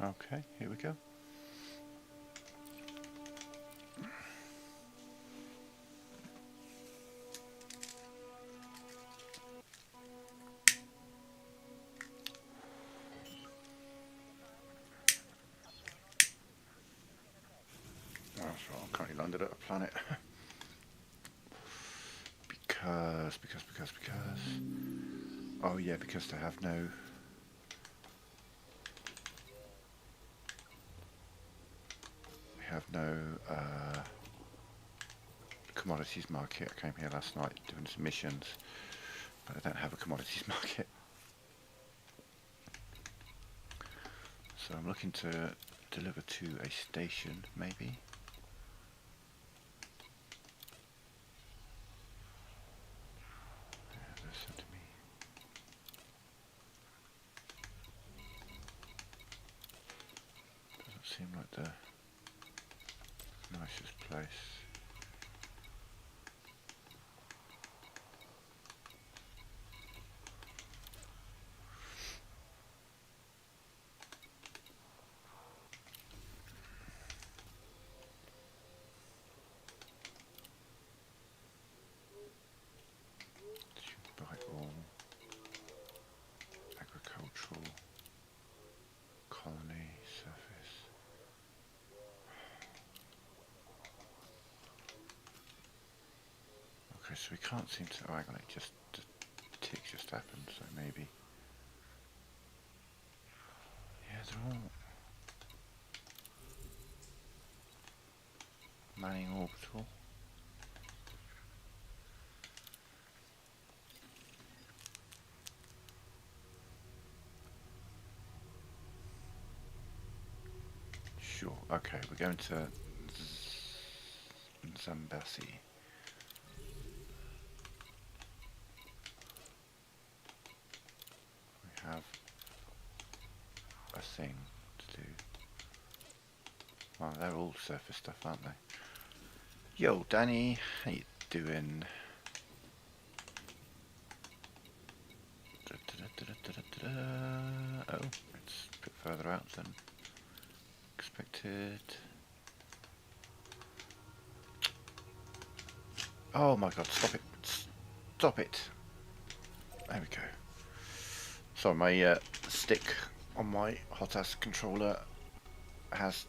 Okay, here we go. That's right, I'm currently landed at a planet. because. Oh yeah, because they have no... commodities market. I came here last night doing some missions, but I don't have a commodities market. So I'm looking to deliver to a station, maybe. Yeah, they're sending me. Doesn't seem like the nicest place. By all agricultural colony surface. Okay, so we can't seem to... Oh, hang on, it just... the tick just happened, so maybe... Yeah, they're all... Manning orbital. Sure, okay, we're going to Zambesi. We have a thing to do. Well, they're all surface stuff, aren't they? Yo, Danny, how you doing? Oh, it's a bit further out than expected. Oh my god, stop it. Stop it. There we go. Sorry, my stick on my hot ass controller has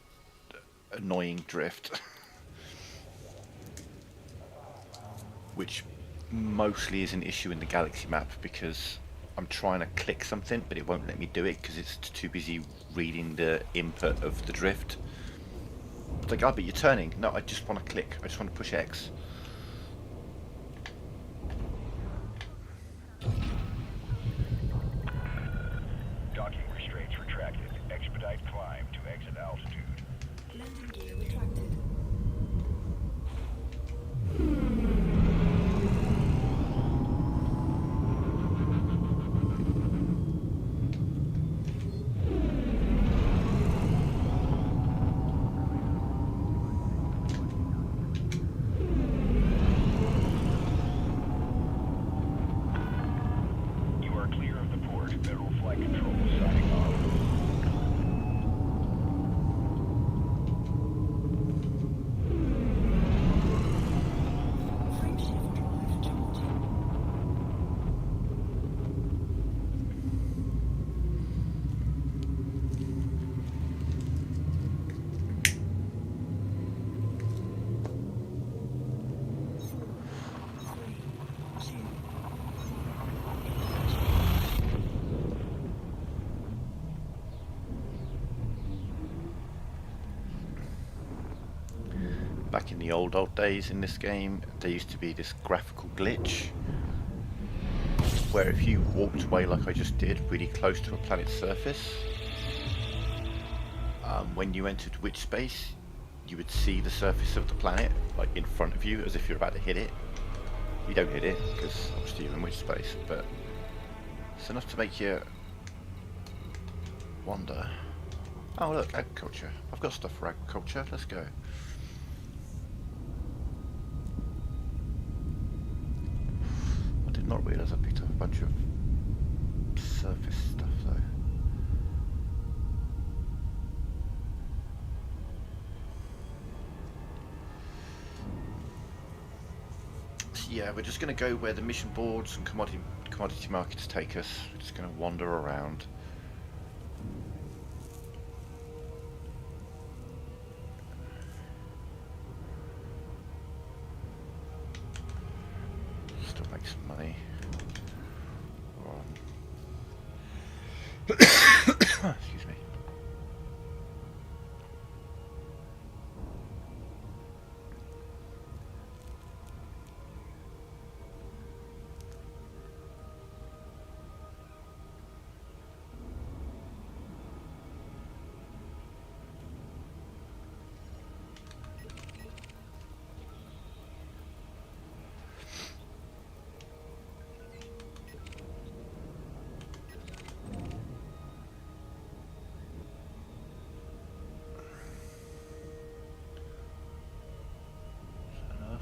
annoying drift. Which mostly is an issue in the Galaxy map because I'm trying to click something but it won't let me do it because it's too busy reading the input of the drift. It's like, oh, but you're turning. No, I just want to click. I just want to push X. Docking restraints retracted. Expedite climb to exit altitude. Landing gear retracted. Back in the old days in this game, there used to be this graphical glitch where if you walked away like I just did, really close to a planet's surface, when you entered witch space, you would see the surface of the planet like in front of you as if you're about to hit it. You don't hit it because obviously you're in witch space, but it's enough to make you wonder. Oh look, agriculture. I've got stuff for agriculture, let's go. I did not realise I picked up a bunch of surface stuff though. Yeah, we're just going to go where the mission boards and commodity markets take us. We're just going to wander around. Still make some money. Excuse me.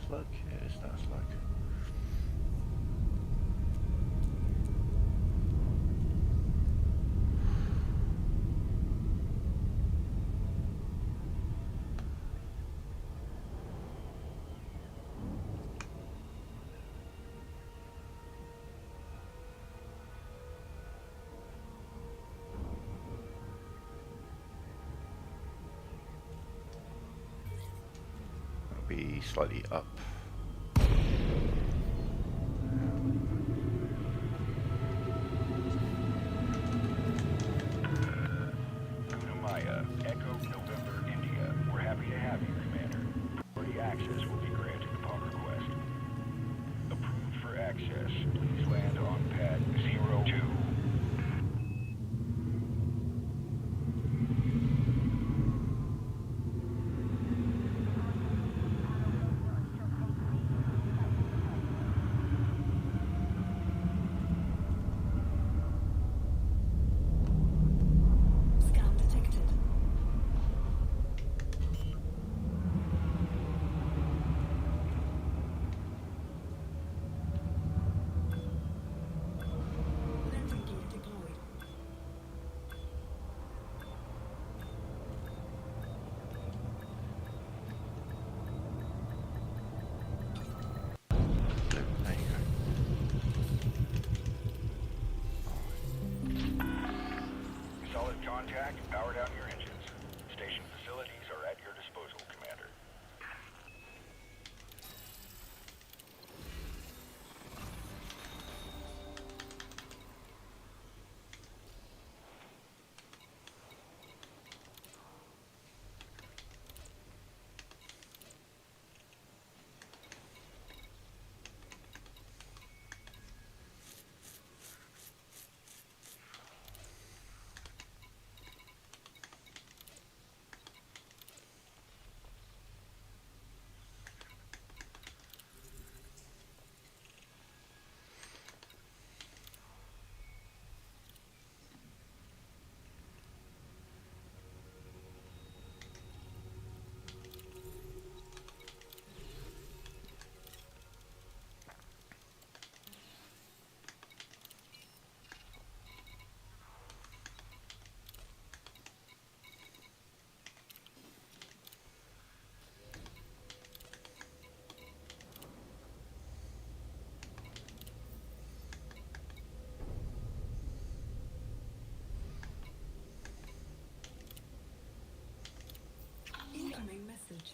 Look, it is nice look. It'll be slightly up. Echo November, India. We're happy to have you, Commander. Priority access will be granted upon request. Approved for access. Please land on pad 02. Solid contact. Power down your engines. Station facilities are at your disposal, Commander. Incoming message.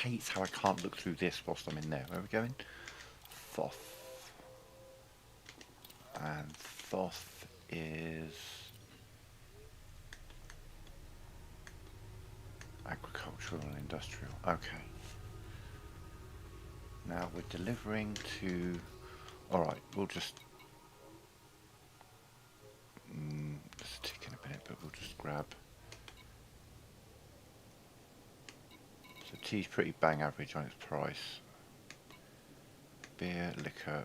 Hates how I can't look through this whilst I'm in there. Where are we going? Thoth. And Thoth is agricultural and industrial. Okay. Now we're delivering to... Alright, we'll just... there's a tick in a bit. but we'll just grab. So tea's pretty bang average on its price. Beer, liquor,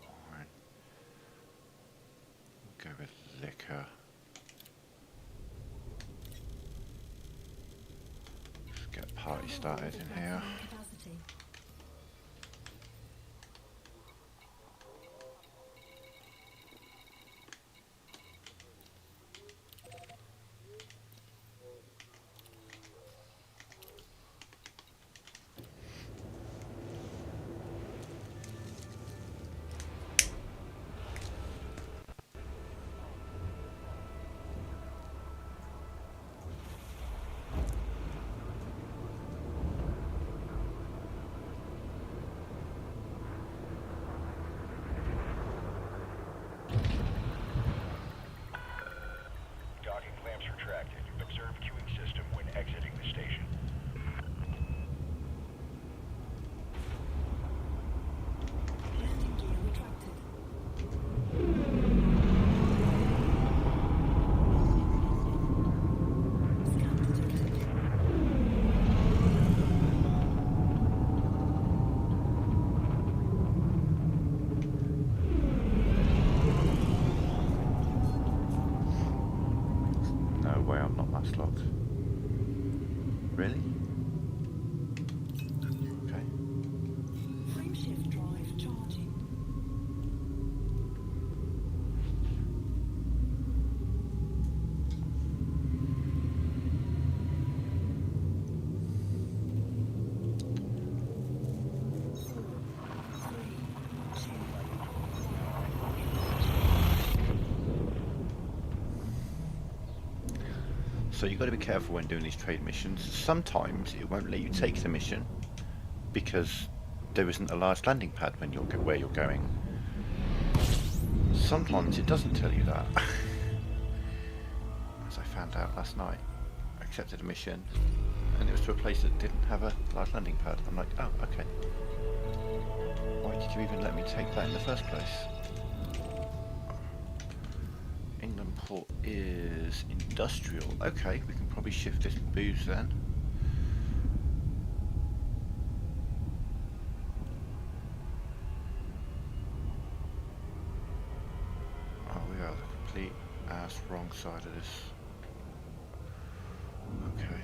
wine. We'll go with liquor. Let's get a party started in here. Docking clamps retracted. Observe queuing system when exiting the station. Landing gear retracted. Scan detected. No way, I'm not mass locked. Really? Okay. Frame shift drive charging. So you've got to be careful when doing these trade missions. Sometimes it won't let you take the mission because there isn't a large landing pad when you're where you're going. Sometimes it doesn't tell you that. As I found out last night, I accepted a mission and it was to a place that didn't have a large landing pad. I'm like, oh, okay. Why did you even let me take that in the first place? England port is industrial. Okay, we can probably shift this booze then. Oh, we are the complete ass wrong side of this. Okay.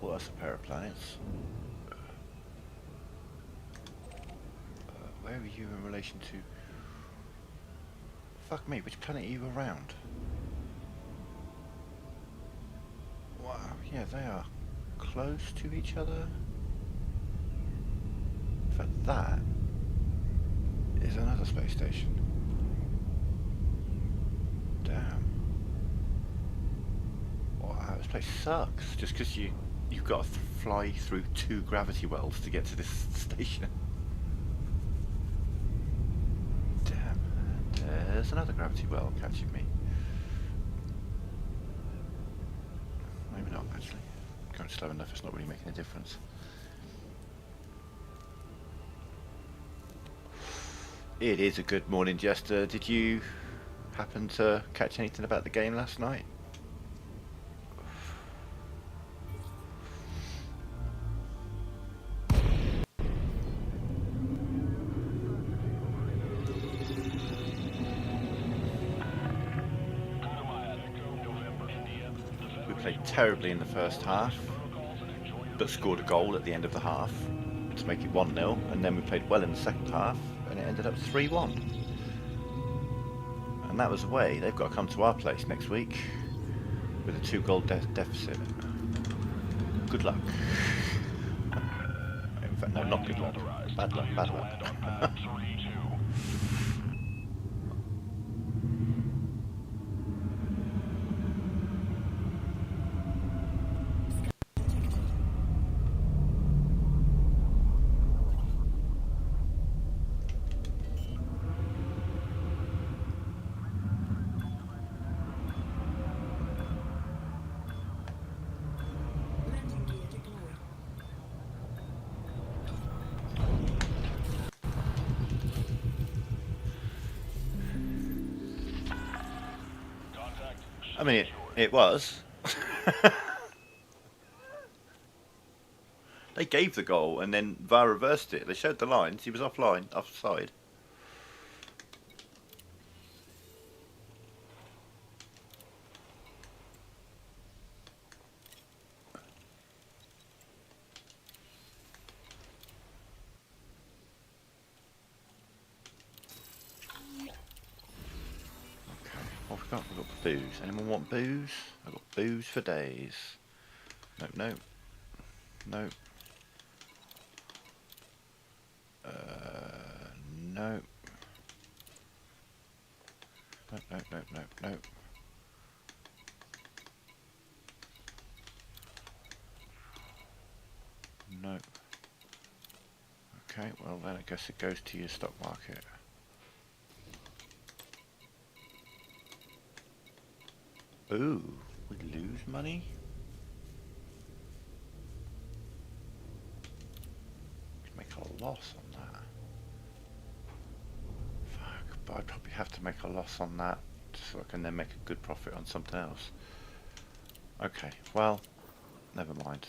Well, that's a pair of planets. Where are you in relation to... Fuck me, which planet are you around? Wow, yeah, they are close to each other. In fact, that is another space station. Damn. Wow, this place sucks. Just because you've got to fly through 2 gravity wells to get to this station. Damn. And there's another gravity well catching me. Maybe not, actually. Going slow enough, it's not really making a difference. It is a good morning, Jester. Did you happen to catch anything about the game last night? We played terribly in the first half, but scored a goal at the end of the half to make it 1-0, and then we played well in the second half, and it ended up 3-1. And that was away. They've got to come to our place next week with a 2-goal deficit. Good luck. In fact, no, not good luck. Bad luck, bad luck. I mean, it was. They gave the goal and then VAR reversed it. They showed the lines. He was offline, offside. Okay, what have we got? We've got booze. Anyone want booze? I've got booze for days. No, no. No. No. No, no, no, no, no. No. Okay, well then I guess it goes to your stock market. Ooh, we lose money? We make a loss on that. Fuck, but I'd probably have to make a loss on that so I can then make a good profit on something else. Okay, well, never mind.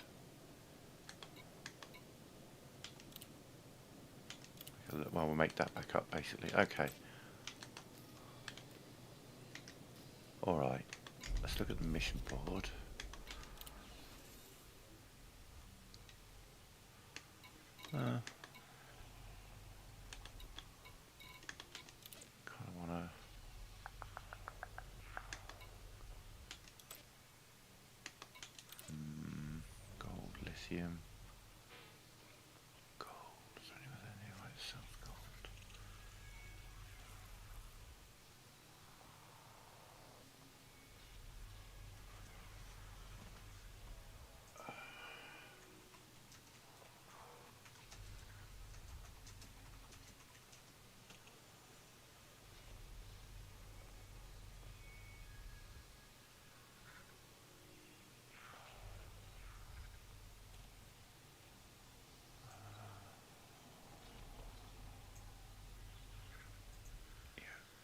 Well, we'll make that back up basically. Okay. Alright, let's look at the mission board. Kind of want to... gold, lithium. Gold, is there anywhere that sells gold?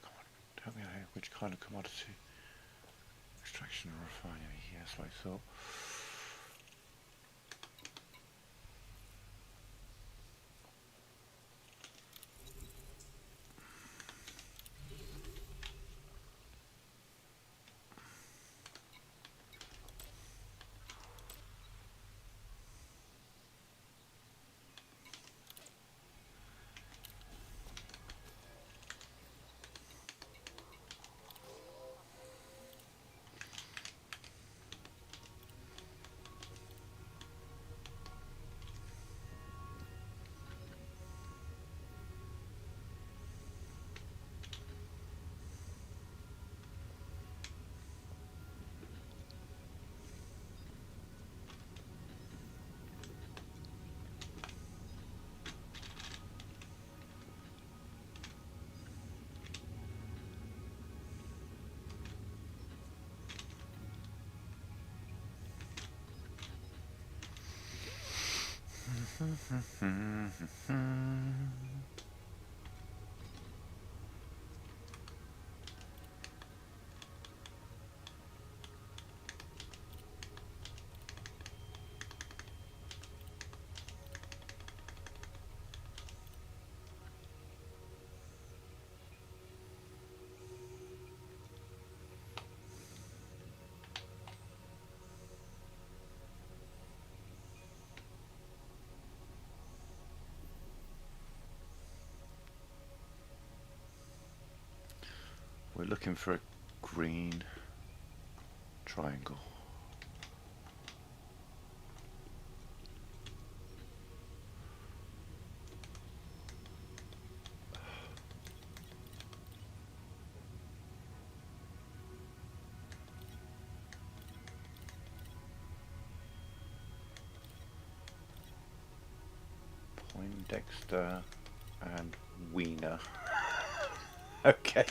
Come on, tell me which kind of commodity. Extraction and refinery, yes, I thought. We're looking for a green triangle. Poindexter and Wiener. Okay.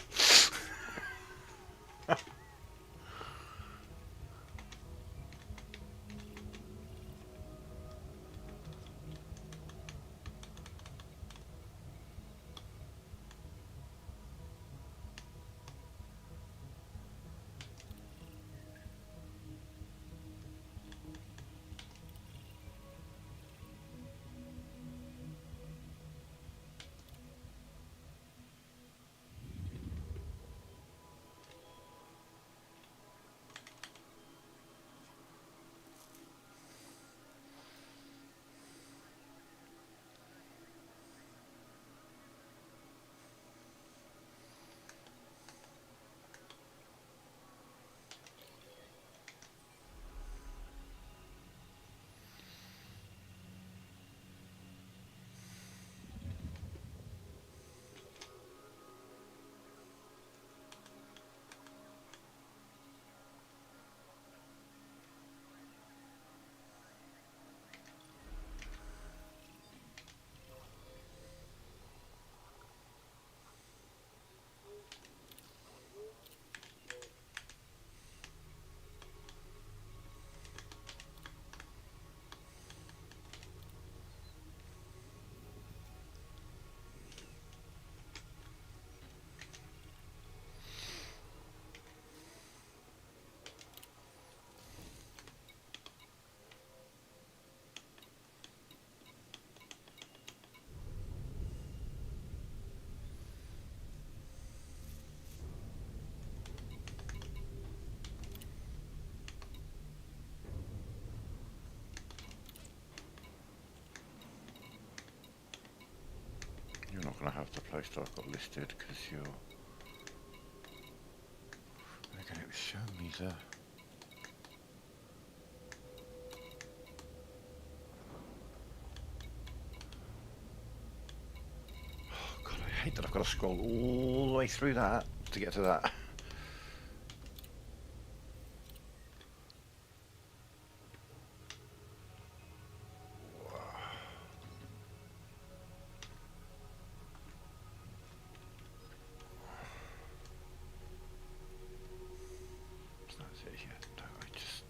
going to have the place that I've got listed because you're. Again, it was showing me the. Oh God, I hate that I've got to scroll all the way through that to get to that. That's it, yeah. Don't I just.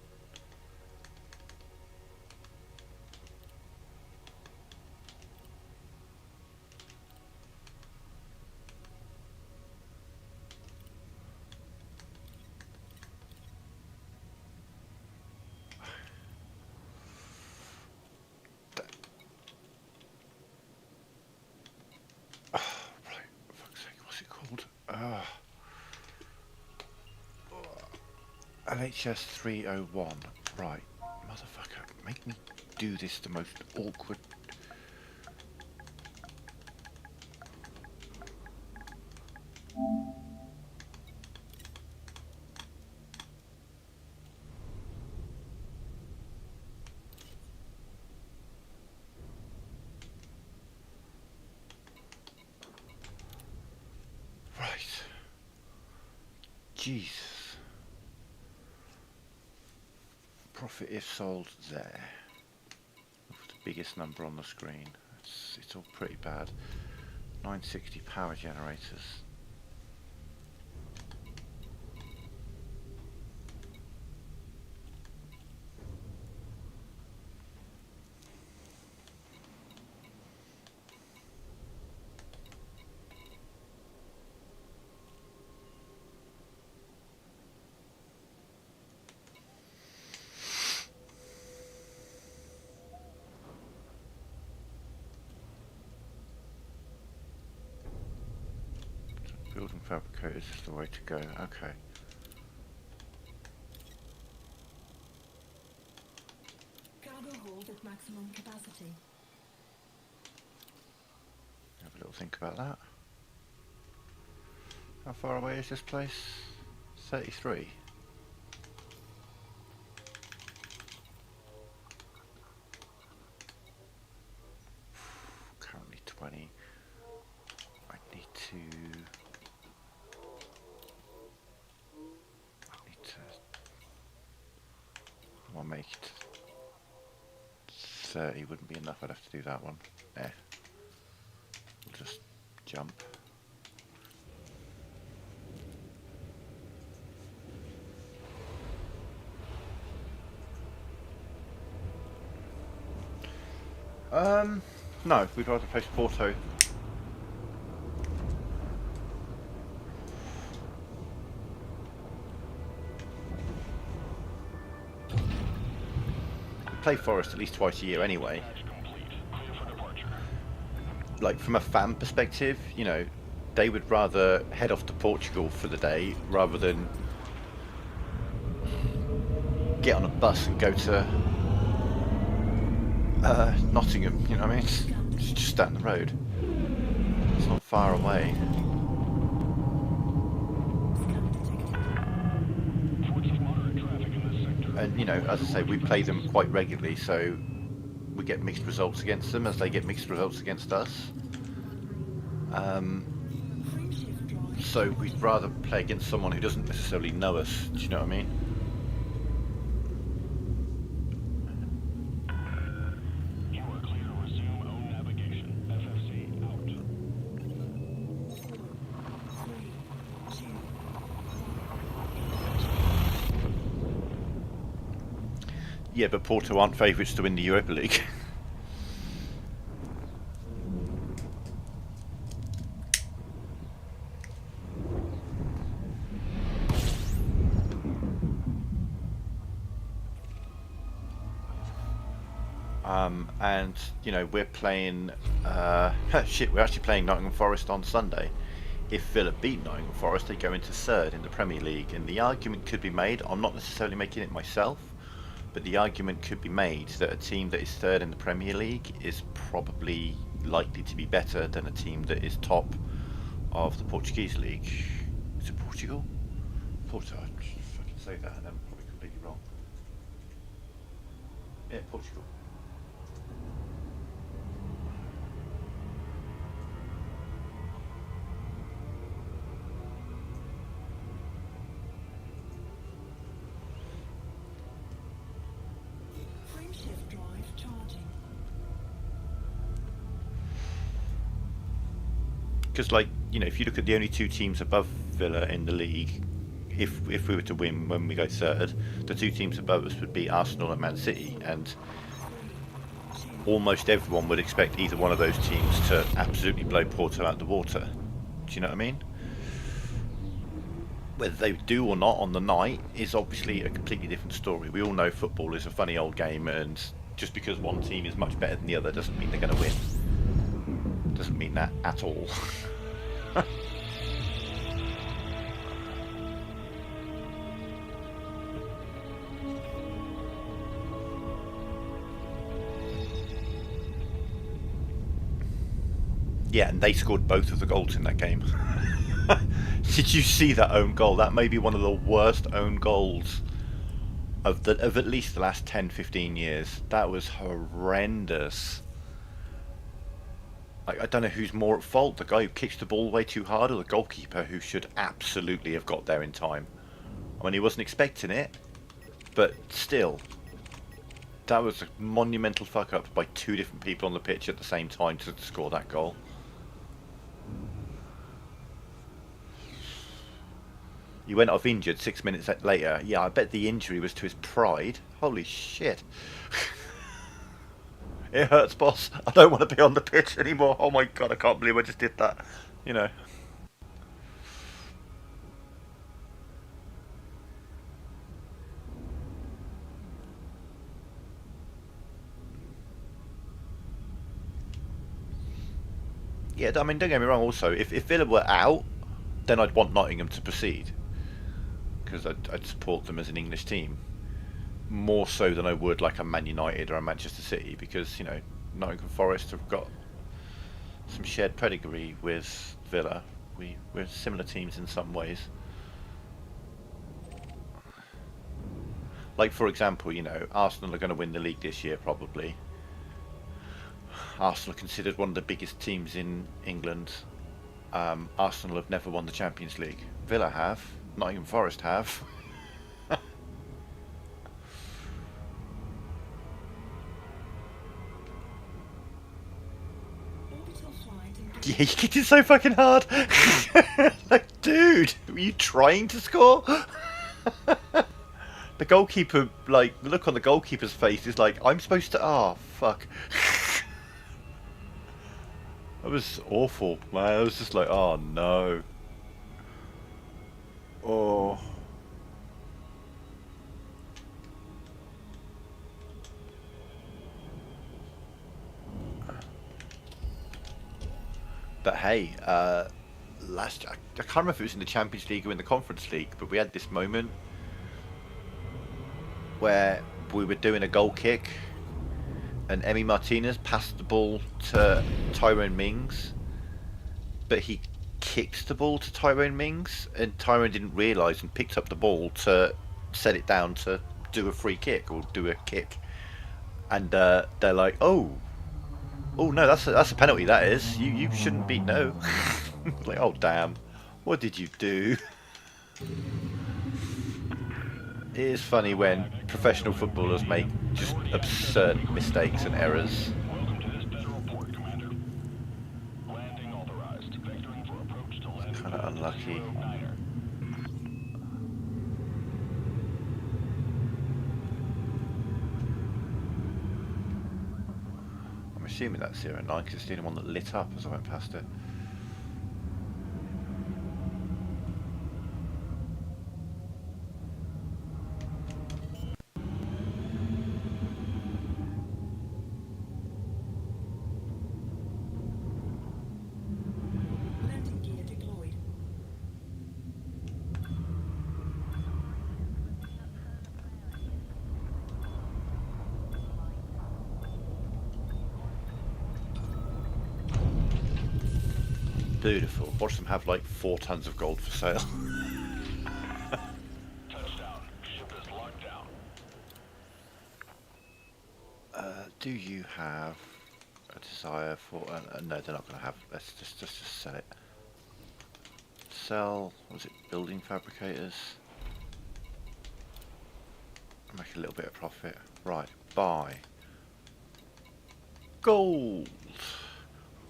Oh, right, for fuck's sake, what's it called? LHS 301. Right, motherfucker, make me do this the most awkward. Right. Jesus. Profit if sold there. The biggest number on the screen. It's all pretty bad. 960 power generators. Building fabricators is the way to go. Okay. Cargo hold at maximum capacity. Have a little think about that. How far away is this place? 33. Currently 20. I need to. I'll make it 30. Wouldn't be enough. I'd have to do that one. We'll just jump. No, we'd rather place Porto. We play Forest at least twice a year anyway. Like, from a fan perspective, you know, they would rather head off to Portugal for the day rather than get on a bus and go to Nottingham, you know what I mean? It's just down the road. It's not far away. And, you know, as I say, we play them quite regularly, so we get mixed results against them as they get mixed results against us. So we'd rather play against someone who doesn't necessarily know us, do you know what I mean? You are clear to resume own navigation. FFC out. 3, 2, Yeah, but Porto aren't favourites to win the Europa League. And, you know, we're playing... shit, we're actually playing Nottingham Forest on Sunday. If Villa beat Nottingham Forest, they go into third in the Premier League. And the argument could be made, I'm not necessarily making it myself, but the argument could be made that a team that is third in the Premier League is probably likely to be better than a team that is top of the Portuguese league. Is it Portugal? Porto. I fucking say that and I'm probably completely wrong. Yeah, Portugal. Frameshift drive charging. Because, like, you know, if you look at the only two teams above Villa in the league, if we were to win when we go third, the two teams above us would be Arsenal and Man City, and almost everyone would expect either one of those teams to absolutely blow Porto out the water. Do you know what I mean? Whether they do or not on the night is obviously a completely different story. We all know football is a funny old game, and just because one team is much better than the other doesn't mean they're going to win. Doesn't mean that at all. Yeah, and they scored both of the goals in that game. Did you see that own goal? That may be one of the worst own goals of at least the last 10-15 years. That was horrendous. I don't know who's more at fault, the guy who kicks the ball way too hard or the goalkeeper who should absolutely have got there in time. I mean, he wasn't expecting it, but still. That was a monumental fuck up by two different people on the pitch at the same time to score that goal. He went off injured 6 minutes later. Yeah, I bet the injury was to his pride. Holy shit. It hurts, boss. I don't want to be on the pitch anymore. Oh my god, I can't believe I just did that. You know. Yeah, I mean, don't get me wrong also. If Villa were out, then I'd want Nottingham to proceed. Because I'd support them as an English team. More so than I would like a Man United or a Manchester City, because, you know, Nottingham Forest have got some shared pedigree with Villa. We're similar teams in some ways. Like, for example, you know, Arsenal are going to win the league this year probably. Arsenal are considered one of the biggest teams in England. Arsenal have never won the Champions League. Villa have. Nottingham Forest have. Yeah, you kicked it so fucking hard. Like, dude, were you trying to score? The goalkeeper, like, the look on the goalkeeper's face is like, I'm supposed to. Oh, fuck. That was awful, man. I was just like, oh no. Oh. But hey, I can't remember if it was in the Champions League or in the Conference League, but we had this moment where we were doing a goal kick and Emi Martinez passed the ball to Tyrone Mings, but he kicked the ball to Tyrone Mings, and Tyrone didn't realise and picked up the ball to set it down to do a free kick or do a kick, and they're like, oh no, that's a penalty. That is, you shouldn't be. No. Like, oh damn, what did you do? It is funny when professional footballers make just absurd mistakes and errors. Welcome to this federal port, Commander. Landing authorized. Vectoring for approach to landing. Kind of unlucky. I'm assuming that's 09 because it's the only one that lit up as I went past it. Landing gear deployed. Beautiful. Watch them have like 4 tons of gold for sale. Touchdown. Ship is locked down. Do you have a desire for? No, they're not going to have. Let's just sell it. Sell. What was it? Building fabricators. Make a little bit of profit. Right. Buy. Gold.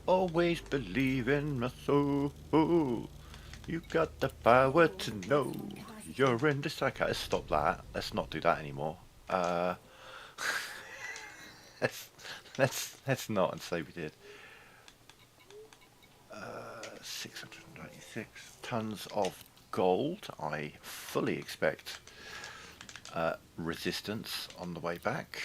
Always believe in my soul. You got the power to know you're in this. Okay, let's stop that. Let's not do that anymore. Let's not and say we did. 696 tons of gold. I fully expect resistance on the way back.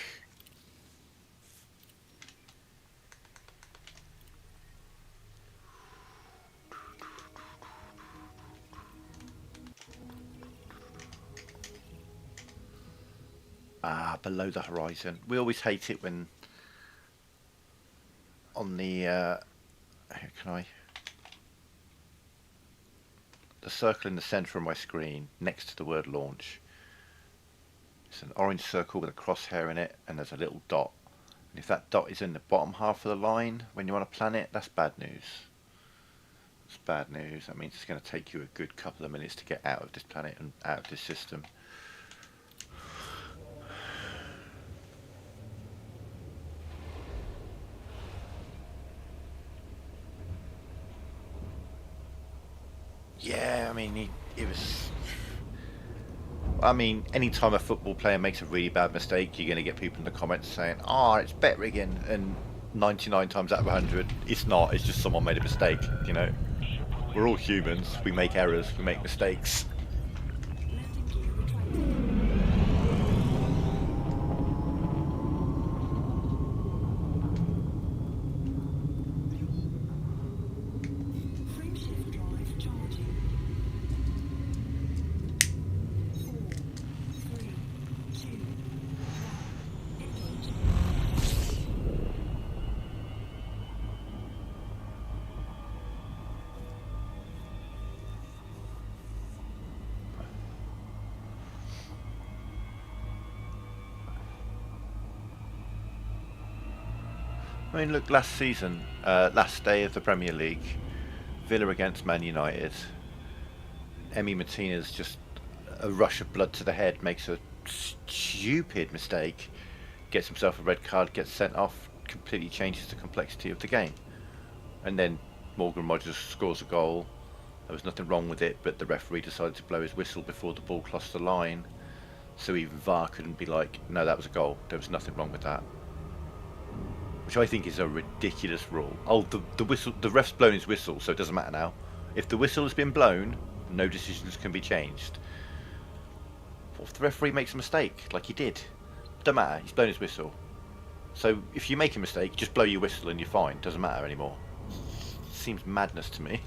Below the horizon. We always hate it when on the the circle in the center of my screen next to the word launch. It's an orange circle with a crosshair in it, and there's a little dot. And if that dot is in the bottom half of the line when you're on a planet, that's bad news. It's bad news. That means it's going to take you a good couple of minutes to get out of this planet and out of this system. Yeah, I mean, it was... I mean, anytime a football player makes a really bad mistake, you're going to get people in the comments saying, "Oh, it's bet rigging," and 99 times out of 100, it's not. It's just someone made a mistake, you know. We're all humans. We make errors. We make mistakes. Landing gear retracted. Frameshift drive charging. 4, 3, 2, 1. Engage. I mean, look, last season, last day of the Premier League, Villa against Man United. Emi Martinez, just a rush of blood to the head, makes a stupid mistake, gets himself a red card, gets sent off, completely changes the complexity of the game. And then Morgan Rogers scores a goal. There was nothing wrong with it, but the referee decided to blow his whistle before the ball crossed the line. So even VAR couldn't be like, "No, that was a goal. There was nothing wrong with that." Which I think is a ridiculous rule. Oh, the whistle, the ref's blown his whistle, so it doesn't matter now. If the whistle has been blown, no decisions can be changed. What if the referee makes a mistake, like he did? Doesn't matter, he's blown his whistle. So if you make a mistake, just blow your whistle and you're fine. Doesn't matter anymore. Seems madness to me.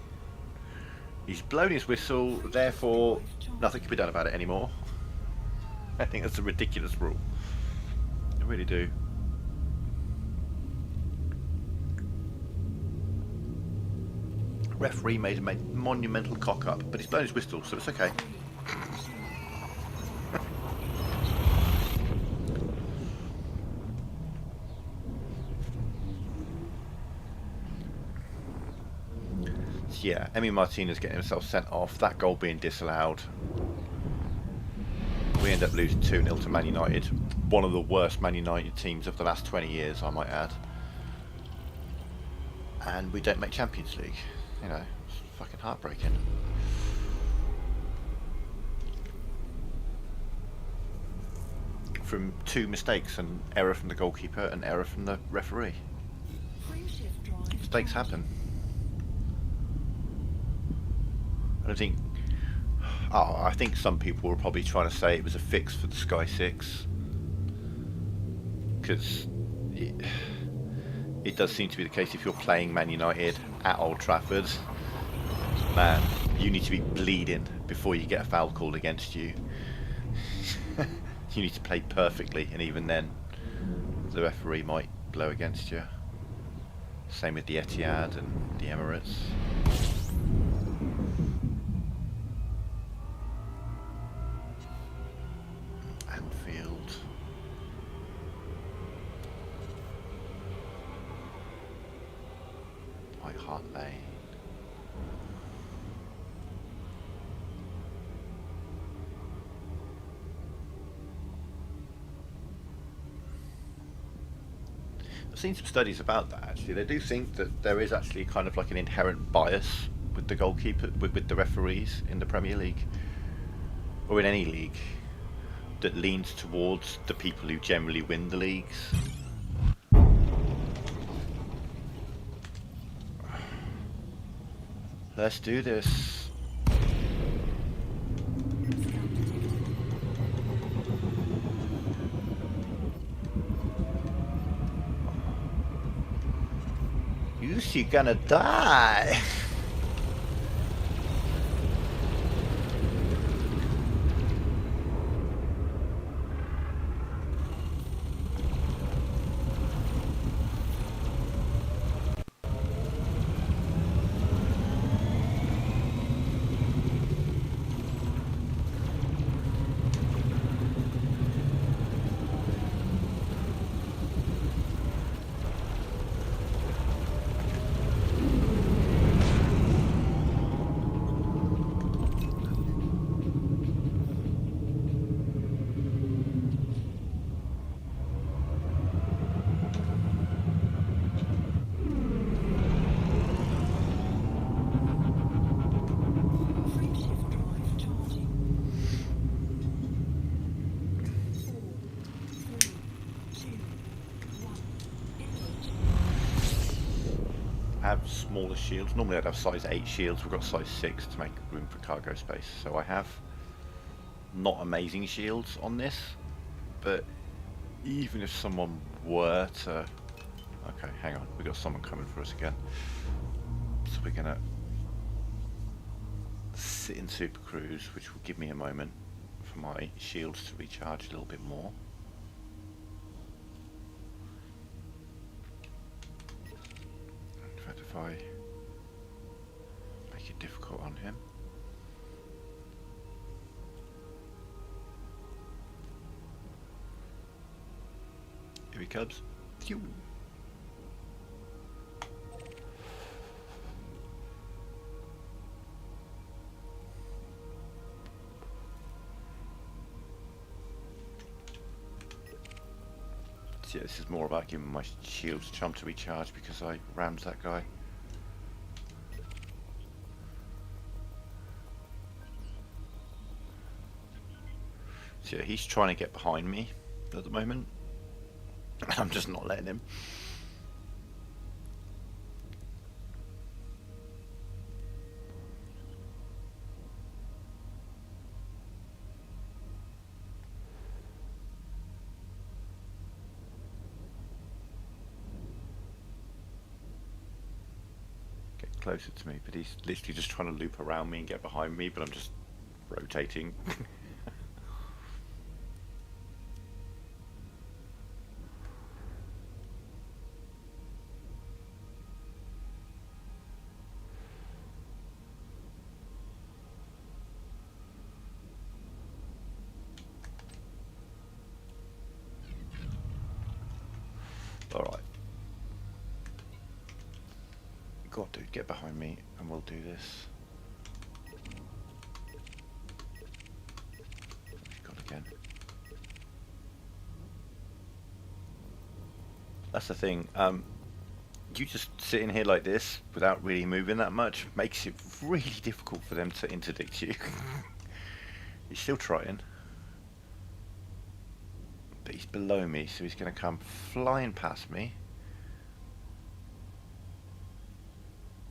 He's blown his whistle, therefore nothing can be done about it anymore. I think that's a ridiculous rule. I really do. Referee made a monumental cock up, but he's blown his whistle, so it's okay. So yeah, Emi Martinez getting himself sent off, that goal being disallowed. We end up losing 2-0 to Man United. One of the worst Man United teams of the last 20 years, I might add. And we don't make Champions League. You know, it's fucking heartbreaking. From 2 mistakes, an error from the goalkeeper, an error from the referee. Frameshift drive. Mistakes happen. And I think, I think some people were probably trying to say it was a fix for the Sky 6. Because it does seem to be the case if you're playing Man United at Old Trafford, man, you need to be bleeding before you get a foul called against you. You need to play perfectly, and even then the referee might blow against you. Same with the Etihad and the Emirates. Hart Lane. I've seen some studies about that actually. They do think that there is actually kind of like an inherent bias with the goalkeeper, with the referees in the Premier League, or in any league, that leans towards the people who generally win the leagues. Let's do this. You're gonna die. Frameshift drive charging. 4, 3, 2, 1. Engage. I have smaller shields. Normally I'd have size 8 shields. We've got size 6 to make room for cargo space. So I have not amazing shields on this, but even if someone were to... Okay, hang on. We've got someone coming for us again. So we're going to sit in Super Cruise, which will give me a moment for my shields to recharge a little bit more. In fact, if I make it difficult on him. Here he comes. Phew. So yeah, this is more about giving my shields a chance to recharge because I rammed that guy. So yeah, he's trying to get behind me at the moment. I'm just not letting him. Get closer to me, but he's literally just trying to loop around me and get behind me, but I'm just rotating. Alright. God, dude, get behind me and we'll do this. God, again. That's the thing. You just sitting here like this without really moving that much makes it really difficult for them to interdict you. He's still trying. But he's below me, so he's going to come flying past me.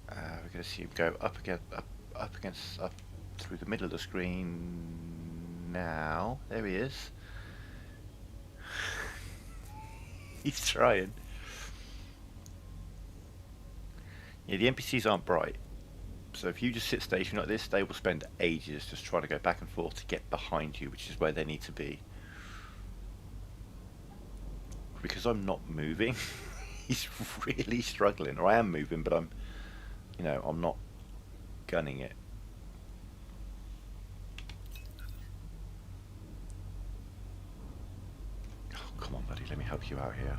We're going to see him go up through the middle of the screen now. There he is. He's trying. Yeah, the NPCs aren't bright. So if you just sit stationary like this, they will spend ages just trying to go back and forth to get behind you, which is where they need to be. Because I'm not moving, he's really struggling. Or I am moving, but I'm not gunning it. Oh, come on, buddy, let me help you out here.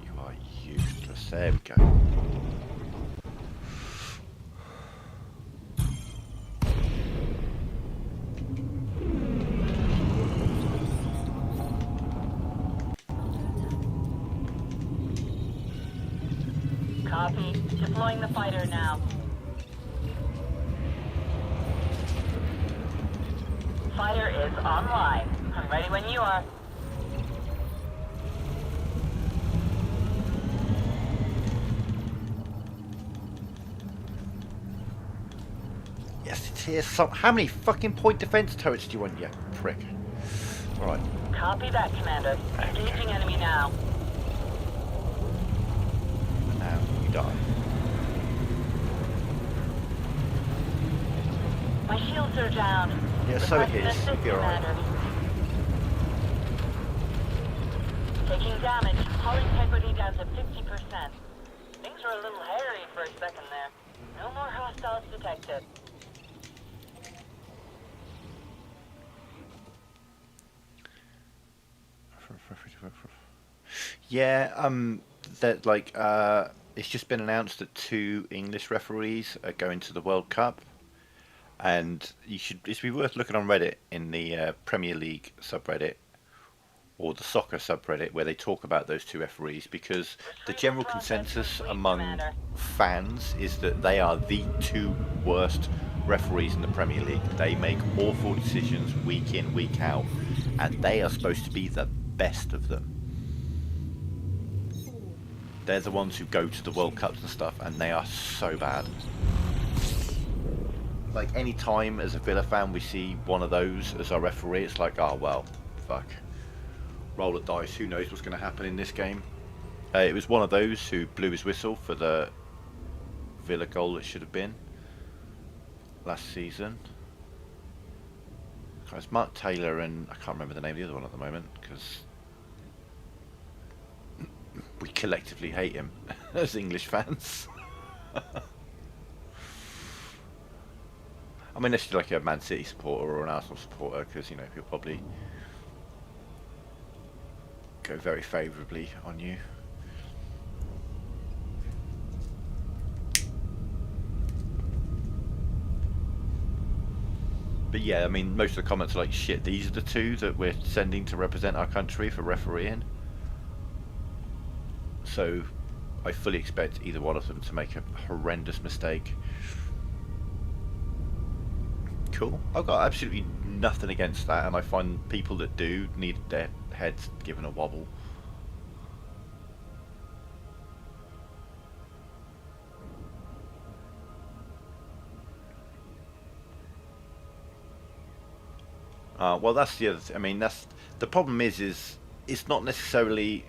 You are useless. There we go. Copy. Deploying the fighter now. Fighter is online. I'm ready when you are. Yes, it's here. How many fucking point defense turrets do you want, you prick? Alright. Copy that, Commander. Engaging enemy now. Now you die. My shields are down. Yeah, so it Requesting is. assist, You'll be alright. Commander. Taking damage. Hull integrity down to 50%. Things were a little hairy for a second there. No more hostiles detected. Yeah, that like it's just been announced that 2 English referees are going to the World Cup, and it's be worth looking on Reddit in the Premier League subreddit or the soccer subreddit where they talk about those 2 referees, because the general consensus among fans is that they are the 2 worst referees in the Premier League. They make awful decisions week in, week out, and they are supposed to be the best of them. They're the ones who go to the World Cups and stuff, and they are so bad. Like, any time as a Villa fan we see one of those as our referee, it's like, oh well, fuck. Roll of dice, who knows what's going to happen in this game. It was one of those who blew his whistle for the Villa goal that should have been last season. It's Mark Taylor and I can't remember the name of the other one at the moment, because we collectively hate him as English fans. I mean, unless you're like a Man City supporter or an Arsenal supporter, because, you know, he'll probably go very favourably on you. But yeah, I mean, most of the comments are like, shit, these are the 2 that we're sending to represent our country for refereeing. So I fully expect either one of them to make a horrendous mistake. Cool. I've got absolutely nothing against that, and I find people that do need their heads given a wobble. Well, that's the other I mean, that's the problem is it's not necessarily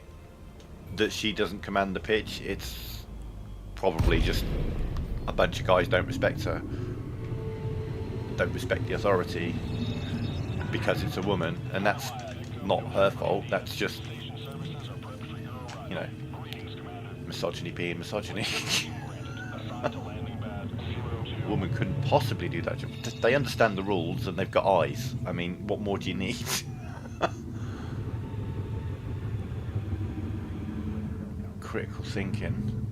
that she doesn't command the pitch. It's probably just a bunch of guys don't respect her, don't respect the authority because it's a woman, and that's not her fault. That's just, you know, misogyny being misogyny. A woman couldn't possibly do that job. They understand the rules and they've got eyes. I mean, what more do you need? Critical thinking.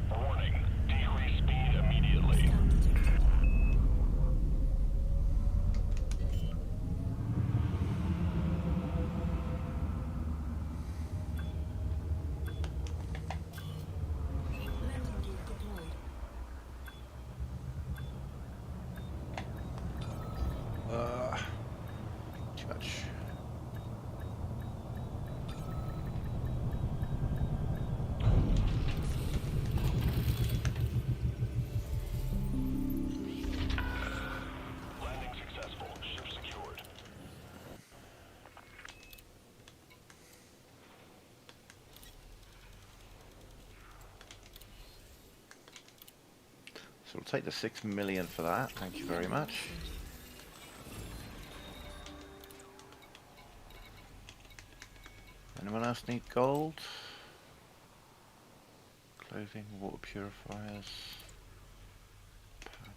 Warning. Decrease speed immediately. Landing gear deployed. Too much. Landing successful. Ship secured. So we'll take the 6 million for that. Thank you very much. Anyone else need gold? Clothing, water purifiers, power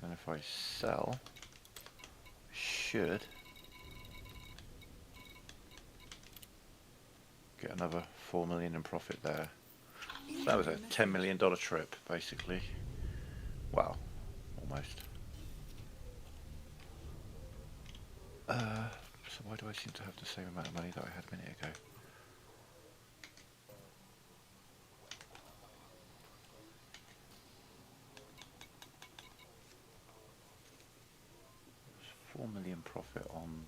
And if I sell, I should get another 4 million in profit there. So that was a $10 million trip, basically. Well, almost. So why do I seem to have the same amount of money that I had a minute ago? There's 4 million profit on...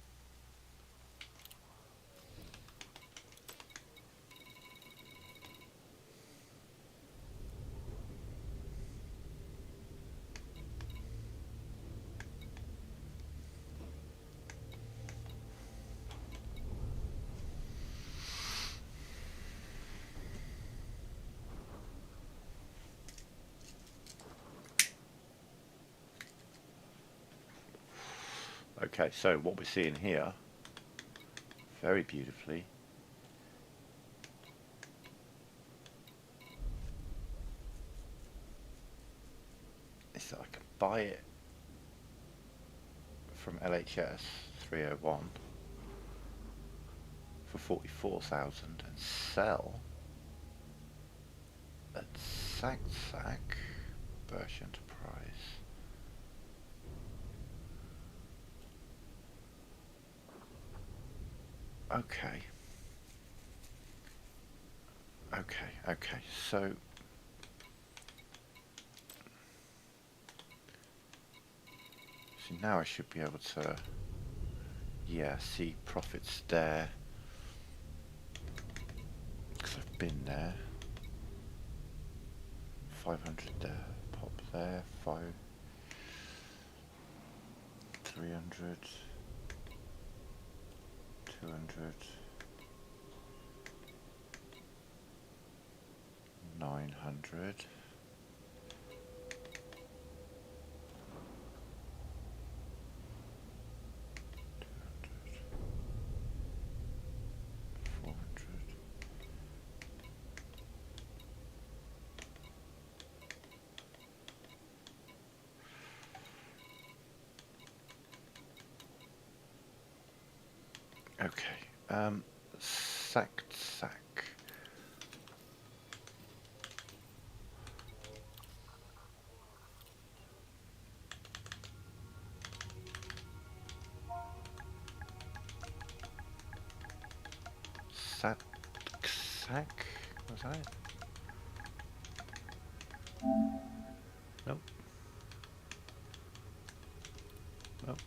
Okay, so what we're seeing here, very beautifully, is that I can buy it from LHS 301 for 44,000 and sell at Sac Birch Enterprise. Okay. Okay, so now I should be able to, yeah, see profits there, because I've been there. 500 there, pop there, 300, 200, 900. 400. Okay, sack. Sack? Was that it? Nope. Nope.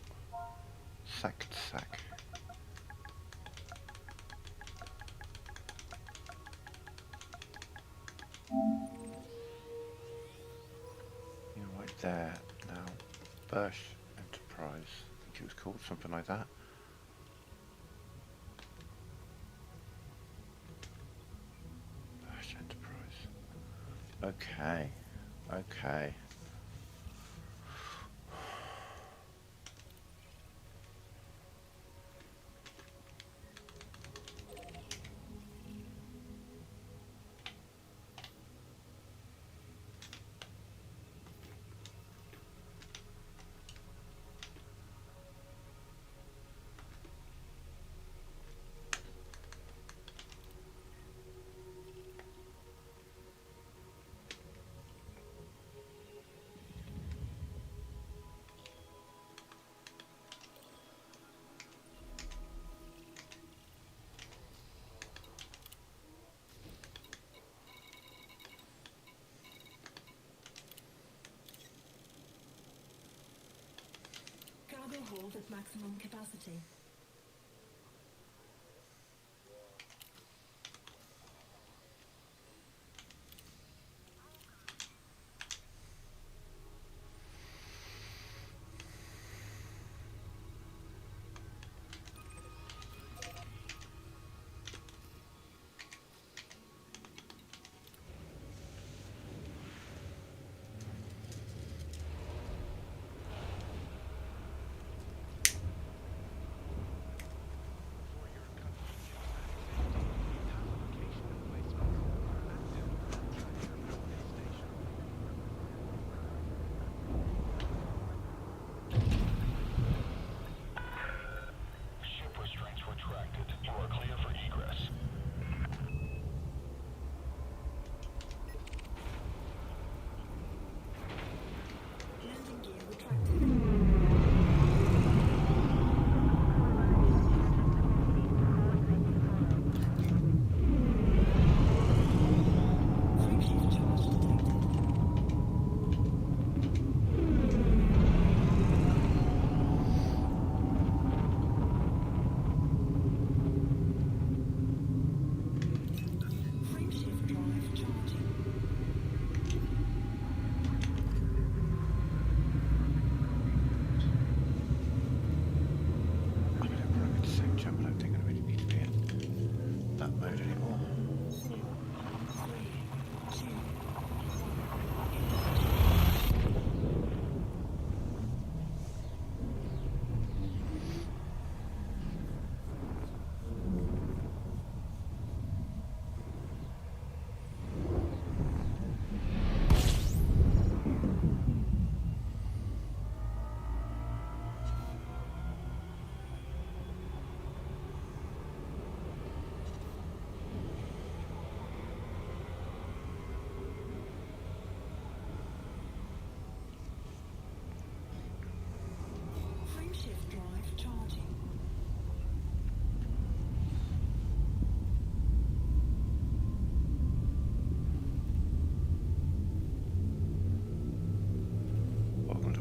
Sack. You're right there now. Birch Enterprise. I think it was called something like that. Birch Enterprise. Okay. Cargo hold at maximum capacity.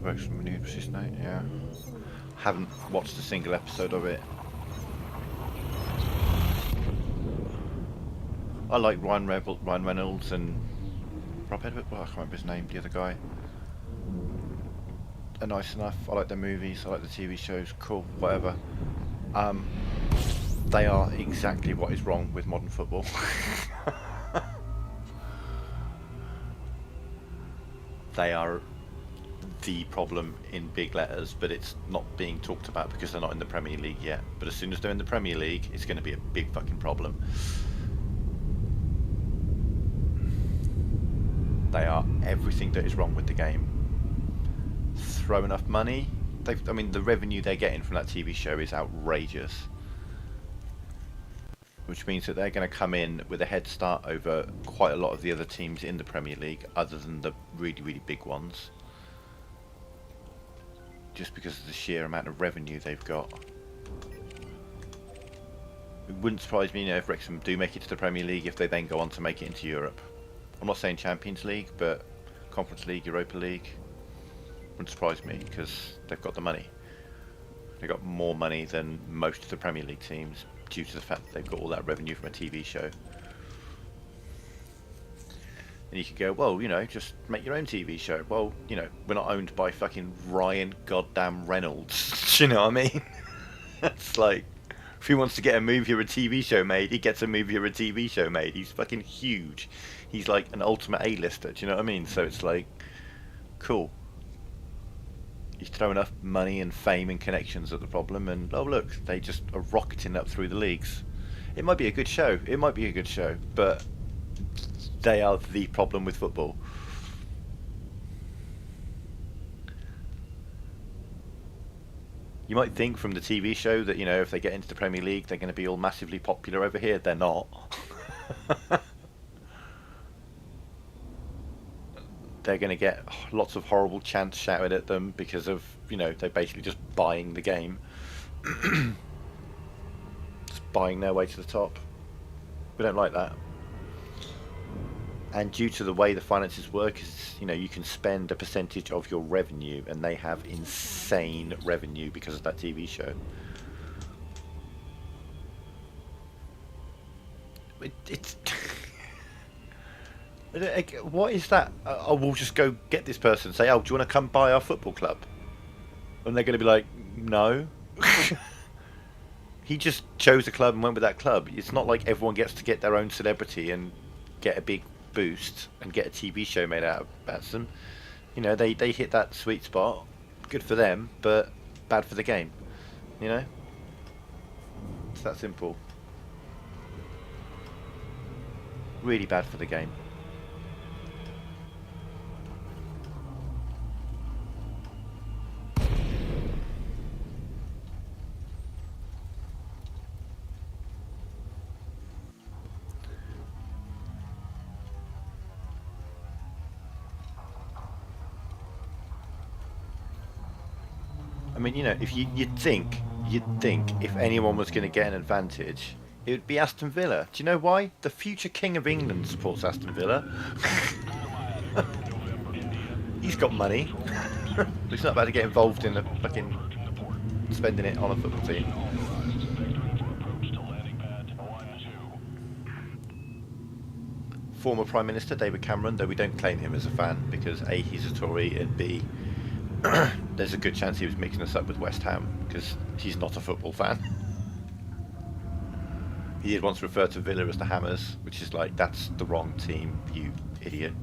works from renewed persistent. Yeah. Haven't watched a single episode of it. I like Ryan Reynolds and Rob Edward. Well, I can't remember his name. The other guy. They're nice enough. I like their movies. I like the TV shows. Cool. Whatever. They are exactly what is wrong with modern football. They are the problem in big letters, but it's not being talked about because they're not in the Premier League yet. But as soon as they're in the Premier League, it's going to be a big fucking problem. They are everything that is wrong with the game. Throw enough money. I mean, the revenue they're getting from that TV show is outrageous. Which means that they're going to come in with a head start over quite a lot of the other teams in the Premier League, other than the really, really big ones. Just because of the sheer amount of revenue they've got. It wouldn't surprise me, if Wrexham do make it to the Premier League, if they then go on to make it into Europe. I'm not saying Champions League, but Conference League, Europa League. Wouldn't surprise me, because they've got the money. They've got more money than most of the Premier League teams, due to the fact that they've got all that revenue from a TV show. And you could go, well, just make your own TV show. Well, we're not owned by fucking Ryan goddamn Reynolds. Do you know what I mean? It's like, if he wants to get a movie or a TV show made, he gets a movie or a TV show made. He's fucking huge. He's like an ultimate A-lister. Do you know what I mean? So it's like, cool. You throw enough money and fame and connections at the problem, and oh look, they just are rocketing up through the leagues. It might be a good show. It might be a good show, but they are the problem with football. You might think from the TV show that, if they get into the Premier League, they're going to be all massively popular over here. They're not. They're going to get lots of horrible chants shouted at them because of, they're basically just buying the game. Just buying their way to the top. We don't like that. And due to the way the finances work, is you can spend a percentage of your revenue, and they have insane revenue because of that TV show. It's what is that? We'll just go get this person and say, oh, do you want to come buy our football club? And they're going to be like, no. He just chose a club and went with that club. It's not like everyone gets to get their own celebrity and get a big boost and get a TV show made out of them. They hit that sweet spot. Good for them, but bad for the game. It's that simple. Really bad for the game. I mean, if you'd think if anyone was going to get an advantage, it would be Aston Villa. Do you know why? The future King of England supports Aston Villa. He's got money. He's not about to get involved in the fucking spending it on a football team. Former Prime Minister David Cameron, though we don't claim him as a fan because A, he's a Tory, and B, there's a good chance he was mixing us up with West Ham because he's not a football fan. He did once refer to Villa as the Hammers, which is like, that's the wrong team, you idiot.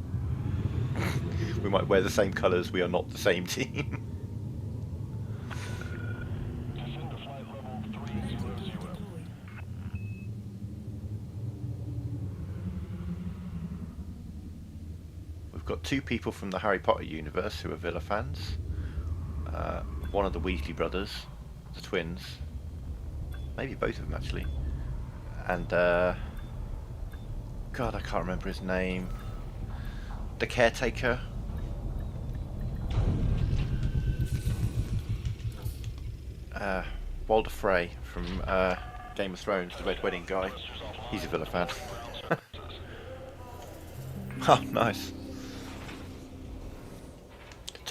We might wear the same colours, we are not the same team. We've got two people from the Harry Potter universe who are Villa fans. One of the Weasley brothers, the twins, maybe both of them actually, and God, I can't remember his name. The caretaker. Walder Frey from Game of Thrones, the Red Wedding guy. He's a Villa fan. Oh, nice.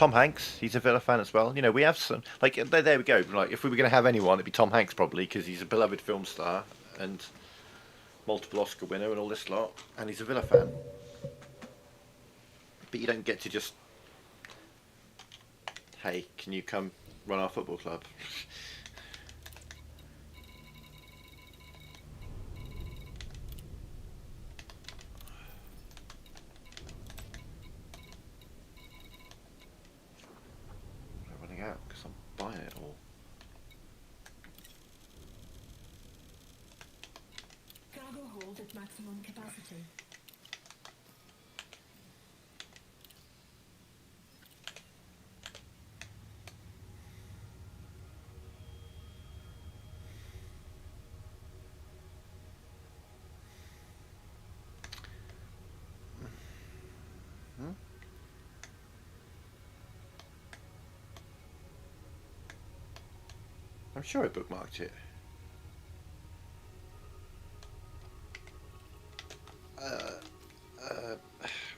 Tom Hanks, he's a Villa fan as well. You know, we have some, like, there we go. Like, if we were going to have anyone, it'd be Tom Hanks probably, because he's a beloved film star and multiple Oscar winner and all this lot, and he's a Villa fan. But you don't get to just, hey, can you come run our football club? I'm running out because I'm buying it all. Cargo hold at maximum capacity. I'm sure I bookmarked it.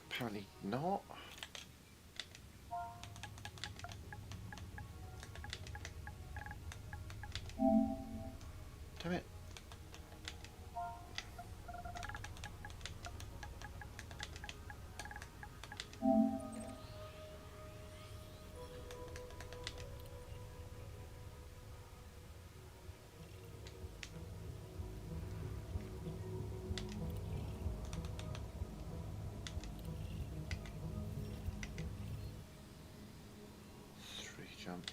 Apparently not. Damn it. Jumps.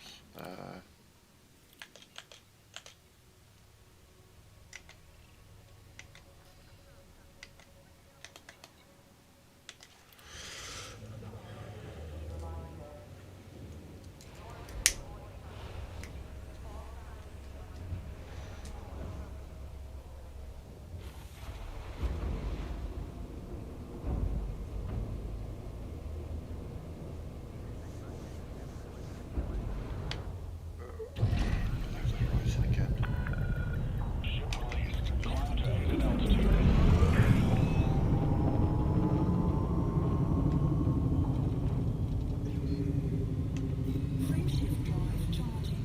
Frameshift drive charging.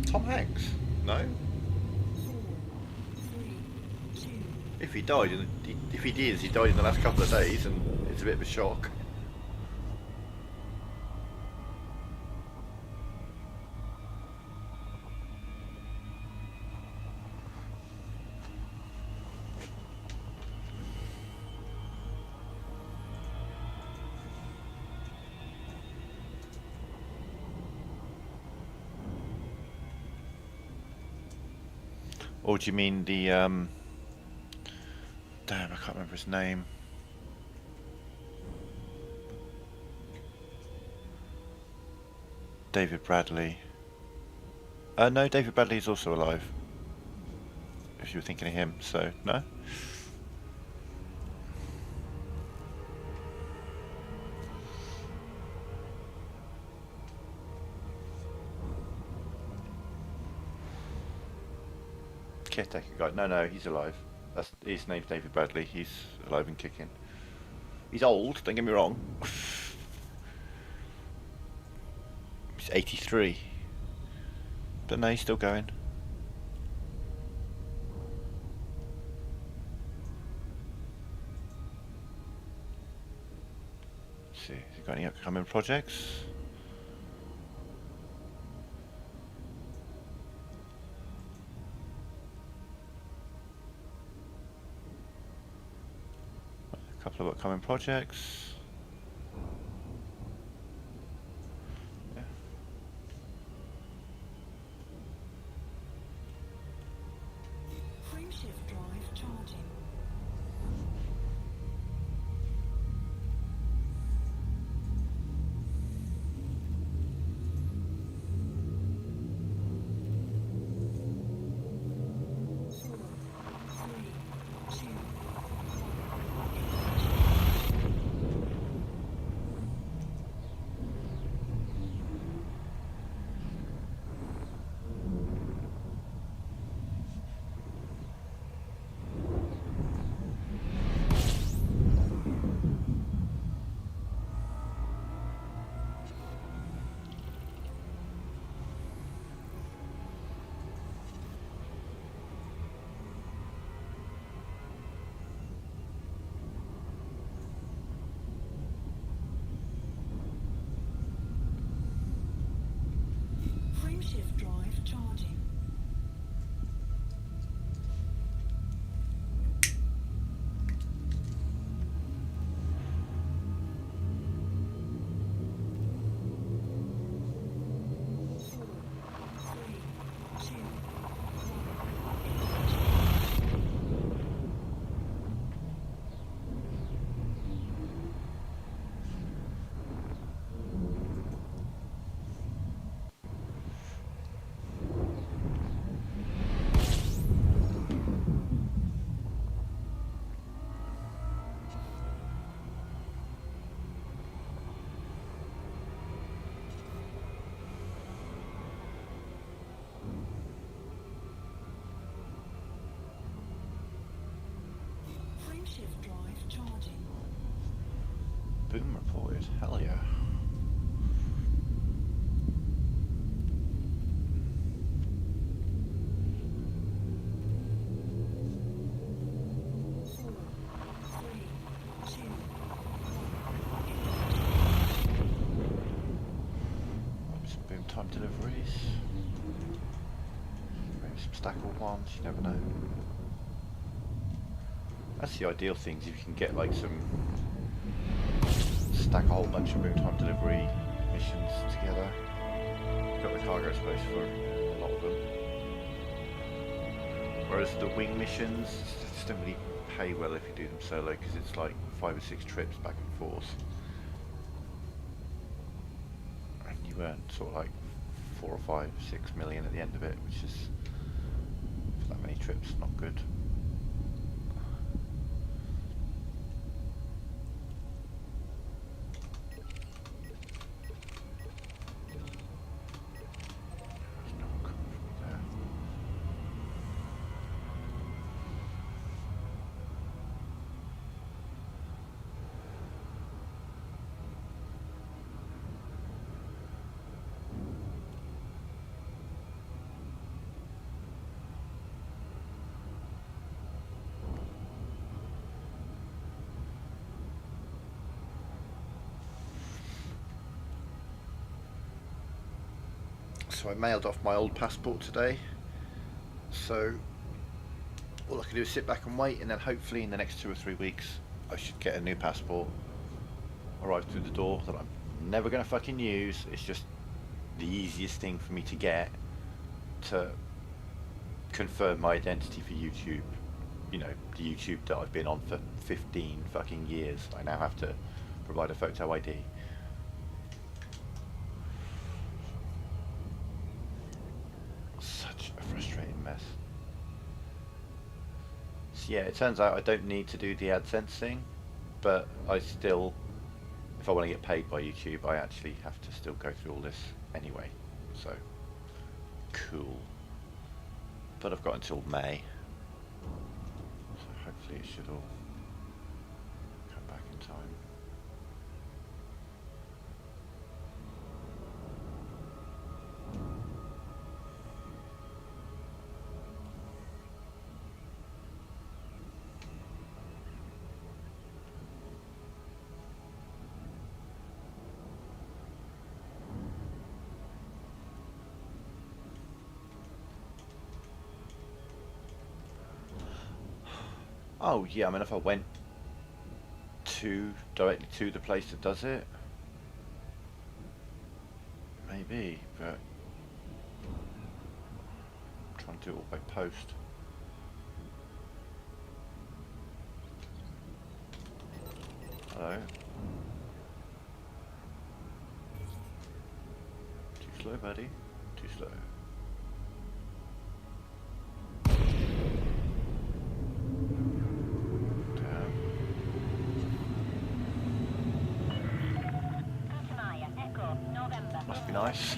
Tom Hanks? No. 4, 3, 2. If he died, if he did, he died in the last couple of days, and it's a bit of a shock. Or do you mean the damn, I can't remember his name. David Bradley. No, David Bradley is also alive. If you were thinking of him, so no. Caretaker guy. No, he's alive. His name's David Bradley. He's alive and kicking. He's old, don't get me wrong. He's 83. But no, he's still going. Let's see, has he got any upcoming projects? A couple of upcoming projects. Yeah. Frameshift drive charging. shift drive charging. Boom reported. Hell yeah. Four, three, two, Some boom time deliveries. Maybe some stackable ones, you never know. That's the ideal thing, is if you can get like some stack a whole bunch of boom time delivery missions together. Got the cargo space for a lot of them. Whereas the wing missions just don't really pay well if you do them solo, because it's like 5 or 6 trips back and forth. And you earn sort of like 4 or 5, 6 million at the end of it, which is, for that many trips, not good. There's no one coming from there. So I mailed off my old passport today, so all I can do is sit back and wait, and then hopefully in the next 2 or 3 weeks I should get a new passport arrive through the door that I'm never going to fucking use. It's just the easiest thing for me to get to confirm my identity for YouTube. You know, the YouTube that I've been on for 15 fucking years. I now have to provide a photo ID. Such a frustrating mess. So yeah, it turns out I don't need to do the AdSense thing, but I still, if I want to get paid by YouTube, I actually have to still go through all this anyway. So, cool. But I've got until May, so hopefully it should all come back in time. Oh yeah, I mean if I went directly to the place that does it, maybe, but I'm trying to do it all by post. Hello. Too slow, buddy. Too slow. Must be nice.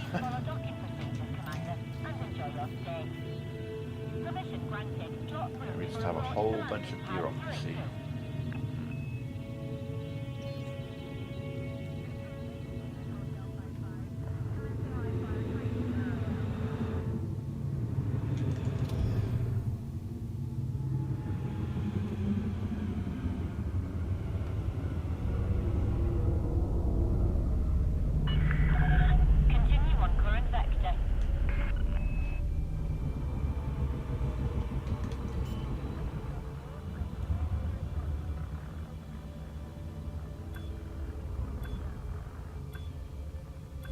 We just have a whole bunch of bureaucracy.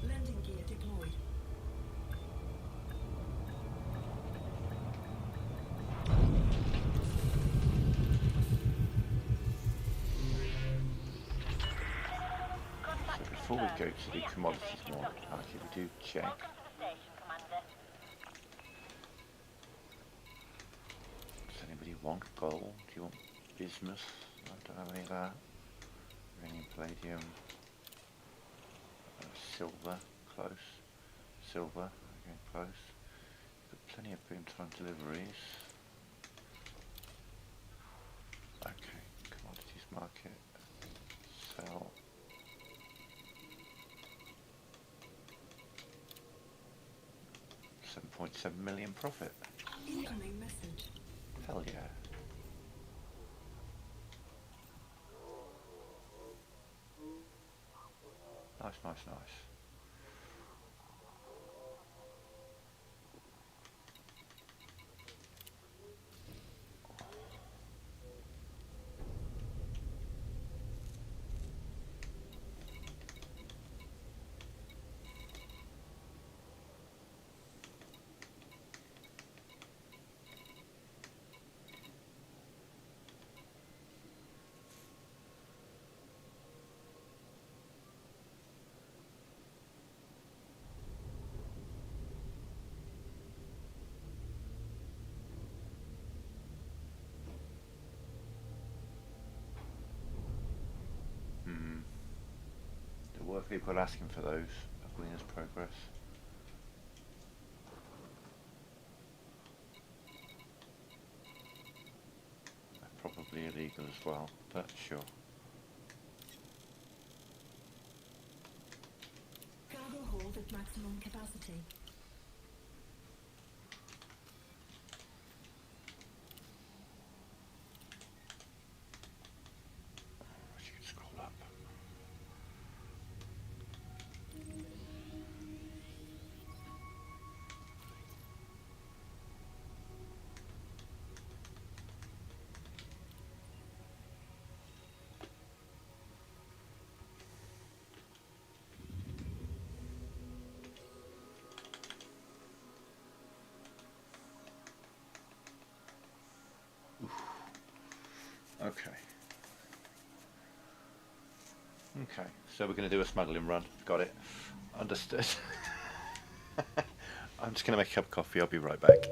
landing gear deployed. So before we go to the commodities more, actually we do check. Welcome to the station, Commander. Does anybody want gold? Do you want bismuth? I don't have any of that. Uranium, palladium, silver, close. Silver, okay, close. Got plenty of boom time deliveries. Okay, market. Sell. 7.7 million profit. Incoming message. Hell yeah. Nice, nice, nice. There were people asking for those. Aguina's progress. They're probably illegal as well, but sure. Cargo hold at maximum capacity. You can scroll up. Okay. Okay, so we're going to do a smuggling run. Got it. Understood. I'm just going to make a cup of coffee. I'll be right back.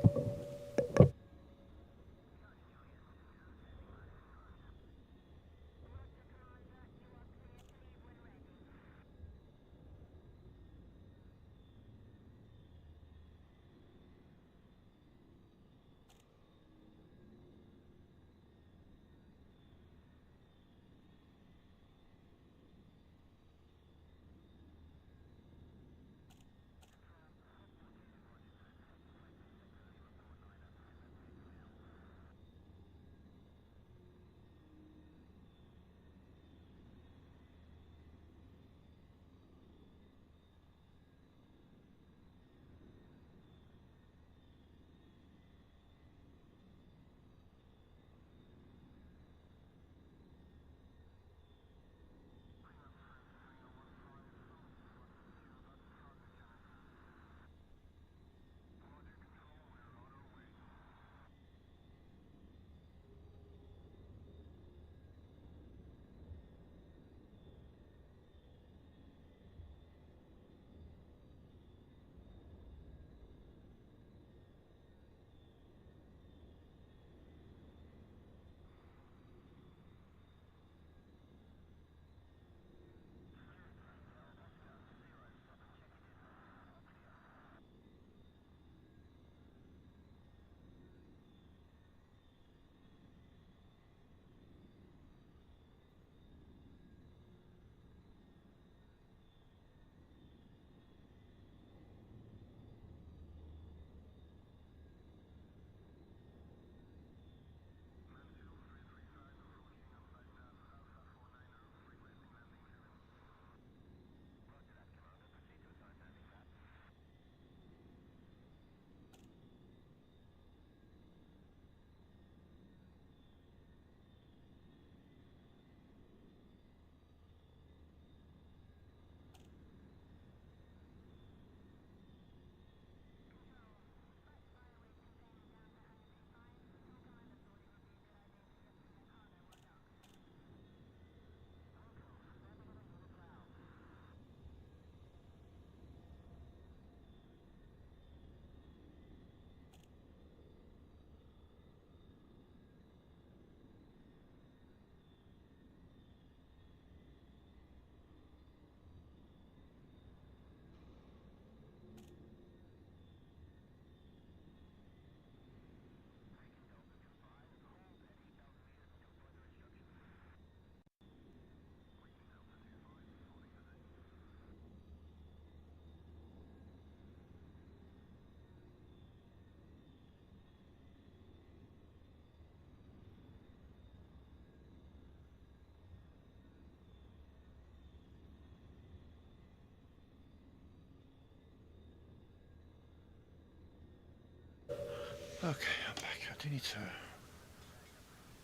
Okay, I'm back. I do need to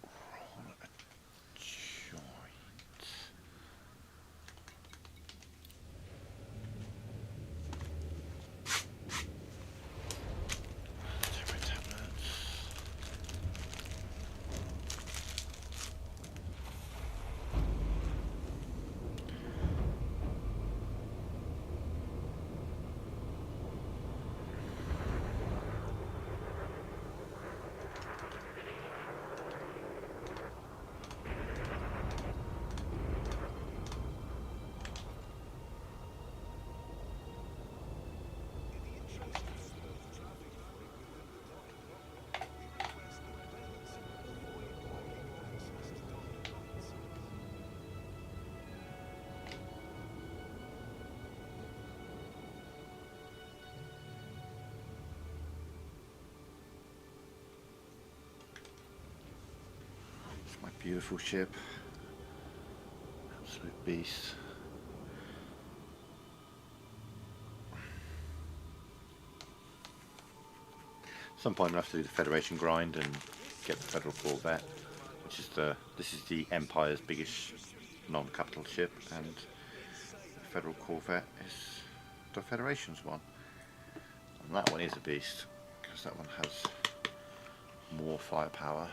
roll a joint. Take my tablets. My beautiful ship, absolute beast. Some point we'll have to do the Federation grind and get the Federal Corvette, which is this is the Empire's biggest non-capital ship, and the Federal Corvette is the Federation's one. And that one is a beast because that one has more firepower.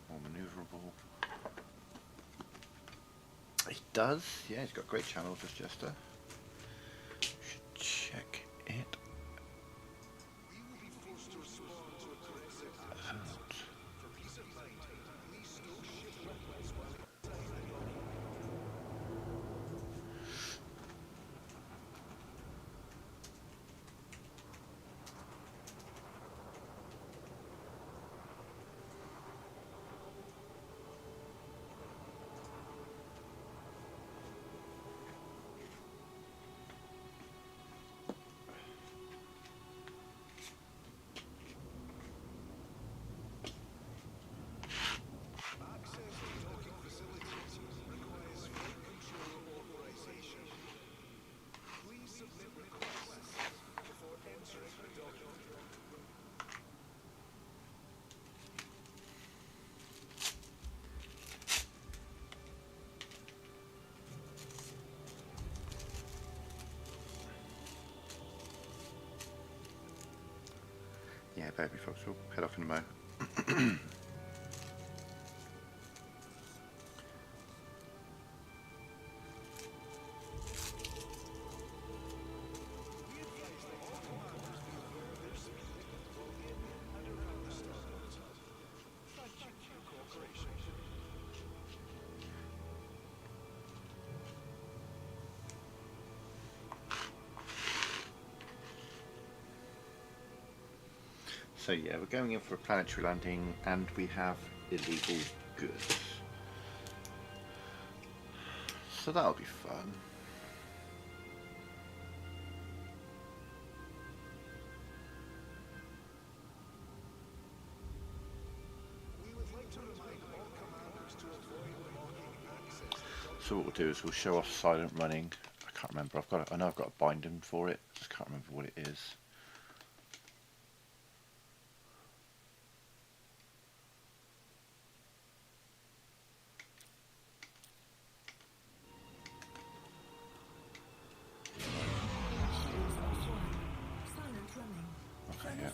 More manoeuvrable. It does, yeah, it's got great channels as Jester. Should check it out. Yeah, baby folks, we'll head off in a moment. So yeah, we're going in for a planetary landing and we have illegal goods. So that'll be fun. So what we'll do is we'll show off silent running. I can't remember, I know I've got a binding for it, just can't remember what it is.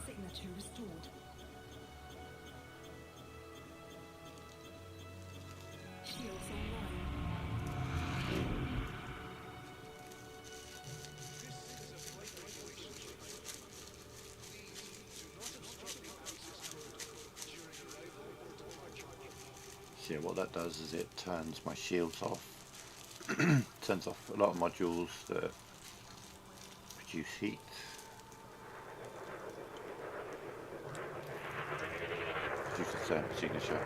Signature restored. Shields online. So yeah, what that does is it turns my shields off. Turns off a lot of modules that produce heat. Produce a thermal signature.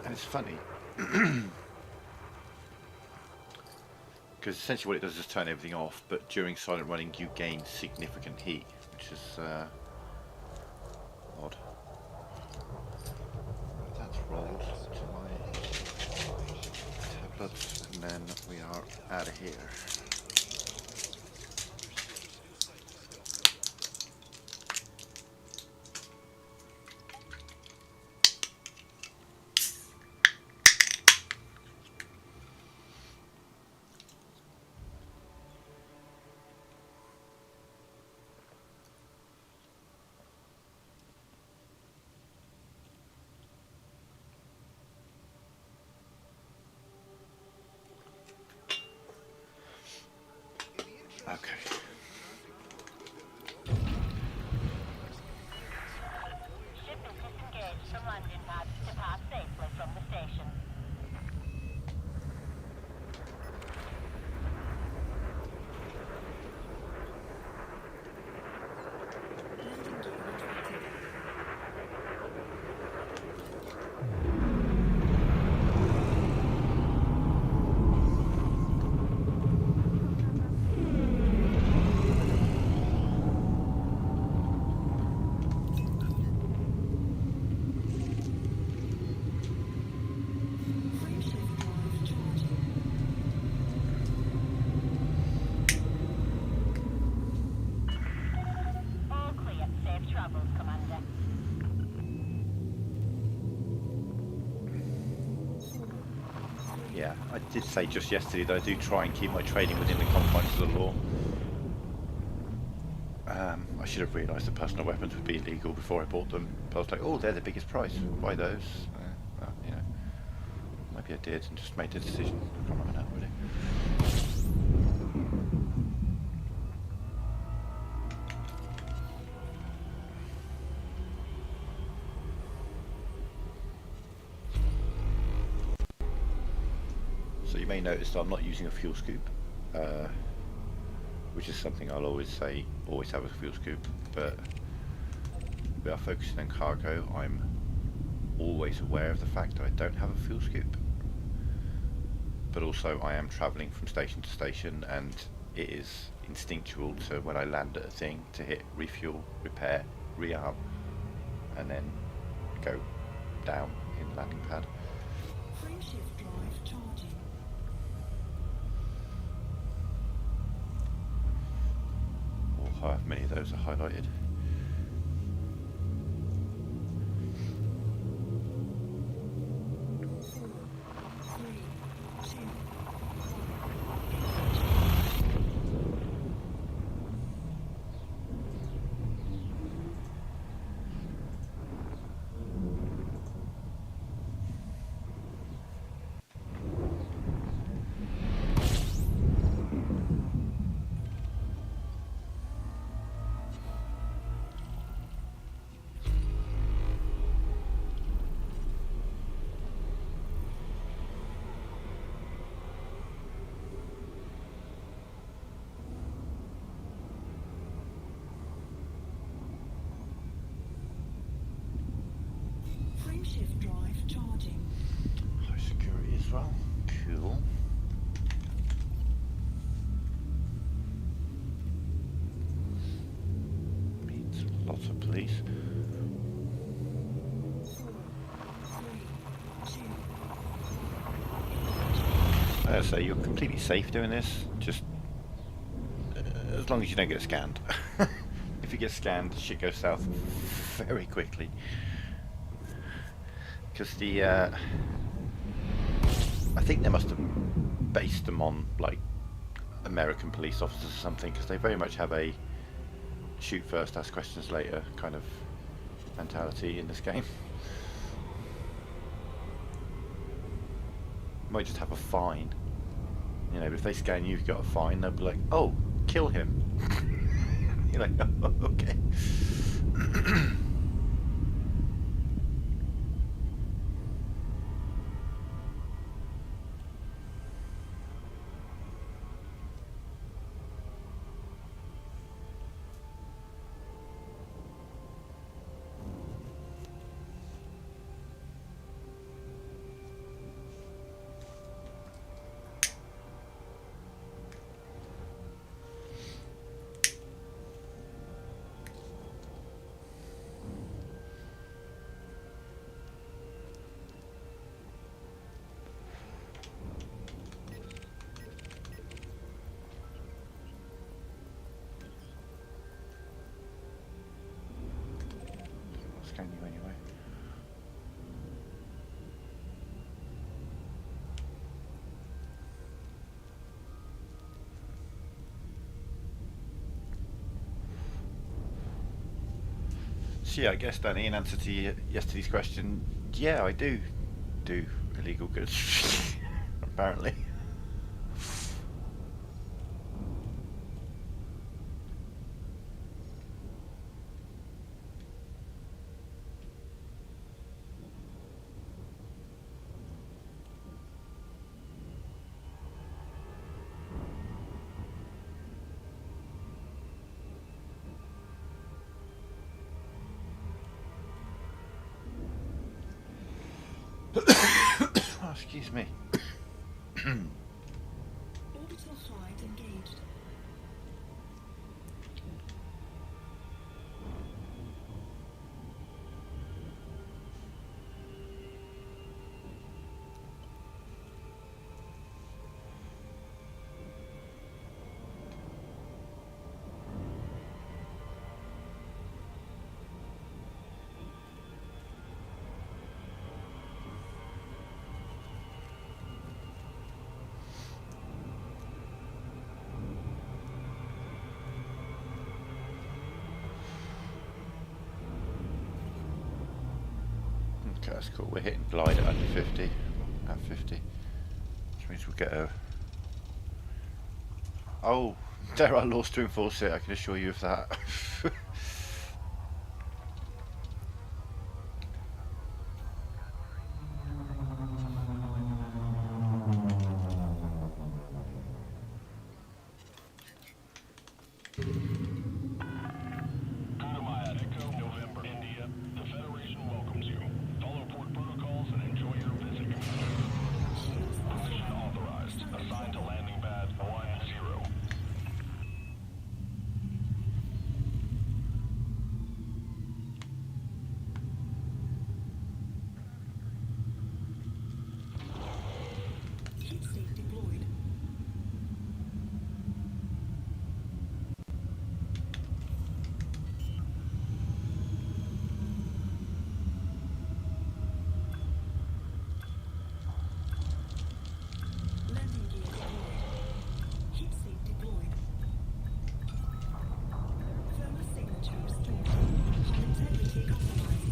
And it's funny because essentially what it does is turn everything off, but during silent running you gain significant heat, which is odd. That's rolled to my tablets out of here. Okay. Ship is disengaged from landing pad. Depart safely from the station. Landing gear retracted. Frameshift drive charging. All clear. Safe travels, Commander. 4, 3, Yeah, I did say just yesterday that I do try and keep my trading within the confines of the law. I should have realised that personal weapons would be illegal before I bought them. But I was like, oh, they're the biggest price. Buy those. Well, you know, maybe I did and just made the decision. I can't remember now, really. So you may notice that I'm not using a fuel scoop, which is something I'll always say, always have a fuel scoop, but we are focusing on cargo. I'm always aware of the fact that I don't have a fuel scoop, but also I am travelling from station to station, and it is instinctual to, when I land at a thing, to hit refuel, repair, rearm, and then go down in the landing pad. frameshift drive charging. Or however many of those are highlighted. Four, three, two, frameshift drive charging. High security as well. Cool. Means lots of police. 4, 3, 2. So you're completely safe doing this, just as long as you don't get scanned. If you get scanned, shit goes south very quickly. Because I think they must have based them on like American police officers or something, because they very much have a shoot first, ask questions later kind of mentality in this game. You might just have a fine, you know, but if they scan you, you've got a fine, they'll be like, oh, kill him. You're like, oh, okay. scan you anyway. So yeah, I guess Danny, in answer to yesterday's question, yeah, I do illegal goods. Apparently. Oh, excuse me. Orbital flight engaged. Okay, that's cool. We're hitting glide at under 50. At 50. Which means we'll get a... Oh, there are laws to enforce it, I can assure you of that. Gudamaya, Echo, November, India. The Federation welcomes you. Follow port protocols and enjoy your visit, Commander. Shields Mission offline. authorized. Assigned to landing pad 10. Heat sink deployed. Landing gear deployed. Heat sink deployed. Thermal signature restored. Hull integrity compromised.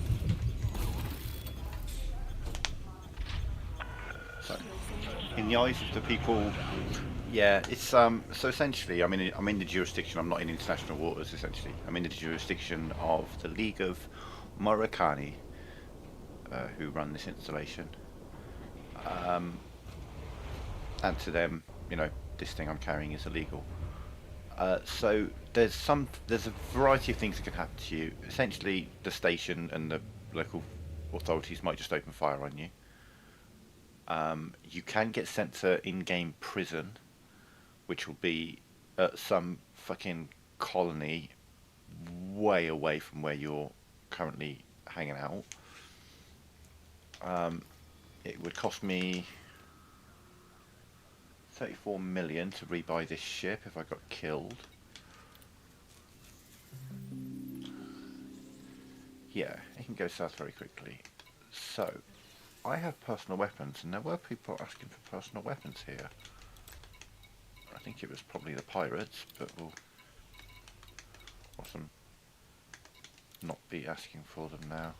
So, Shields online. in the eyes of the people, yeah, it's so essentially, I'm in the jurisdiction. I'm not in international waters. Essentially, I'm in the jurisdiction of the League of Murakami, who run this installation. And to them, this thing I'm carrying is illegal. So there's a variety of things that can happen to you. Essentially, the station and the local authorities might just open fire on you. You can get sent to in-game prison, which will be at some fucking colony way away from where you're currently hanging out. It would cost me 34 million to rebuy this ship if I got killed. Yeah, it can go south very quickly. So, I have personal weapons, and there were people asking for personal weapons here. I think it was probably the pirates, but we'll often not be asking for them now.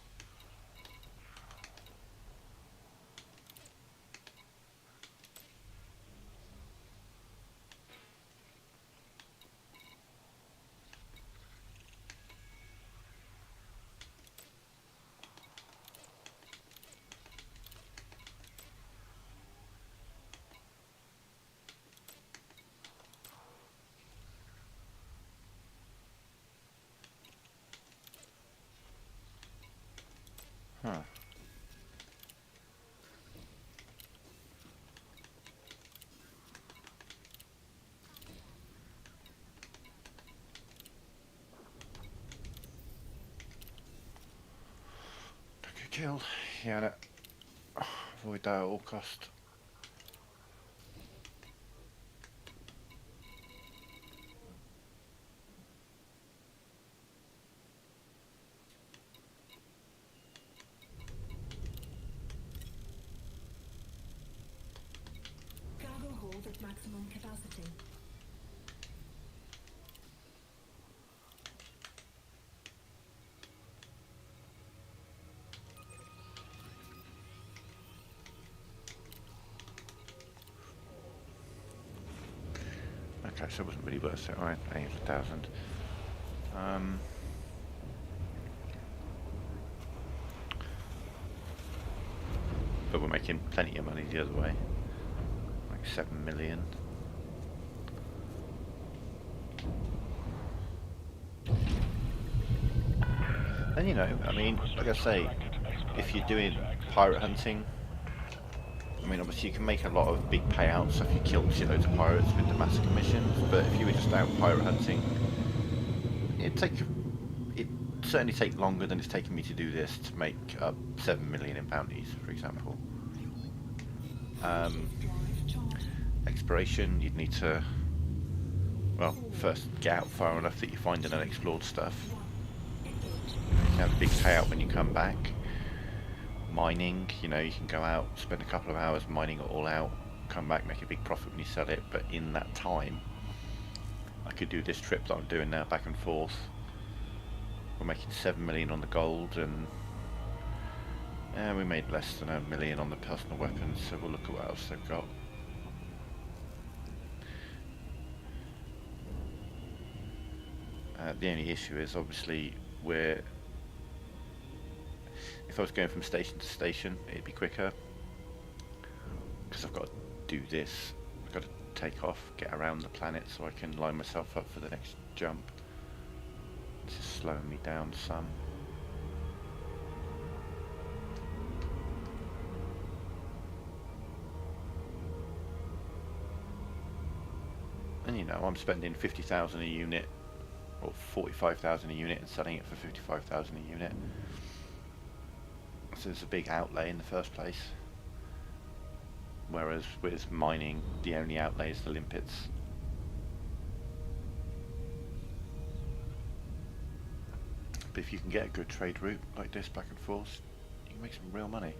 Huh. Don't get killed. Yeah, no. Avoid that at all cost. maximum capacity. Okay, so it wasn't really worth it. Alright, 8,000. But we're making plenty of money the other way. Like 7 million. And you know, I mean, like I say, if you're doing pirate hunting, I mean, obviously you can make a lot of big payouts if you kill shitloads of pirates with the massacre missions, but if you were just out pirate hunting, it'd certainly take longer than it's taken me to do this to make up 7 million in bounties, for example. Exploration, you'd need to, well, first get out far enough that you find an unexplored stuff. You can have a big payout when you come back. Mining, you know, you can go out, spend a couple of hours mining it all out, come back, make a big profit when you sell it, but in that time, I could do this trip that I'm doing now, back and forth. We're making 7 million on the gold, and we made less than 1 million on the personal weapons, so we'll look at what else they've got. The only issue is, obviously, if I was going from station to station, it'd be quicker. Because I've got to do this. I've got to take off, get around the planet so I can line myself up for the next jump. This is slowing me down some. And you know, I'm spending 50,000 a unit, or 45,000 a unit, and selling it for 55,000 a unit. So it's a big outlay in the first place. Whereas with mining, the only outlay is the limpets. But if you can get a good trade route like this back and forth, you can make some real money.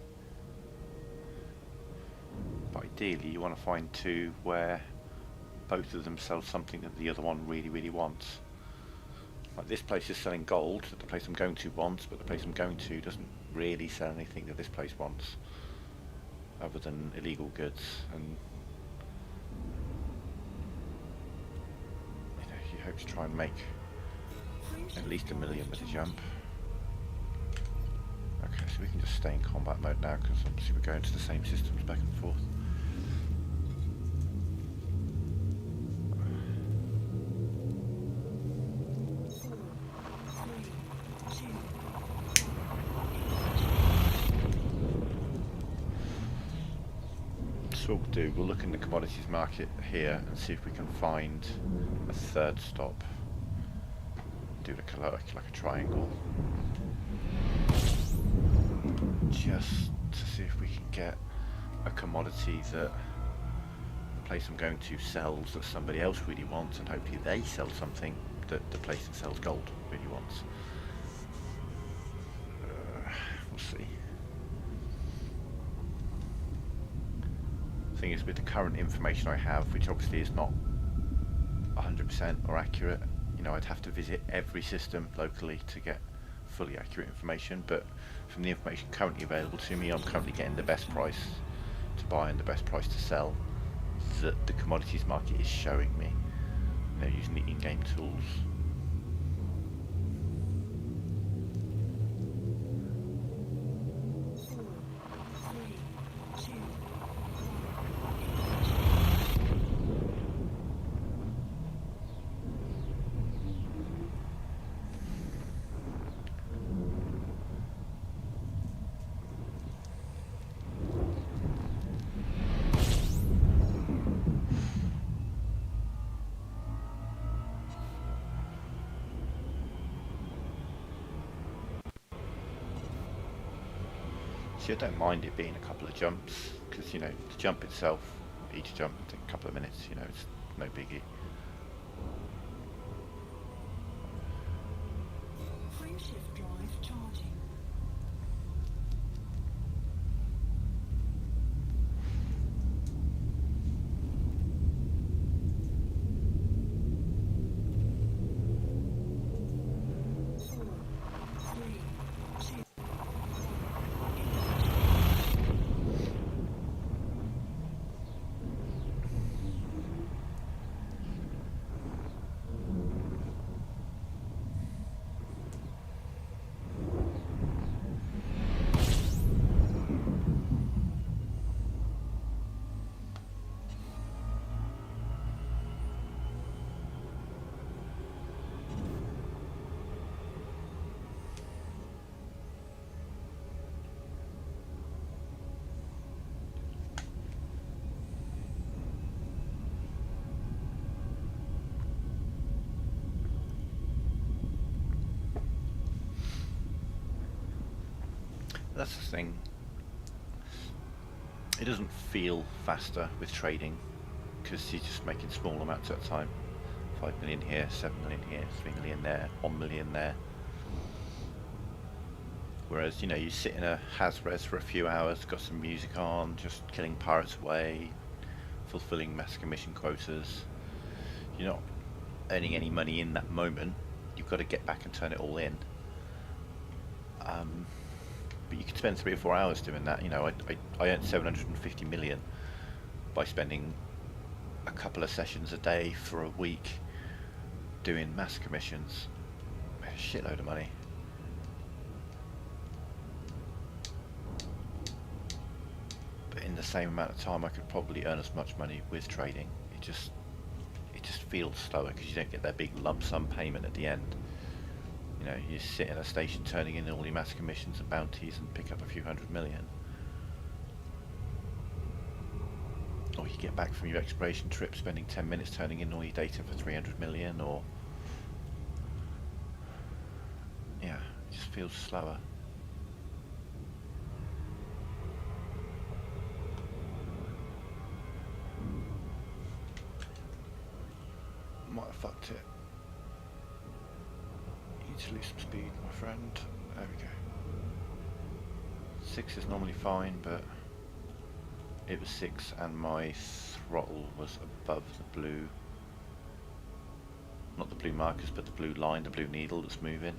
But ideally you want to find two where both of them sell something that the other one really, really wants. Like this place is selling gold that the place I'm going to wants, but the place I'm going to doesn't really sell anything that this place wants, other than illegal goods. And you know, you hope to try and make at least 1 million with a jump. Okay, so we can just stay in combat mode now, because obviously we're going to the same systems back and forth. So what we'll do, we'll look in the commodities market here and see if we can find a third stop. Do like a triangle. Just to see if we can get a commodity that the place I'm going to sells that somebody else really wants, and hopefully they sell something that the place that sells gold really wants. We'll see. Thing is, with the current information I have, which obviously is not 100% or accurate, you know, I'd have to visit every system locally to get fully accurate information, but from the information currently available to me, I'm currently getting the best price to buy and the best price to sell that the commodities market is showing me, you know, using the in-game tools. See, I don't mind it being a couple of jumps, because, you know, the jump itself, each jump will take a couple of minutes, you know, it's no biggie. Frameshift drive charging. That's the thing. It doesn't feel faster with trading because you're just making small amounts at a time. 5 million here, 7 million here, 3 million there, 1 million there. Whereas, you know, you sit in a has-res for a few hours, got some music on, just killing pirates away, fulfilling massacre mission quotas. You're not earning any money in that moment. You've got to get back and turn it all in. But you could spend 3 or 4 hours doing that. You know, I earned 750 million by spending a couple of sessions a day for a week doing massacre missions. A shitload of money. But in the same amount of time, I could probably earn as much money with trading. It just feels slower because you don't get that big lump sum payment at the end. You know, you sit in a station turning in all your massacre missions and bounties and pick up a few 100 million. Or you get back from your exploration trip spending 10 minutes turning in all your data for 300 million, or... yeah, it just feels slower. Might have fucked it. You need to lose some speed, my friend. There we go. 6 is normally fine, but it was 6 and my throttle was above the blue, not the blue markers, but the blue line, the blue needle that's moving.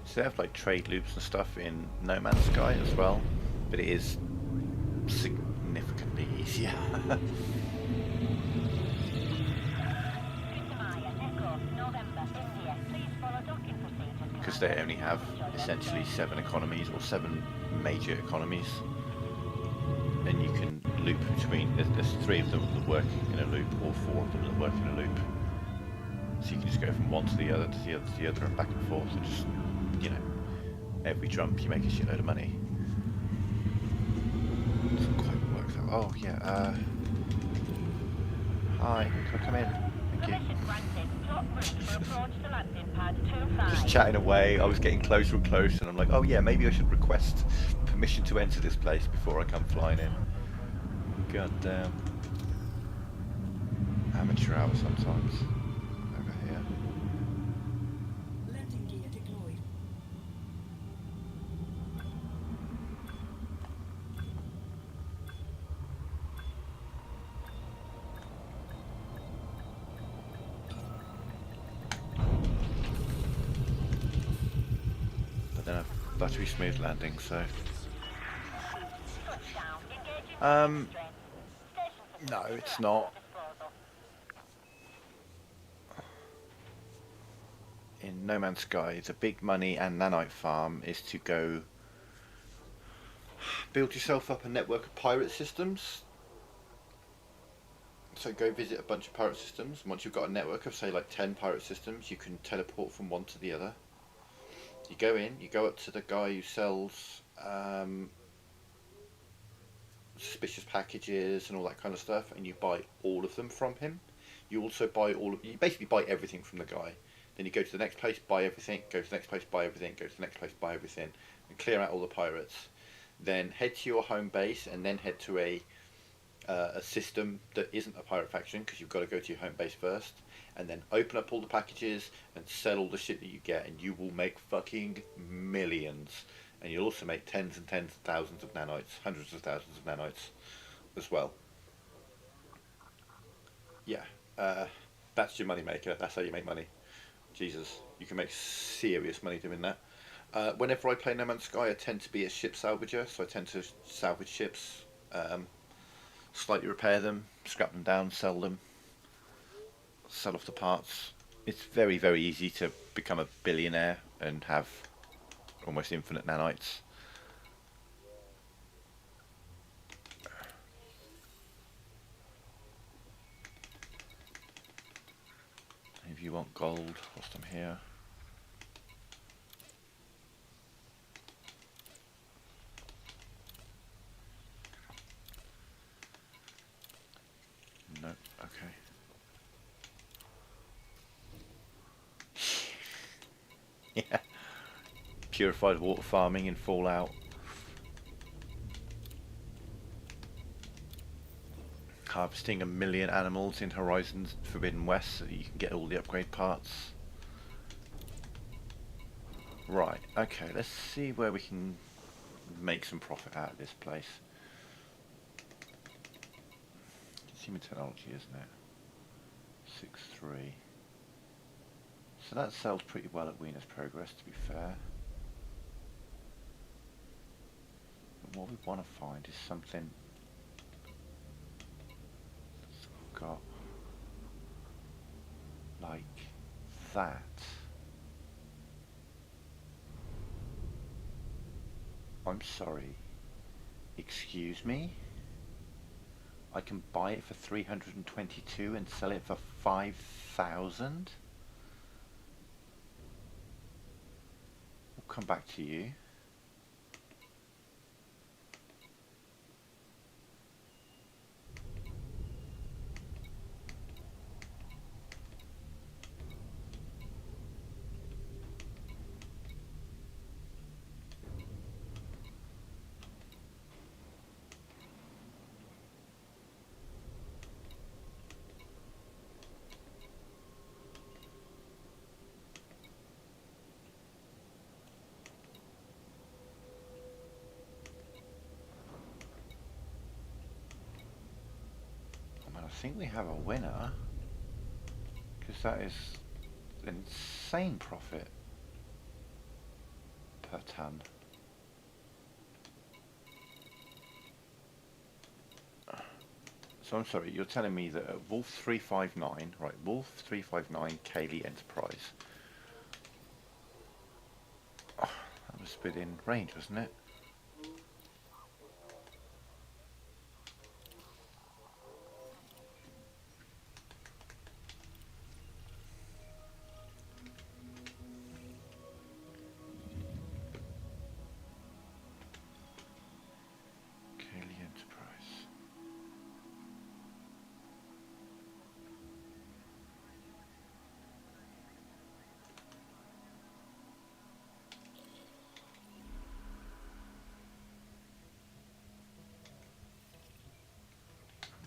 So they have like trade loops and stuff in No Man's Sky as well, but it is significantly easier. Because they only have essentially 7 economies, or 7 major economies, and you can loop between, there's 3 of them that work in a loop, or 4 of them that work in a loop. So you can just go from one to the other, to the other, to the other, and back and forth, and just, you know, every jump you make a shitload of money. Doesn't quite work out. Oh yeah, hi, can I come in? Thank you. Just chatting away, I was getting closer and closer, and I'm like, oh yeah, maybe I should request permission to enter this place before I come flying in. God damn. Amateur hour sometimes. Over here. Landing gear deployed. But then I've buttery smooth landing, so... no, it's not. In No Man's Sky, the big money and nanite farm is to go build yourself up a network of pirate systems. So go visit a bunch of pirate systems. Once you've got a network of, say, like 10 pirate systems, you can teleport from one to the other. You go in, you go up to the guy who sells suspicious packages and all that kind of stuff, and you buy all of them from him. You also buy you basically buy everything from the guy. Then you go to the next place, buy everything, go to the next place, buy everything, go to the next place, buy everything, and clear out all the pirates. Then head to your home base, and then head to a system that isn't a pirate faction, because you've got to go to your home base first, and then open up all the packages and sell all the shit that you get, and you will make fucking millions. And you'll also make tens and tens of thousands of nanites, hundreds of thousands of nanites as well. Yeah, that's your money maker. That's how you make money. Jesus, you can make serious money doing that. Whenever I play No Man's Sky, I tend to be a ship salvager, so I tend to salvage ships, slightly repair them, scrap them down, sell them, sell off the parts, It's very, very easy to become a billionaire and have almost infinite nanites. If you want gold, whilst I'm here. No, okay. Yeah. Purified water farming in Fallout. Harvesting 1 million animals in Horizon Forbidden West so that you can get all the upgrade parts. Right, okay, let's see where we can make some profit out of this place. Consumer technology, isn't it? 6.3. So that sells pretty well at Wiener's Progress, to be fair. But what we want to find is something that's got like that. I'm sorry. Excuse me? I can buy it for 322 and sell it for 5,000? We'll come back to you. I think we have a winner, because that is insane profit per ton. So I'm sorry, you're telling me that at Wolf 359, right, Wolf 359 Kaylee Enterprise. Oh, that was within range, wasn't it?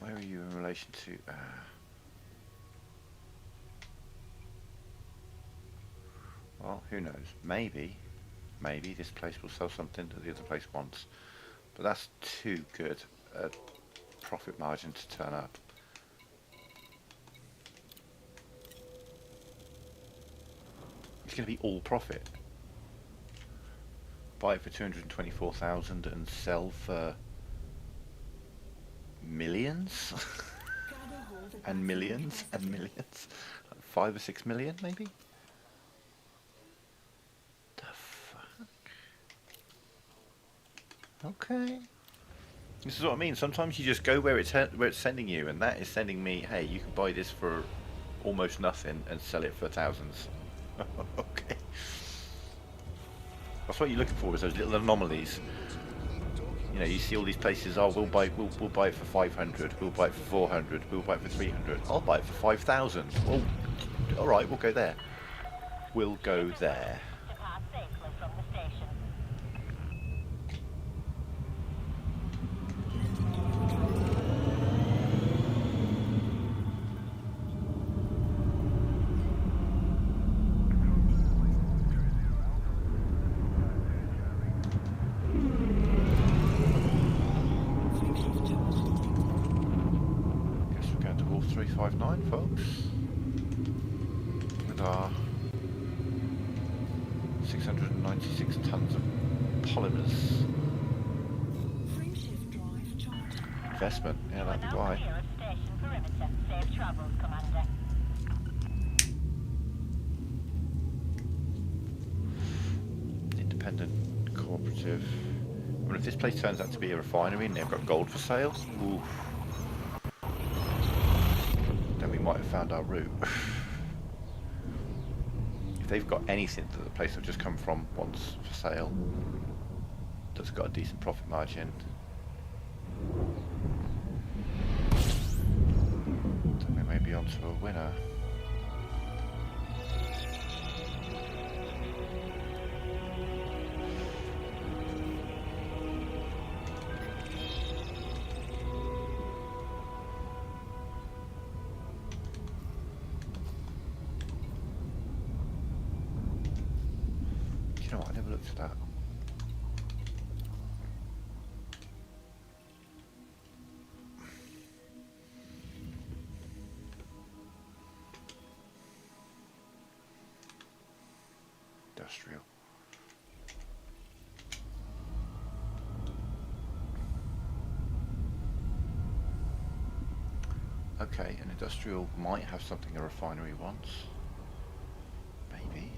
Where are you in relation to? Well, who knows? Maybe this place will sell something that the other place wants. But that's too good a profit margin to turn up. It's going to be all profit. Buy it for 224,000 and sell for millions and millions and millions. 5 or 6 million maybe. The fuck? Okay. This is what I mean. Sometimes you just go where it's sending you, and that is sending me, hey, you can buy this for almost nothing and sell it for thousands. Okay. That's what you're looking for, is those little anomalies. You know, you see all these places. Oh, we'll buy it for 500. We'll buy it for 400. We'll buy it for 300. I'll buy it for 5,000. Well, all right, we'll go there. We'll go there. Depart safely from the station. Guess we're going to Wolf 359, folks. With our 696 tons of polymers. Frameshift drive charged. Investment. Yeah, that'd be why. Clear of station perimeter. Safe travels, Commander. independent cooperative. I mean, if this place turns out to be a refinery and they've got gold for sale, oof, then we might have found our route. If they've got anything that the place have just come from wants for sale, that's got a decent profit margin, then we may be onto a winner. You know what, I never looked at that. Industrial. Okay, an industrial might have something a refinery wants. Maybe.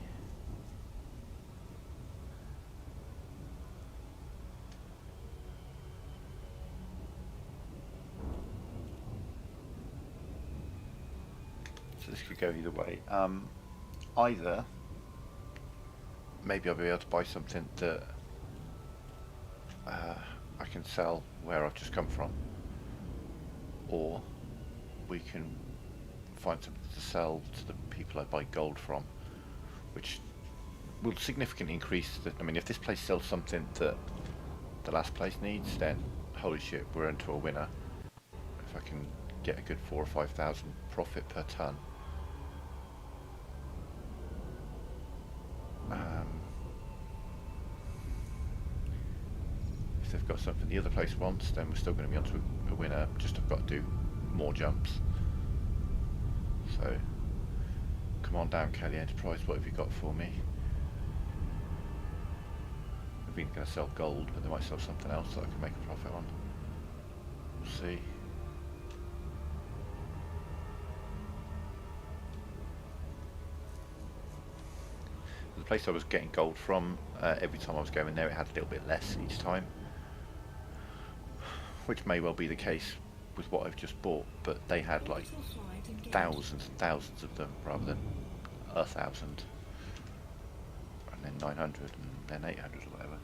So this could go either way. Either maybe I'll be able to buy something that I can sell where I've just come from, or we can find something to sell to the people I buy gold from, which will significantly increase the, I mean, if this place sells something that the last place needs, then holy shit, we're into a winner. If I can get a good 4,000 or 5,000 profit per ton. If they've got something the other place wants, then we're still going to be onto a winner, just I've got to do more jumps. So, come on down, Kelly Enterprise, what have you got for me? We're going to sell gold, but they might sell something else that I can make a profit on. We'll see. The place I was getting gold from, every time I was going there it had a little bit less each time. Which may well be the case with what I've just bought, but they had like thousands and thousands of them rather than 1,000. And then 900 and then 800 or whatever.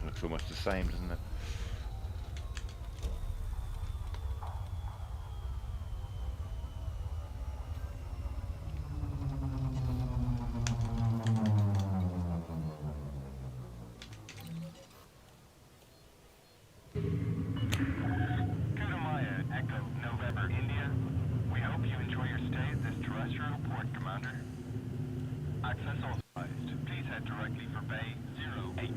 Looks almost the same, doesn't it? Kutamaya, Echo, November, India. We hope you enjoy your stay at this terrestrial port, Commander. Access authorized. Please head directly for Bay 08.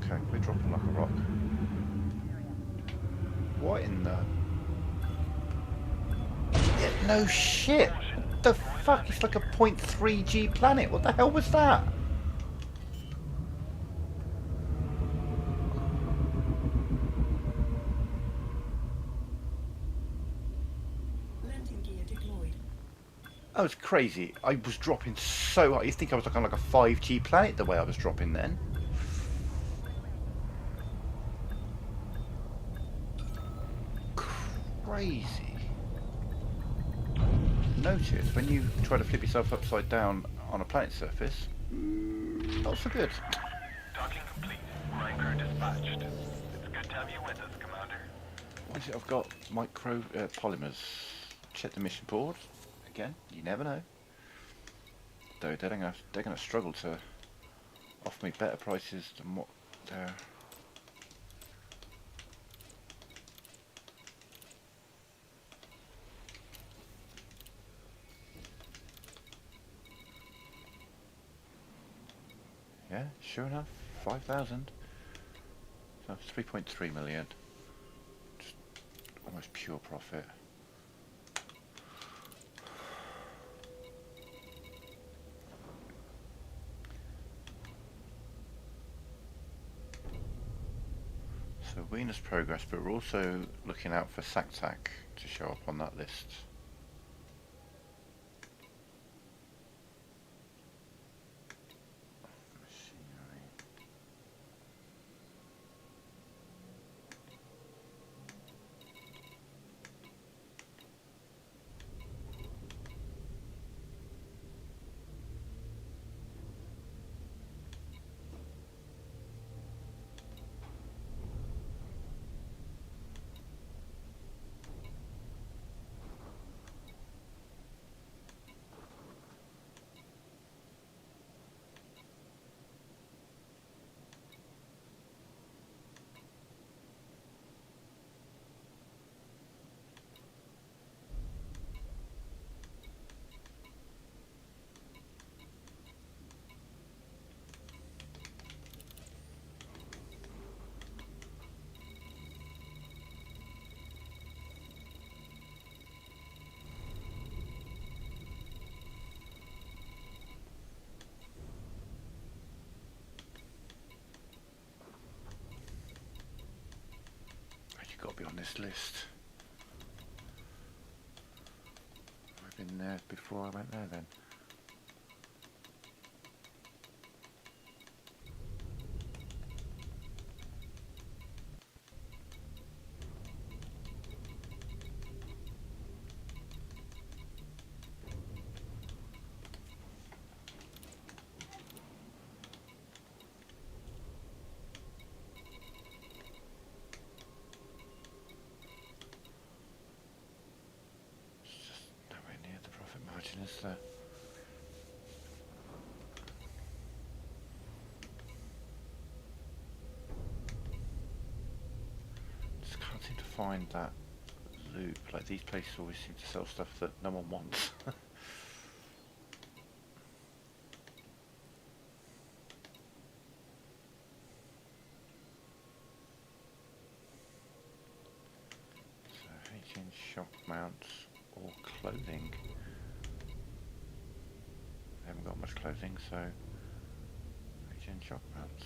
Okay, we're dropping like a rock. What in the... Yeah, no shit! What the fuck? It's like a 0.3G planet. What the hell was that? Landing gear deployed. That was crazy. I was dropping so high. You think I was like on like a 5G planet the way I was dropping then? Crazy. notice when you try to flip yourself upside down on a planet surface, not so good. Docking complete. Riker dispatched. It's good to have you with us, Commander. What is it? I've got micro polymers. Check the mission board. Again, you never know. Though they're gonna struggle to offer me better prices than what they're. Yeah, sure enough, 5,000. So 3.3 million. Just almost pure profit. So Venus progress, but we're also looking out for SACTAC to show up on that list. Machinery. You've got to be on this list. I've been there before I went there then. It's just nowhere near the profit margin, is there? Just can't seem to find that loop. Like these places always seem to sell stuff that no one wants. So HN shock mounts or clothing. They haven't got much clothing, so HN shock mounts.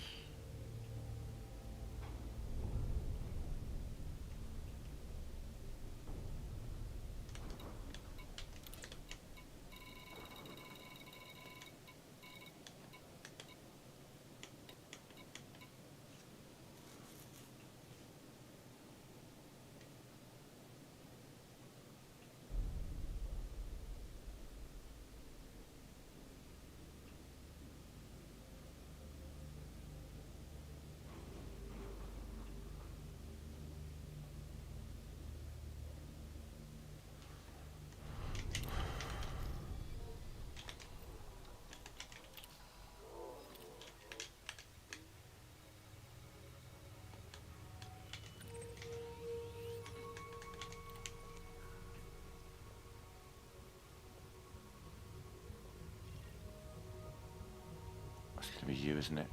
That's going to be you, isn't it?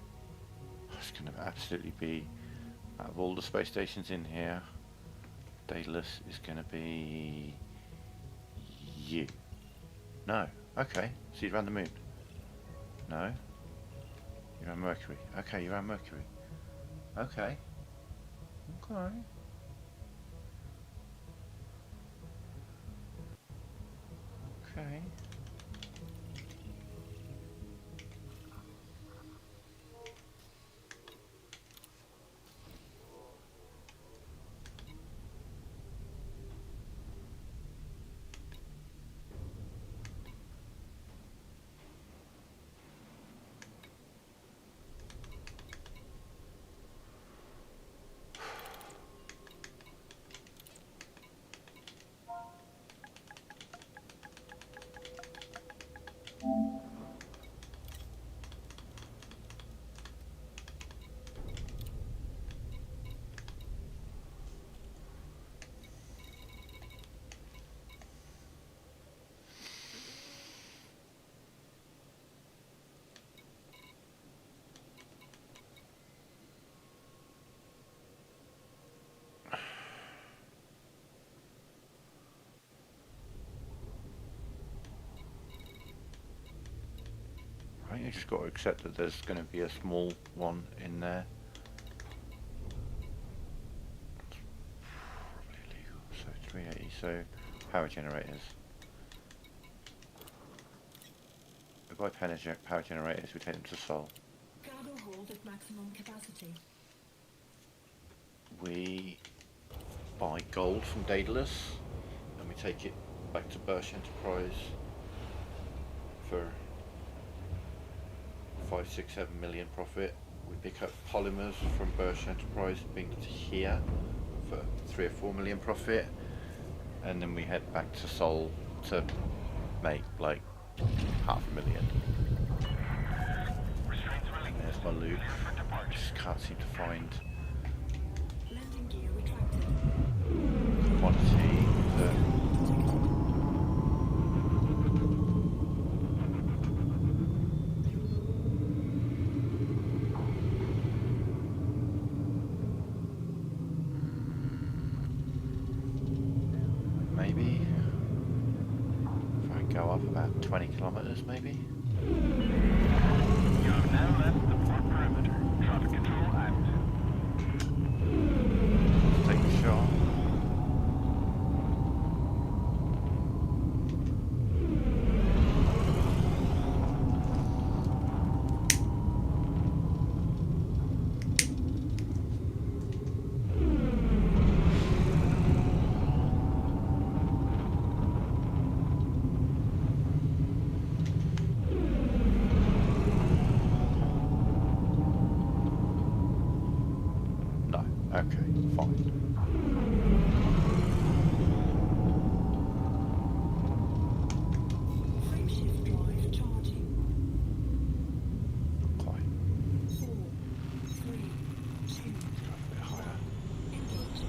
It's going to absolutely be, out of all the space stations in here, Daedalus is going to be you. No. Okay. So you're around the moon. No. You're on Mercury. Okay, you're on Mercury. Okay. Okay. Okay. I think you just got to accept that there's going to be a small one in there. Probably illegal. So 380. So power generators. We buy power generators. We take them to Sol. Cargo hold at maximum capacity. We buy gold from Daedalus and we take it back to Birch Enterprise for 5, 6, 7 million profit. We pick up polymers from Birch Enterprise, bring it to here for 3 or 4 million profit, and then we head back to Sol to make like 500,000. And there's my loot. Just can't seem to find Landing gear retracted. quantity. Maybe if I go up about 20 kilometers, maybe. You have now left the port perimeter. Traffic control active. Let's take a shot. Okay, fine. Frame shift drive charging. Quite. 4, 3, 2, Go a bit higher. engage.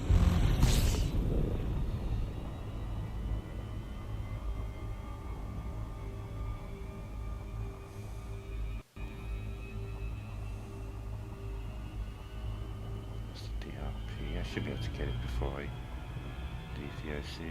What's the DRP? I should be able to get it before I leave the OC.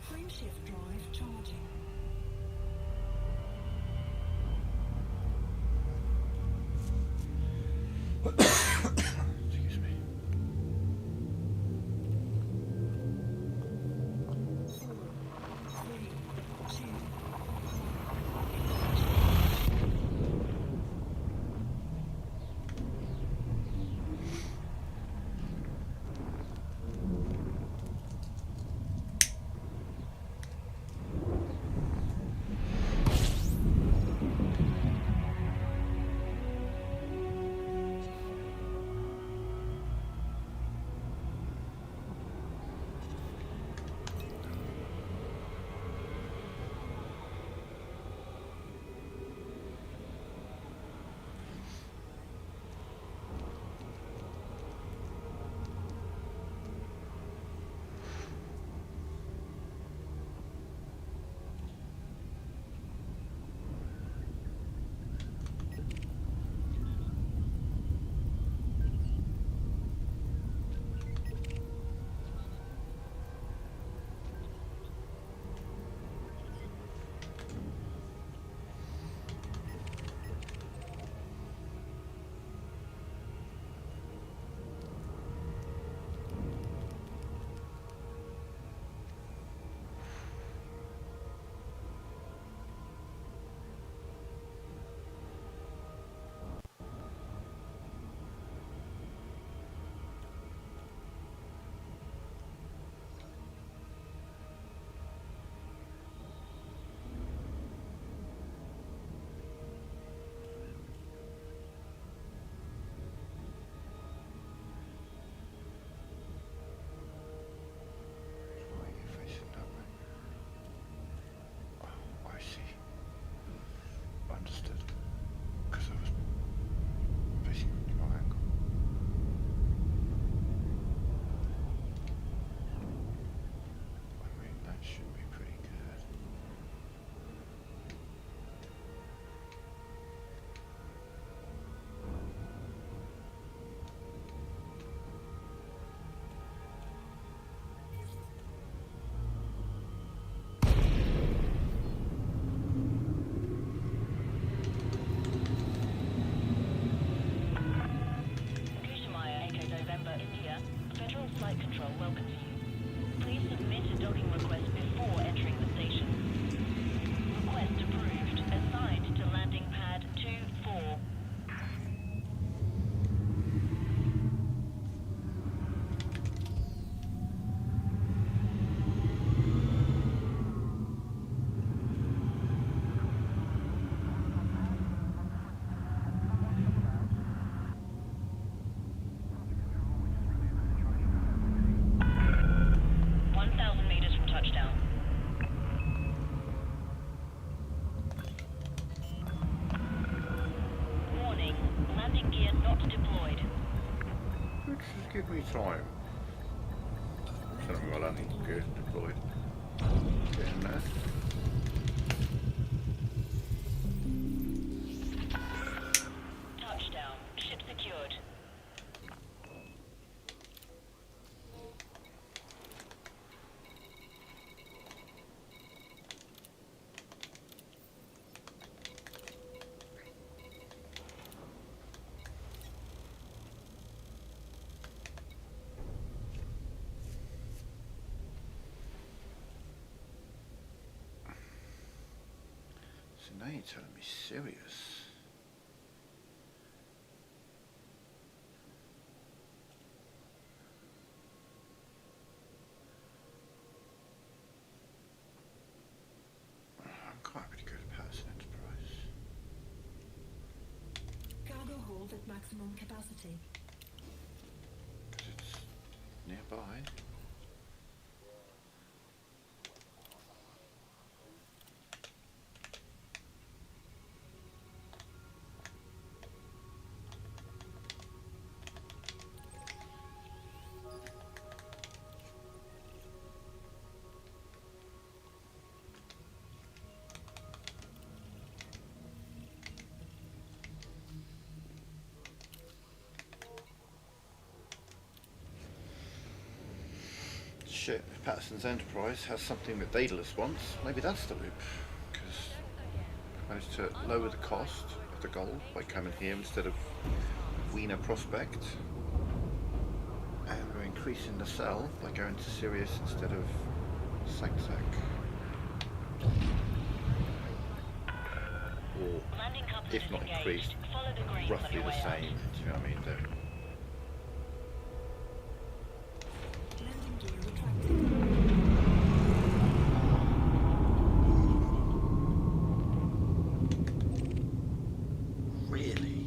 Frame shift drive charging. Excuse me. 4, 3, 2, Flight Control welcomes you. Please submit a docking request before entering the station. Request approved. Assigned to landing pad 2-4. Give me time. Tell me what I need to get deployed. Get in there. Touchdown. Ship secured. So now you're telling me serious. I'm quite happy to go to Patterson Enterprise. Cargo hold at maximum capacity. Because it's nearby. Shit, if Patterson's Enterprise has something that Daedalus wants, maybe that's the loop. Because I managed to lower the cost of the gold by coming here instead of Wiener Prospect. And we're increasing the sell by going to Sirius instead of Sac-Sac. Or, if not increased, roughly the same, do you know what I mean? Landing gear retracted. Really?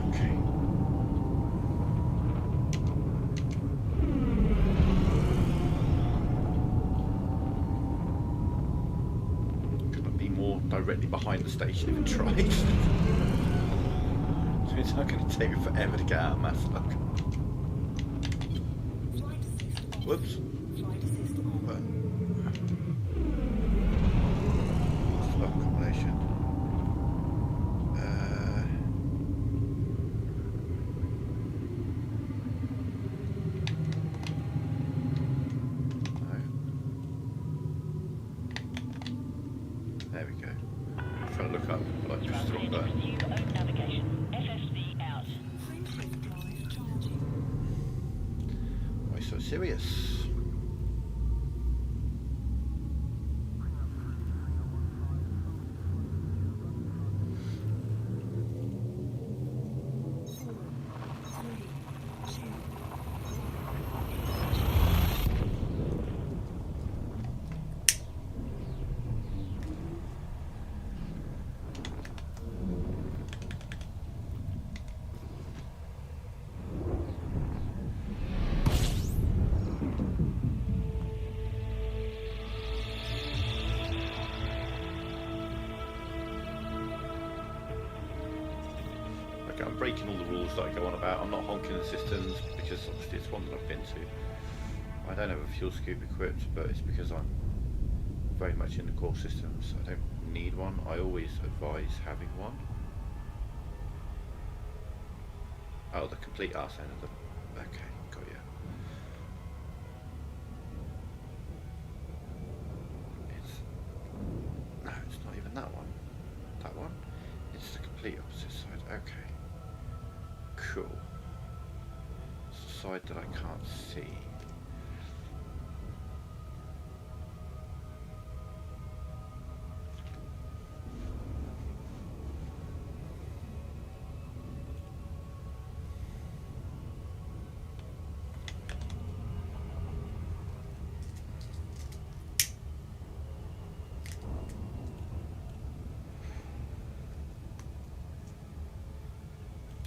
Okay. Couldn't be more directly behind the station if it tried. So it's not going to take me forever to get out of Maslok. Flight assist off. Whoops. Flight assist on. Button. Slot combination. No. There we go. I'm trying to look up, but I just the wrong button. Pursue own navigation. FSV out. Hyperspace drive charging. Why so serious? Okay, I'm breaking all the rules that I go on about. I'm not honking the systems because obviously it's one that I've been to. I don't have a fuel scoop equipped, but it's because I'm very much in the core systems. I don't need one. I always advise having one. Oh, the complete arse end of them. Okay, got you. No, it's not even that one. That one? It's the complete opposite side. Okay. Cool. side that I can't see?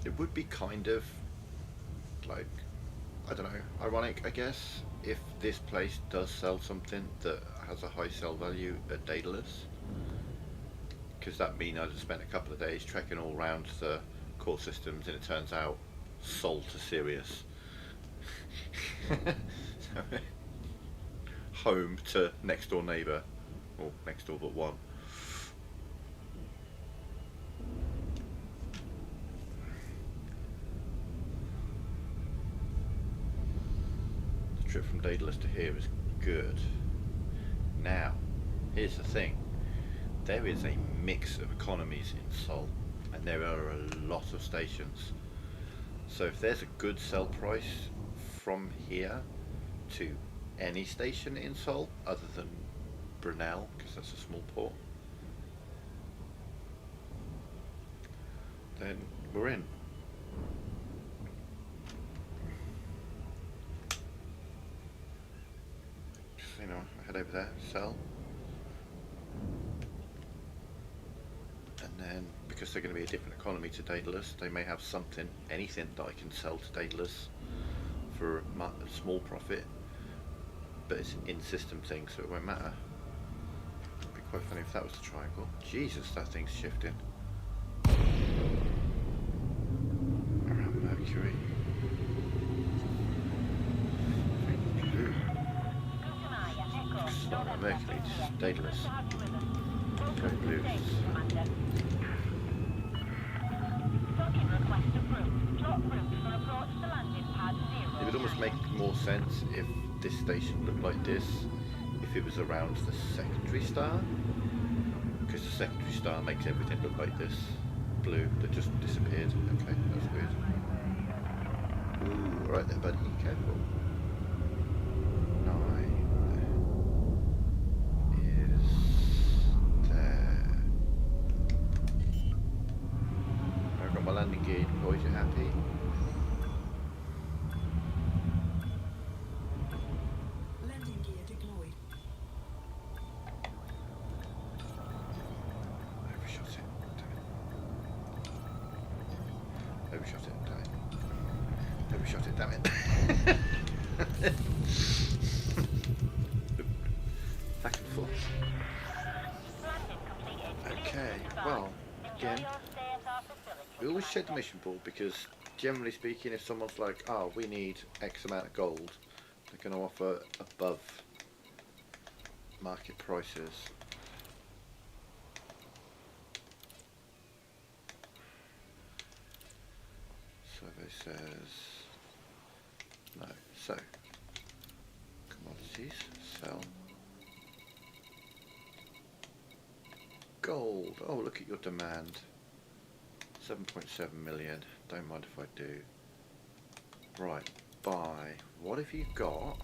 It would be kind of like, I don't know, ironic, I guess, if this place does sell something that has a high sell value at Daedalus, because that means I'd have spent a couple of days trekking all around the core systems, and it turns out sold to Sirius. So, home to next door neighbour, or next door but one. The trip from Daedalus to here is good. Now, here's the thing. There is a mix of economies in Sol, and there are a lot of stations. So if there's a good sell price from here to any station in Sol, other than Brunel, because that's a small port, then we're in. Just, you know, head over there, sell. And then, because they're going to be a different economy to Daedalus, they may have something, anything that I can sell to Daedalus for a small profit, but it's an in-system thing, so it won't matter. It'd be quite funny if that was the triangle. Jesus, that thing's shifting. Around Mercury. Blue. It's not around Mercury, it's Daedalus. Go blue. It would almost make more sense if this station looked like this, if it was around the secondary star, because the secondary star makes everything look like this blue that just disappeared. Okay, that's weird. Ooh, right there, buddy, careful. 9 is there. I've got my landing gear deployed, you happy? Landing gear deployed. Overshot it, damn it. Overshot it, damn it. Overshot it, damn it. Back and forth. Okay, well, again, we always check the mission pool, because generally speaking, if someone's like, oh, we need X amount of gold, they're going to offer above market prices. Survey says no. So, commodities, sell. Gold. Oh, look at your demand. 7.7 million. Don't mind if I do. Right, buy. What have you got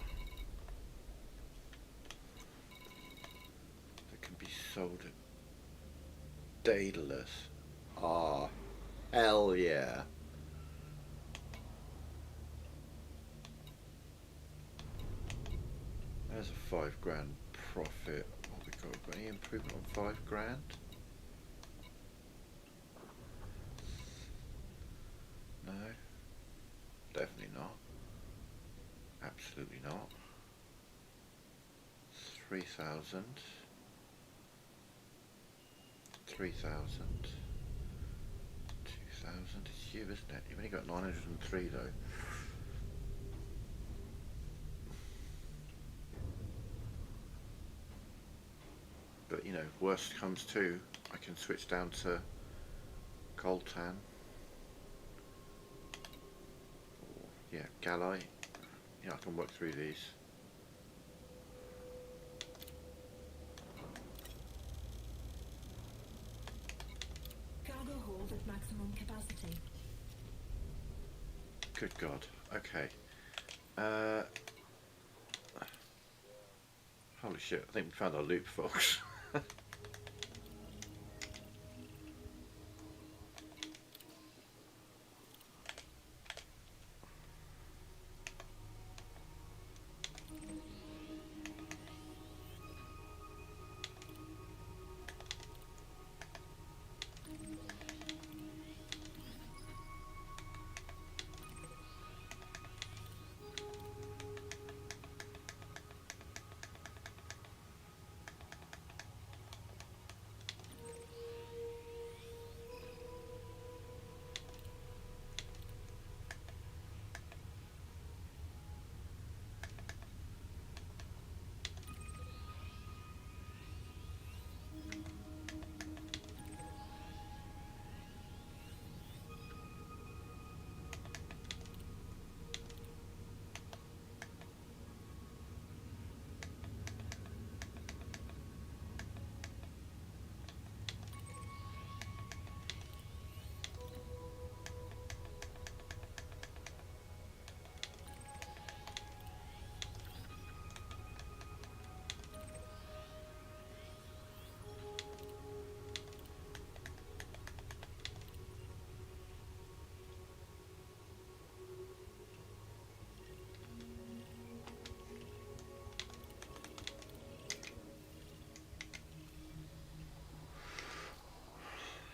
that can be sold at Daedalus? Ah, hell yeah. There's a 5 grand profit. What we got? Any improvement on 5 grand? No, definitely not. Absolutely not. 3,000. 3,000. 2,000. It's you, isn't it? You've only got 903 though. But you know, worst comes to, I can switch down to coltan. Or, yeah, gallite. Yeah, I can work through these. Cargo hold at maximum capacity. Good God. Okay. Uh, holy shit! I think we found our loop, folks.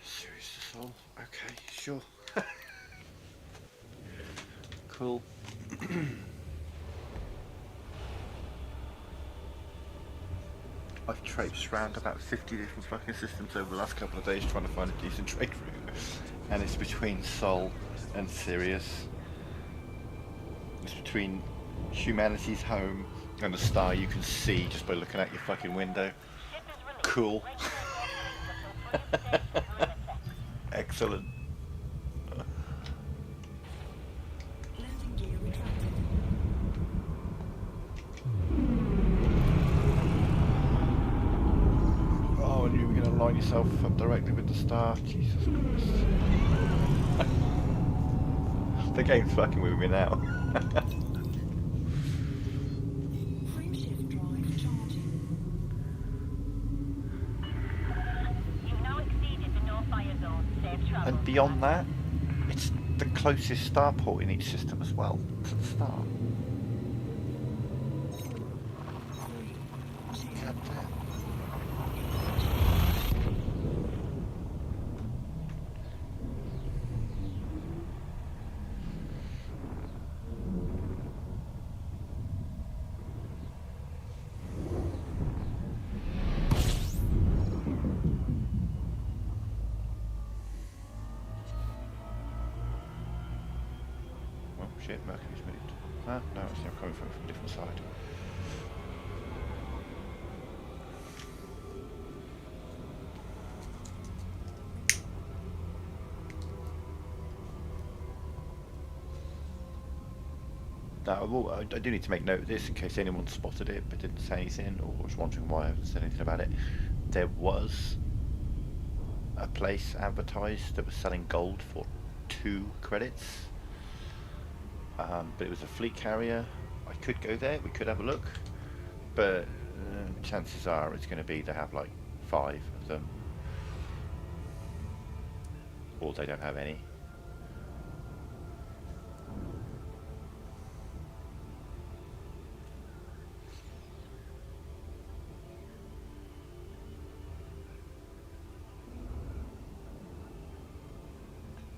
Serious assault. Okay, sure. Cool. I've traipsed around about 50 different fucking systems over the last couple of days trying to find a decent trade route. And it's between Sol and Sirius. It's between humanity's home and a star you can see just by looking out your fucking window. Cool. Excellent. Landing gear retracted. Oh, and you were going to line yourself up directly with the star. Jesus Christ. The game's fucking with me now. Frame shift drive charging. You've now exceeded the no fire zone. Safe travel. And beyond that, it's the closest starport in each system as well to the star. God damn. Oh shit, Mercury's moved. Ah, no, it's now coming from a different side. Now, I do need to make note of this in case anyone spotted it but didn't say anything or was wondering why I haven't said anything about it. There was a place advertised that was selling gold for 2 credits. But it was a fleet carrier. I could go there, we could have a look, but chances are it's going to be they have like 5 of them, or they don't have any.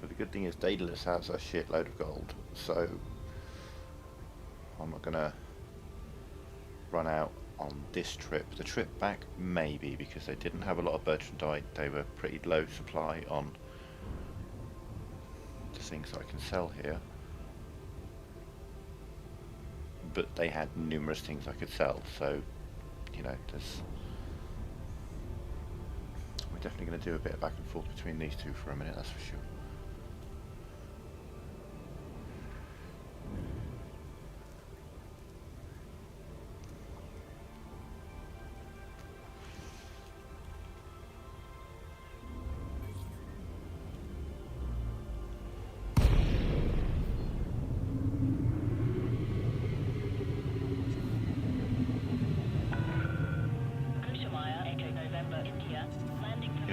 But the good thing is Daedalus has a shitload of gold, so I'm not going to run out on this trip. The trip back, maybe, because they didn't have a lot of Bertrandite. They were pretty low supply on the things that I can sell here. But they had numerous things I could sell, so, you know, we're definitely going to do a bit of back and forth between these two for a minute, that's for sure.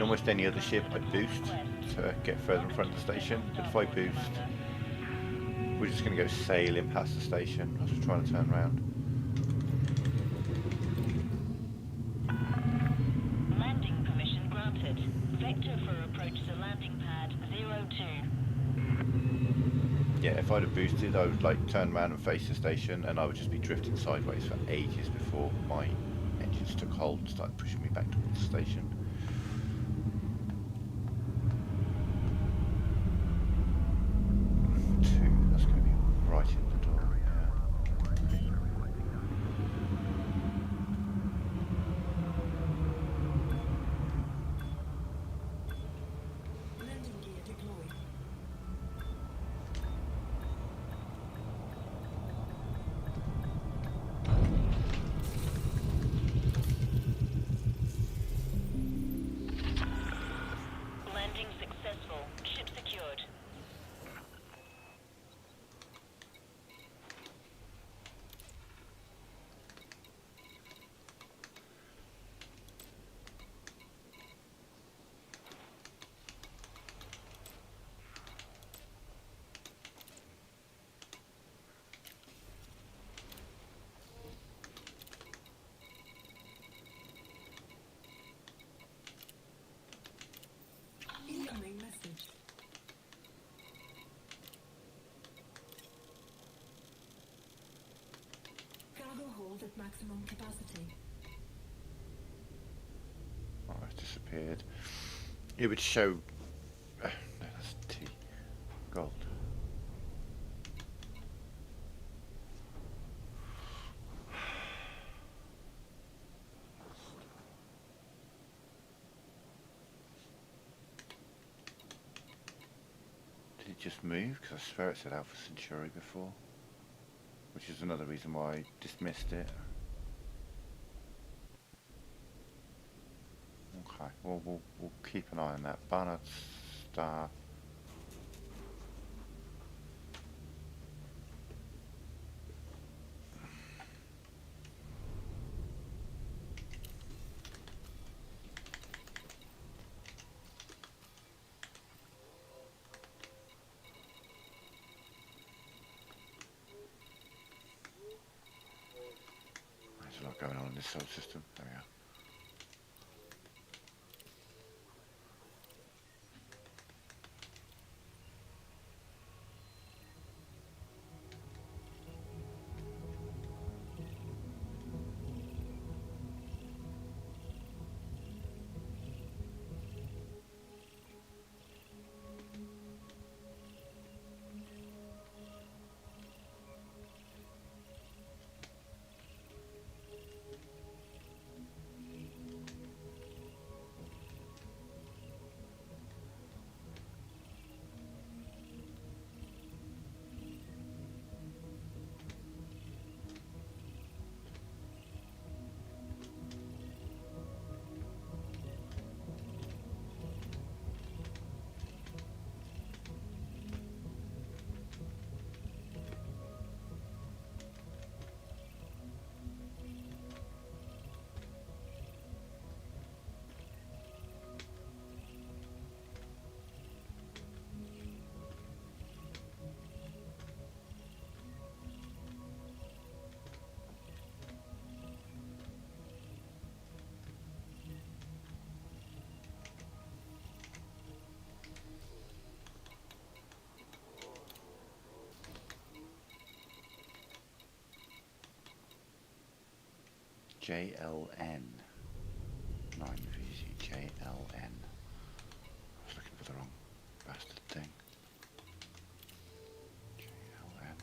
almost any other ship, I'd boost to get further in front of the station. But if I boost, we're just going to go sailing past the station as we're trying to turn around. Landing permission granted. Vector for approach to landing pad 02. Yeah, if I'd have boosted, I would like turn around and face the station, and I would just be drifting sideways for ages before my engines took hold and started pushing me back towards the station. Two, that's going to be right in the door, yeah. Landing gear deployed. Landing successful. Ship secured. Incoming message. Cargo hold at maximum capacity. Oh, it's disappeared. It would show... no, that's T. Gold. Did it just move? Because I swear it said Alpha Centauri before. Which is another reason why I dismissed it. Okay, well, we'll keep an eye on that. Barnard Star. There's a lot going on in this solar system. There we are. JLN. 9VZ JLN. I was looking for the wrong bastard thing. JLN.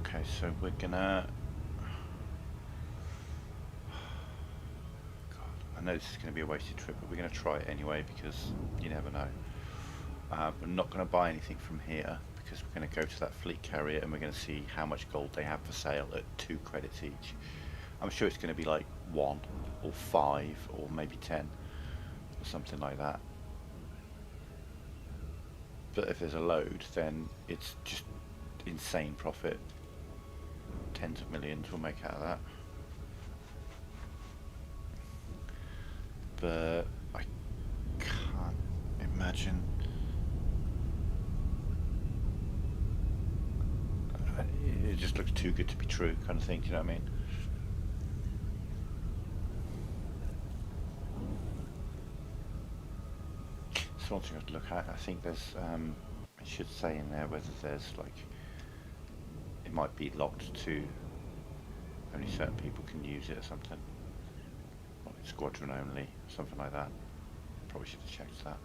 Okay, so we're gonna... God, I know this is going to be a wasted trip, but we're going to try it anyway because you never know. We're not going to buy anything from here because we're going to go to that fleet carrier and we're going to see how much gold they have for sale at 2 credits each. I'm sure it's going to be like 1 or 5 or maybe 10 or something like that. But if there's a load, then it's just insane profit. Tens of millions we'll make out of that. But I can't imagine. It just looks too good to be true, kind of thing. Do you know what I mean? So one thing I have to look at. I think there's. It should say in there whether there's like. It might be locked to. Only certain people can use it or something. Like squadron only, something like that. Probably should have checked that.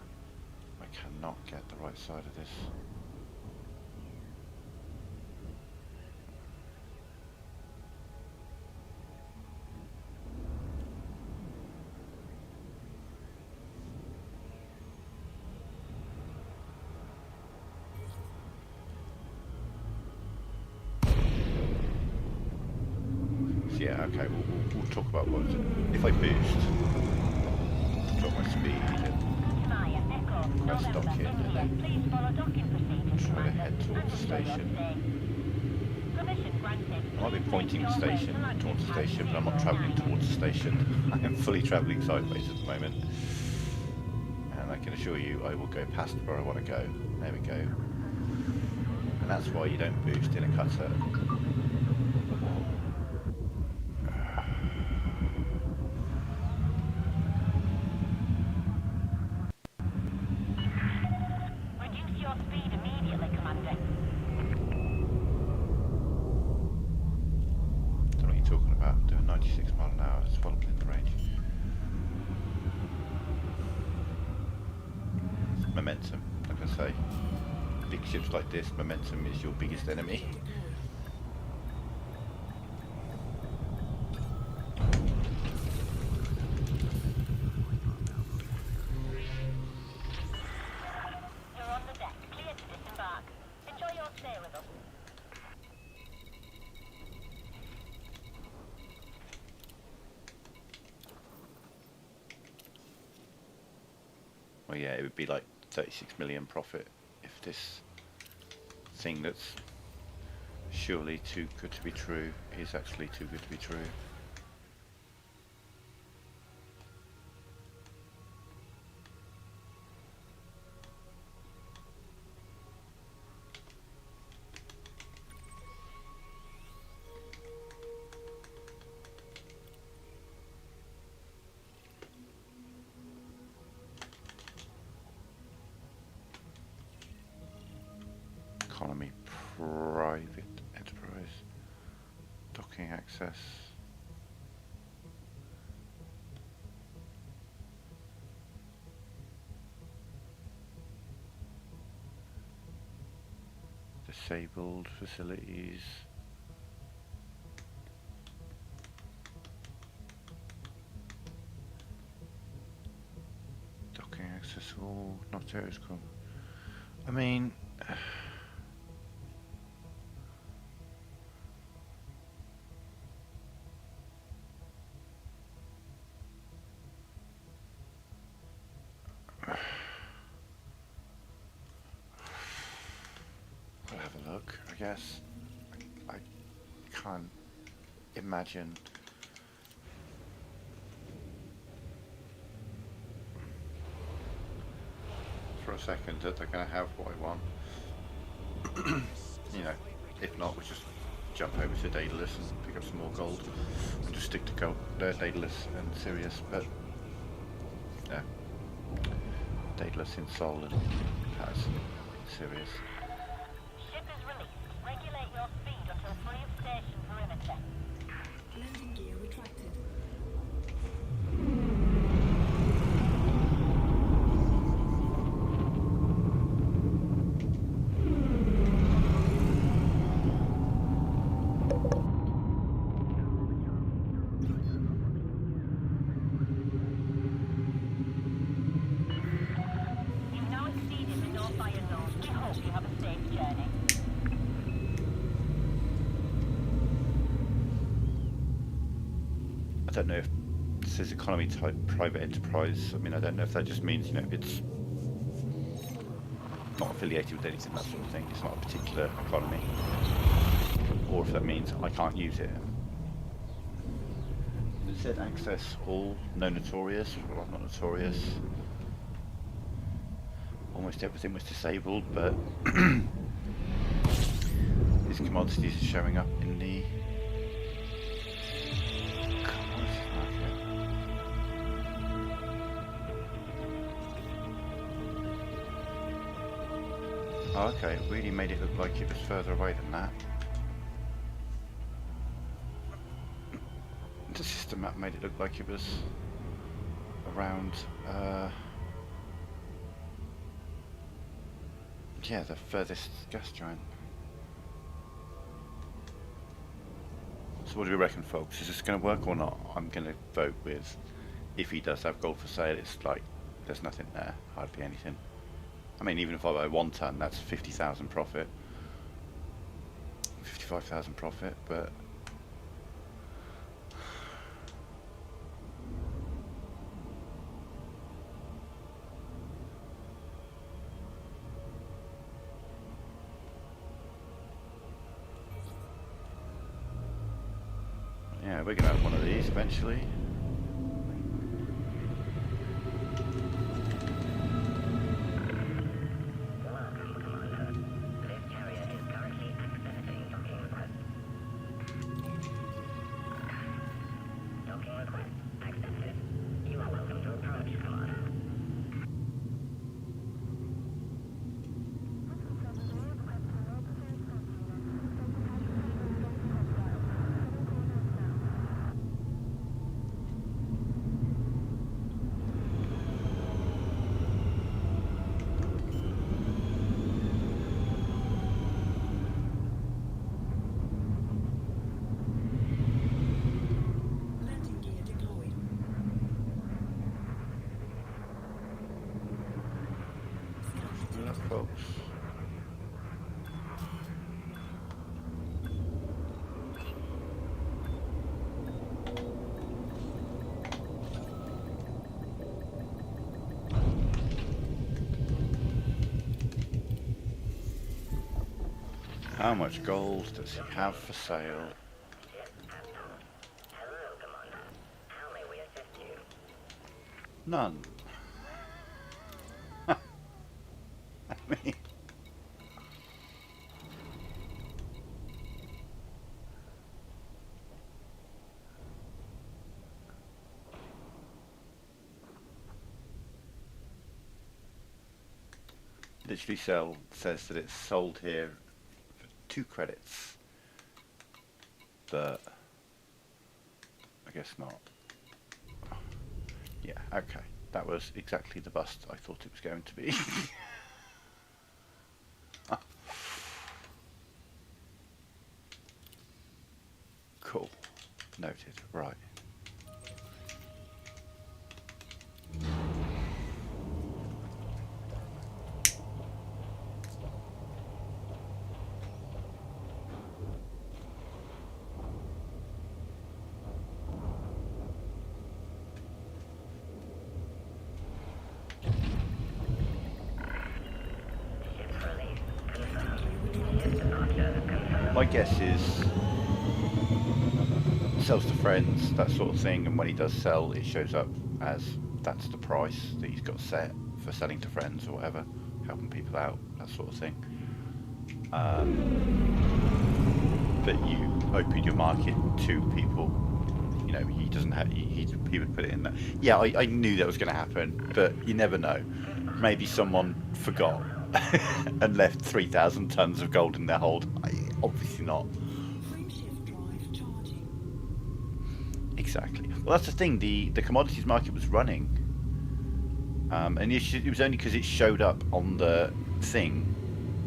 I cannot get the right side of this. Yeah, okay, we'll talk about what if I boost, drop my speed and press dock in and then try to head towards the station. I might be pointing the station towards the station, but I'm not travelling towards the station. I am fully travelling sideways at the moment. And I can assure you I will go past where I want to go. There we go. And that's why you don't boost in a cutter. Talking about doing 96 mile an hour, it's well within the range. Momentum, like I say, big ships like this, momentum is your biggest enemy. You're on the deck, clear to disembark. Enjoy your stay with us. Well, yeah, it would be like 36 million profit if this thing that's surely too good to be true is actually too good to be true. Economy, private enterprise, docking access. Disabled facilities. Docking access, all not areas. I mean, we'll have a look, I guess. I can't imagine. For a second that they're going to have what I want. You know, if not, we'll just jump over to Daedalus and pick up some more gold and just stick to gold, Daedalus and Sirius, but yeah, Daedalus in Sol and Paz in Sirius. Ship is released. Regulate your speed until free of station perimeter. Landing gear retracted. journey. I don't know if this is economy type private enterprise. I mean, I don't know if that just means, you know, it's not affiliated with anything, that sort of thing. It's not a particular economy. Or if that means I can't use it. It said access all, no notorious, well, not notorious. Almost everything was disabled, but these commodities are showing up in the commodities market. Oh, okay, it really made it look like it was further away than that. The system map made it look like it was around, yeah, the furthest gas giant. So what do we reckon, folks? Is this going to work or not? I'm going to vote with, if he does have gold for sale, it's like, there's nothing there, hardly anything. I mean, even if I buy 1 ton, that's 50,000 profit. 55,000 profit, but yeah, we're going to have one of these eventually. Landing gear deployed. Good luck, folks. How much gold does he have for sale? Hello, Commander. How may we assist you? None. I mean, literally says that it's sold here for 2 credits, but I guess not. Yeah, okay, that was exactly the bust I thought it was going to be. Cool, noted, right. My guess is sells to friends, that sort of thing, and when he does sell, it shows up as that's the price that he's got set for selling to friends or whatever, helping people out, that sort of thing. But you open your market to people, you know, he doesn't have, he would put it in there. Yeah, I knew that was going to happen, but you never know. Maybe someone forgot and left 3,000 tons of gold in their hold. Obviously not. Frameshift drive charging. Exactly. Well, that's the thing. The commodities market was running, and it was only because it showed up on the thing,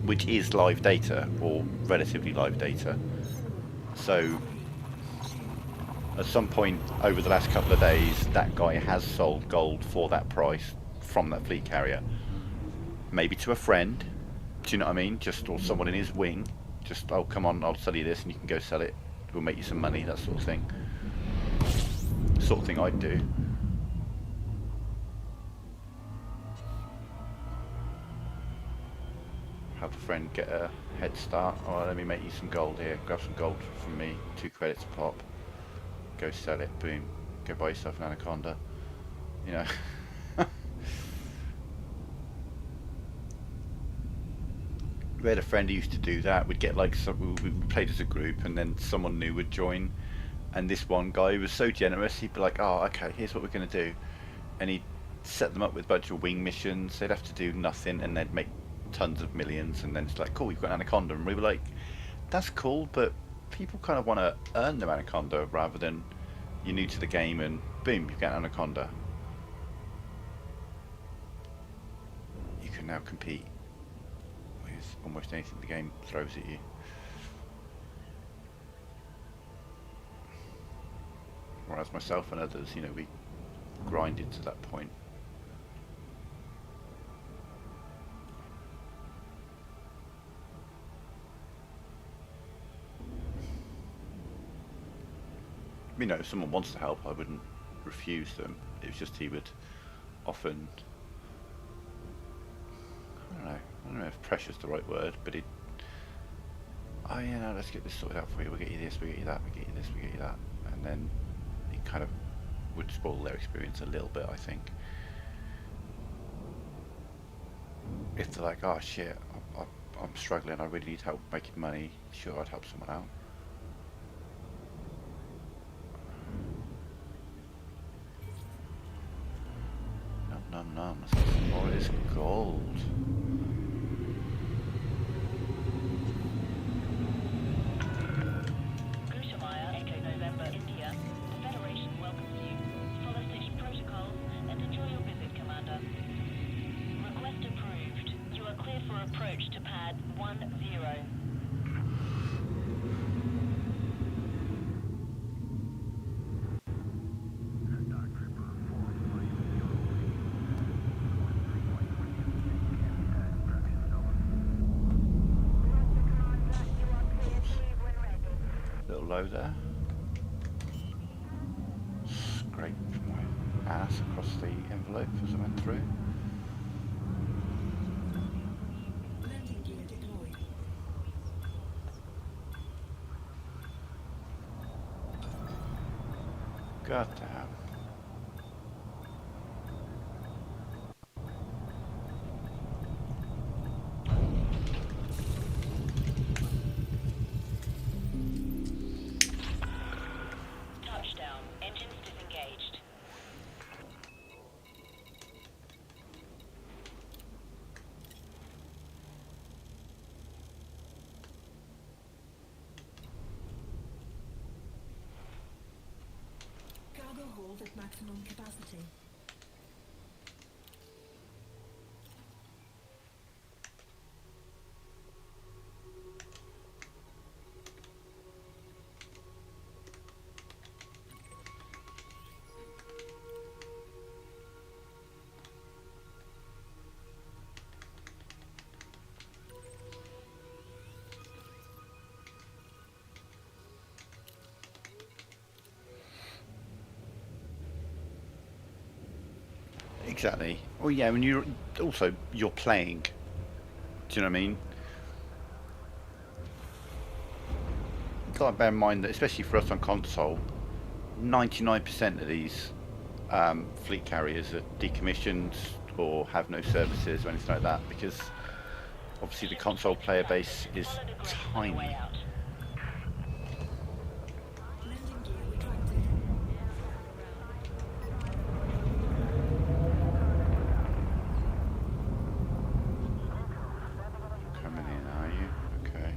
which is live data or relatively live data. So, at some point over the last couple of days, that guy has sold gold for that price from that fleet carrier. Maybe to a friend, Do you know what I mean? Just, or someone in his wing. Just, oh, come on, I'll sell you this and you can go sell it. We'll make you some money, that sort of thing. Sort of thing I'd do. Have a friend get a head start. Oh, let me make you some gold here. Grab some gold from me. 2 credits a pop. Go sell it. Boom. Go buy yourself an anaconda. You know. We had a friend who used to do that. We'd get like we played as a group, and then someone new would join. And this one guy was so generous. He'd be like, "Oh, okay, here's what we're gonna do," and he'd set them up with a bunch of wing missions. They'd have to do nothing, and they'd make tons of millions. And then it's like, "Cool, you've got an anaconda," and we were like, "That's cool, but people kind of want to earn their anaconda rather than you're new to the game and boom, you get an anaconda." You can now compete with almost anything the game throws at you. Whereas myself and others, you know, we grinded to that point. You know, if someone wants to help, I wouldn't refuse them. It was just he would often, I don't know if pressure's the right word, but he'd, oh yeah, no, let's get this sorted out for you, we'll get you this, we'll get you that, we'll get you this, we'll get you that. And then it kind of would spoil their experience a little bit, I think. If they're like, oh shit, I'm struggling, I really need help making money, sure, I'd help someone out. Nom, let's get some more of this gold. Echo November, India. The Federation welcomes you. Follow station protocols and enjoy your visit, Commander. Request approved. You are clear for approach to pad 10. Little low there. Scraped my ass across the envelope as I went through. Landing gear deployed. God damn. Touchdown. Engines disengaged. Cargo hold at maximum capacity. Exactly. Well, yeah, when you're playing. Do you know what I mean? You got to bear in mind that, especially for us on console, 99% of these fleet carriers are decommissioned or have no services or anything like that, because obviously the console player base is tiny. Landing gear retracted. Coming in, are you? Okay.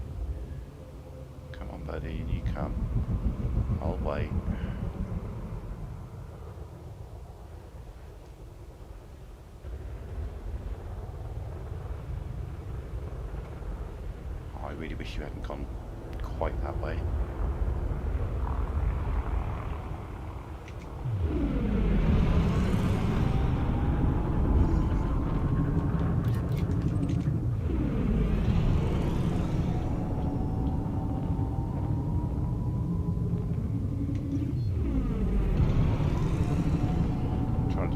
Come on, buddy, and you come. I'll wait. Oh, I really wish you hadn't gone quite that way.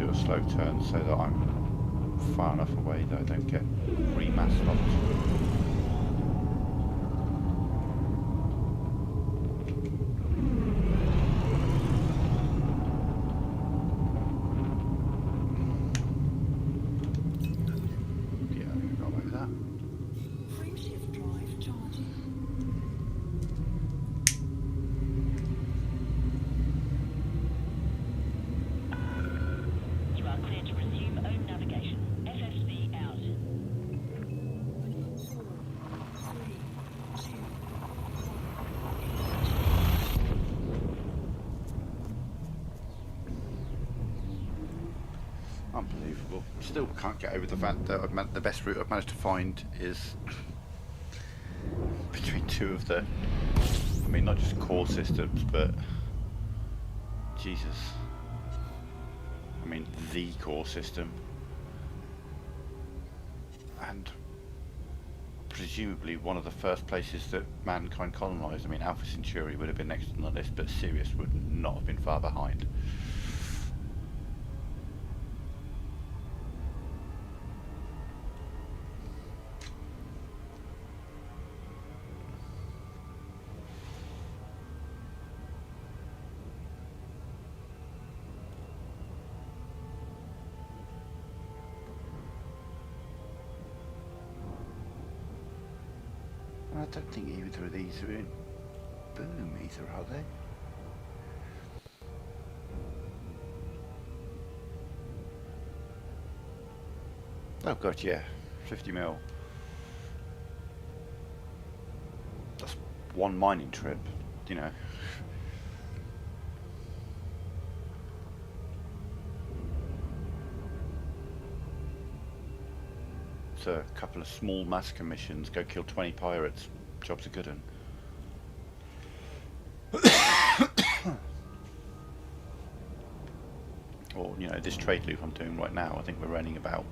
do a slow turn so that I'm far enough away that I don't get remass locked. Frameshift drive charging. You are clear to resume own navigation. FFC out. 4, 3, 2, 1. Unbelievable. Still can't get over the fact that the best route I've managed to find is between two of the, I mean, not just core systems, but Jesus, I mean the core system, and presumably one of the first places that mankind colonised. I mean, Alpha Centauri would have been next on the list, but Sirius would not have been far behind. I don't think either of these are in boom either, are they? Oh god, yeah, 50 mil. That's one mining trip, you know. So a couple of small massacre missions, go kill 20 pirates, job's a good one. Or, you know, this trade loop I'm doing right now, I think we're earning about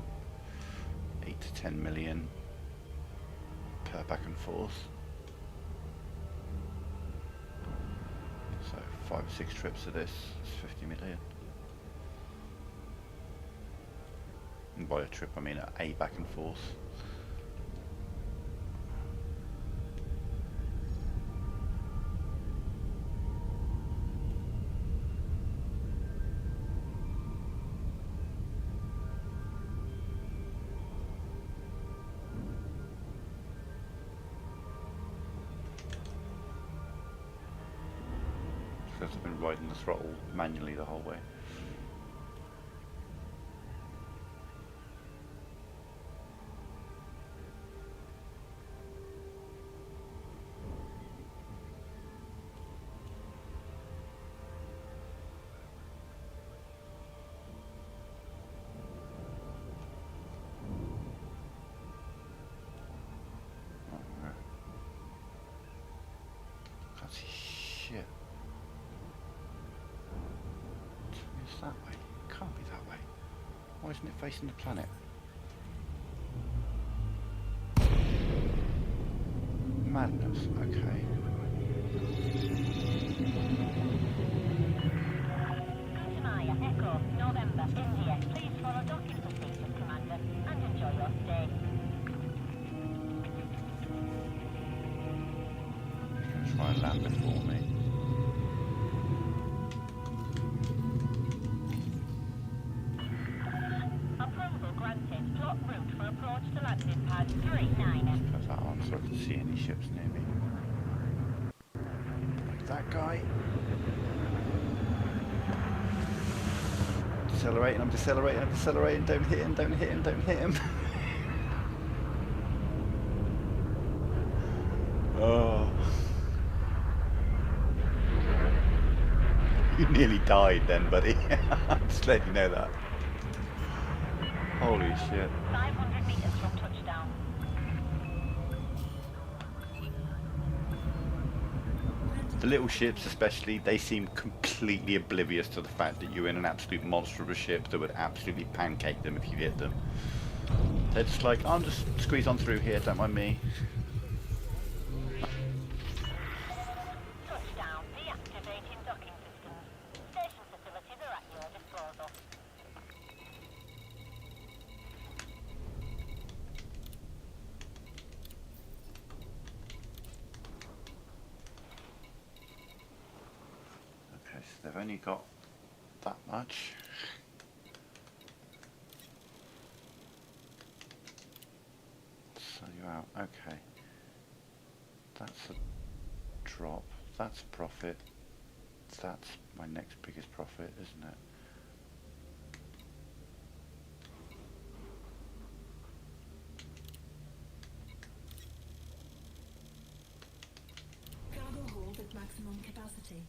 8 to 10 million per back and forth. So 5 or 6 trips of this is 50 million. And by a trip I mean a back and forth. Because I've been riding the throttle manually the whole way. Can't see shit. It's that way. Can't be that way. Why isn't it facing the planet? Madness. Okay. Maya, Echo, November, India. Please follow docking procedures, Commander, and enjoy your stay. He's gonna try and land before me. Approval granted. Plot route for approach to landing pad 39. Put that on so I can see any ships near me. Like that guy. Decelerating, I'm decelerating, I'm decelerating. Don't hit him, don't hit him, don't hit him. Oh. You nearly died then, buddy. I'm just letting you know that. Holy shit. 500 meters from touchdown. The little ships especially, they seem completely oblivious to the fact that you're in an absolute monster of a ship that would absolutely pancake them if you hit them. They're just like, I'll just squeeze on through here, don't mind me. Touchdown. Deactivating docking systems. Station facilities are at your disposal. They've only got that much. So you're out. Okay. That's a drop. That's a profit. That's my next biggest profit, isn't it? Cargo hold at maximum capacity.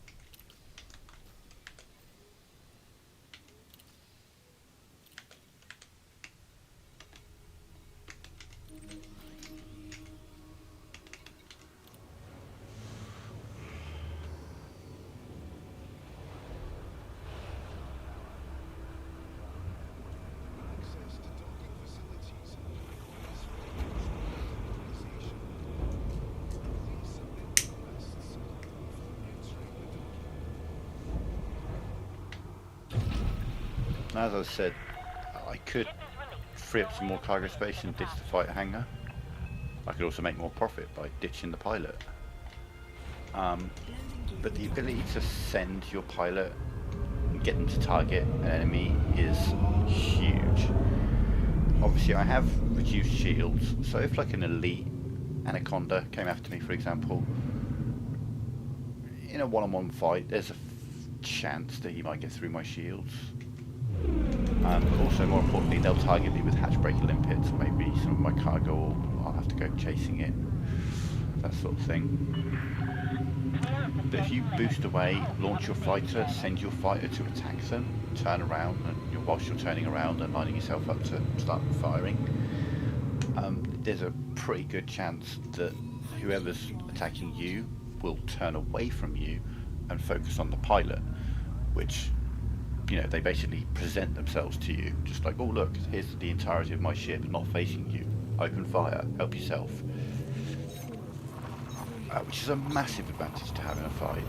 Access to docking facilities requires authorization. Please submit requests before entering the docking. As I said, I could free up some more cargo space and ditch the fighter hangar. I could also make more profit by ditching the pilot. But the ability to send your pilot and get them to target an enemy is huge. Obviously I have reduced shields, so if like an elite anaconda came after me, for example, in a one-on-one fight, there's a chance that he might get through my shields. But also, more importantly, they'll target me with hatchbreaker limpets, or maybe some of my cargo, or I'll have to go chasing it, that sort of thing. But if you boost away, launch your fighter, send your fighter to attack them, turn around, and whilst you're turning around and lining yourself up to start firing, there's a pretty good chance that whoever's attacking you will turn away from you and focus on the pilot, which, you know, they basically present themselves to you, just like, oh look, here's the entirety of my ship not facing you, open fire, help yourself. Which is a massive advantage to have in a fight.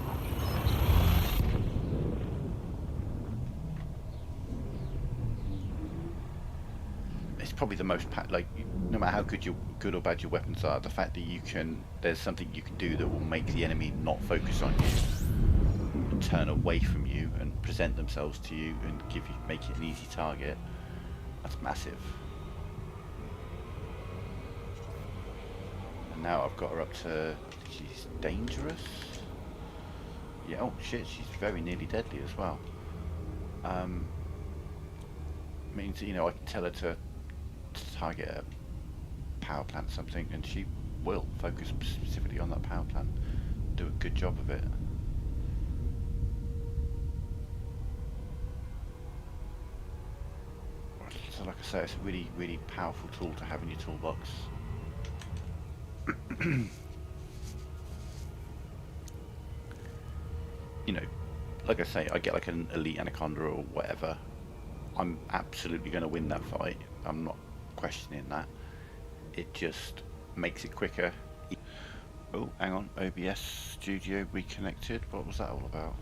It's probably the most, like, no matter how good or bad your weapons are, the fact that there's something you can do that will make the enemy not focus on you, turn away from you and present themselves to you and make it an easy target, that's massive. And now I've got her up to, she's dangerous. Yeah, oh shit, she's very nearly deadly as well. Means, you know, I can tell her to target a power plant or something, and she will focus specifically on that power plant, do a good job of it. So like I say, it's a really, really powerful tool to have in your toolbox. You know, like I say, I get like an elite anaconda or whatever, I'm absolutely going to win that fight. I'm not questioning that. It just makes it quicker. Oh, hang on, OBS Studio reconnected. What was that all about?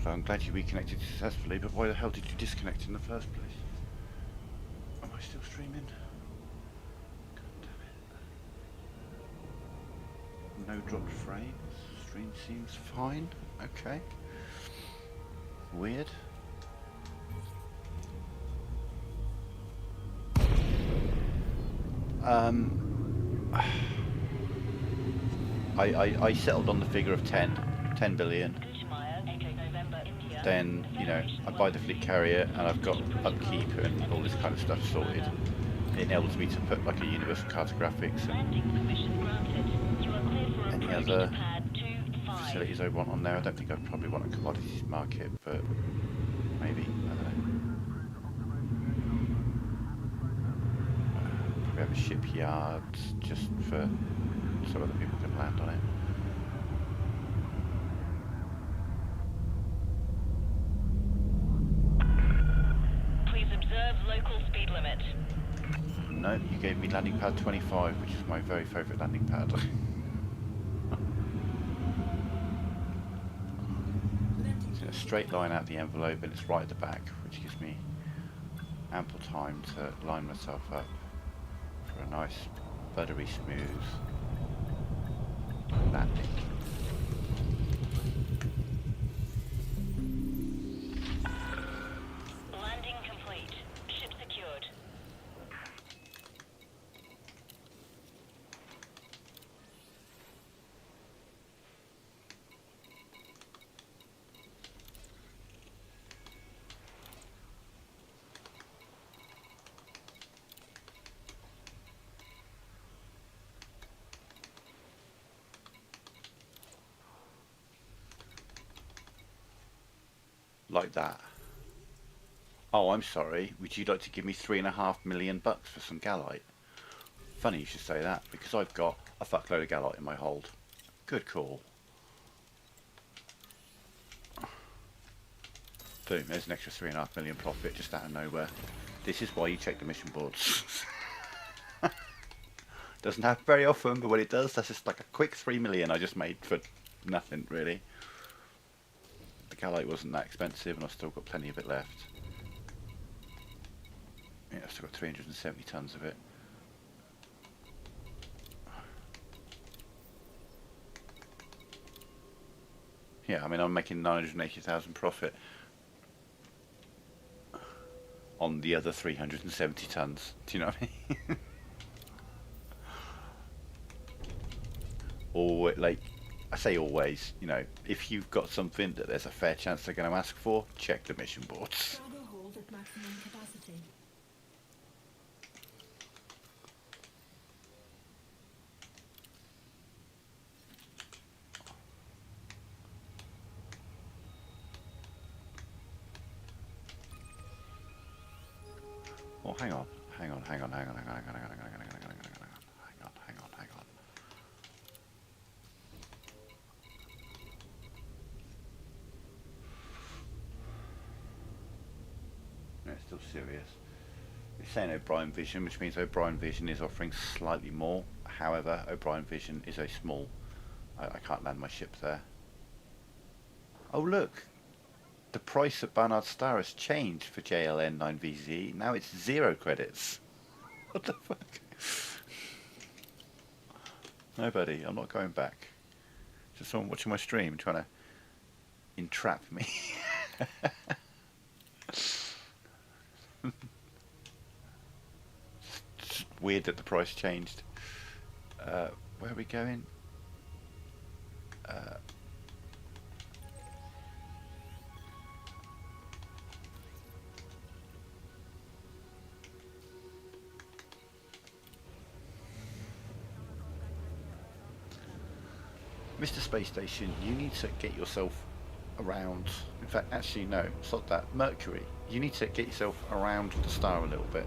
So I'm glad you reconnected successfully, but why the hell did you disconnect in the first place? Am I still streaming? God damn it. No dropped frames. Stream seems fine. Okay. Weird. I settled on the figure of 10 billion. Then, you know, I buy the fleet carrier and I've got upkeep and all this kind of stuff sorted. It enables me to put like a universal cartographics and any other facilities I want on there. I don't think I'd probably want a commodities market, but maybe, I don't know. Probably have a shipyard just for so other people can land on it. Local speed limit. No, you gave me landing pad 25, which is my very favourite landing pad. It's in a straight line out the envelope and it's right at the back, which gives me ample time to line myself up for a nice, buttery smooth landing. like that. Oh, I'm sorry. Would you like to give me $3.5 million for some gallite? Funny you should say that, because I've got a fuckload of gallite in my hold. Good call. Boom, there's an extra $3.5 million profit just out of nowhere. This is why you check the mission boards. Doesn't happen very often, but when it does, that's just like a quick 3 million I just made for nothing, really. The gallite wasn't that expensive, and I've still got plenty of it left. Yeah, I've still got 370 tons of it. Yeah, I mean, I'm making 980,000 profit on the other 370 tons. Do you know what I mean? Or, like, I say always, you know, if you've got something that there's a fair chance they're going to ask for, check the mission boards. Cargo hold at maximum capacity. Oh, hang on. Hang on. Hang on. No, it's still serious. It's saying O'Brien Vision, which means O'Brien Vision is offering slightly more. However, O'Brien Vision is a small. I can't land my ship there. Oh, look. The price at Barnard Star has changed for JLN 9VZ. Now it's 0 credits. What the fuck? No, buddy, I'm not going back. Just someone watching my stream trying to entrap me. It's weird that the price changed. Where are we going? Mr. Space Station, you need to get yourself around. In fact, actually, no, stop that. Mercury, you need to get yourself around the star a little bit.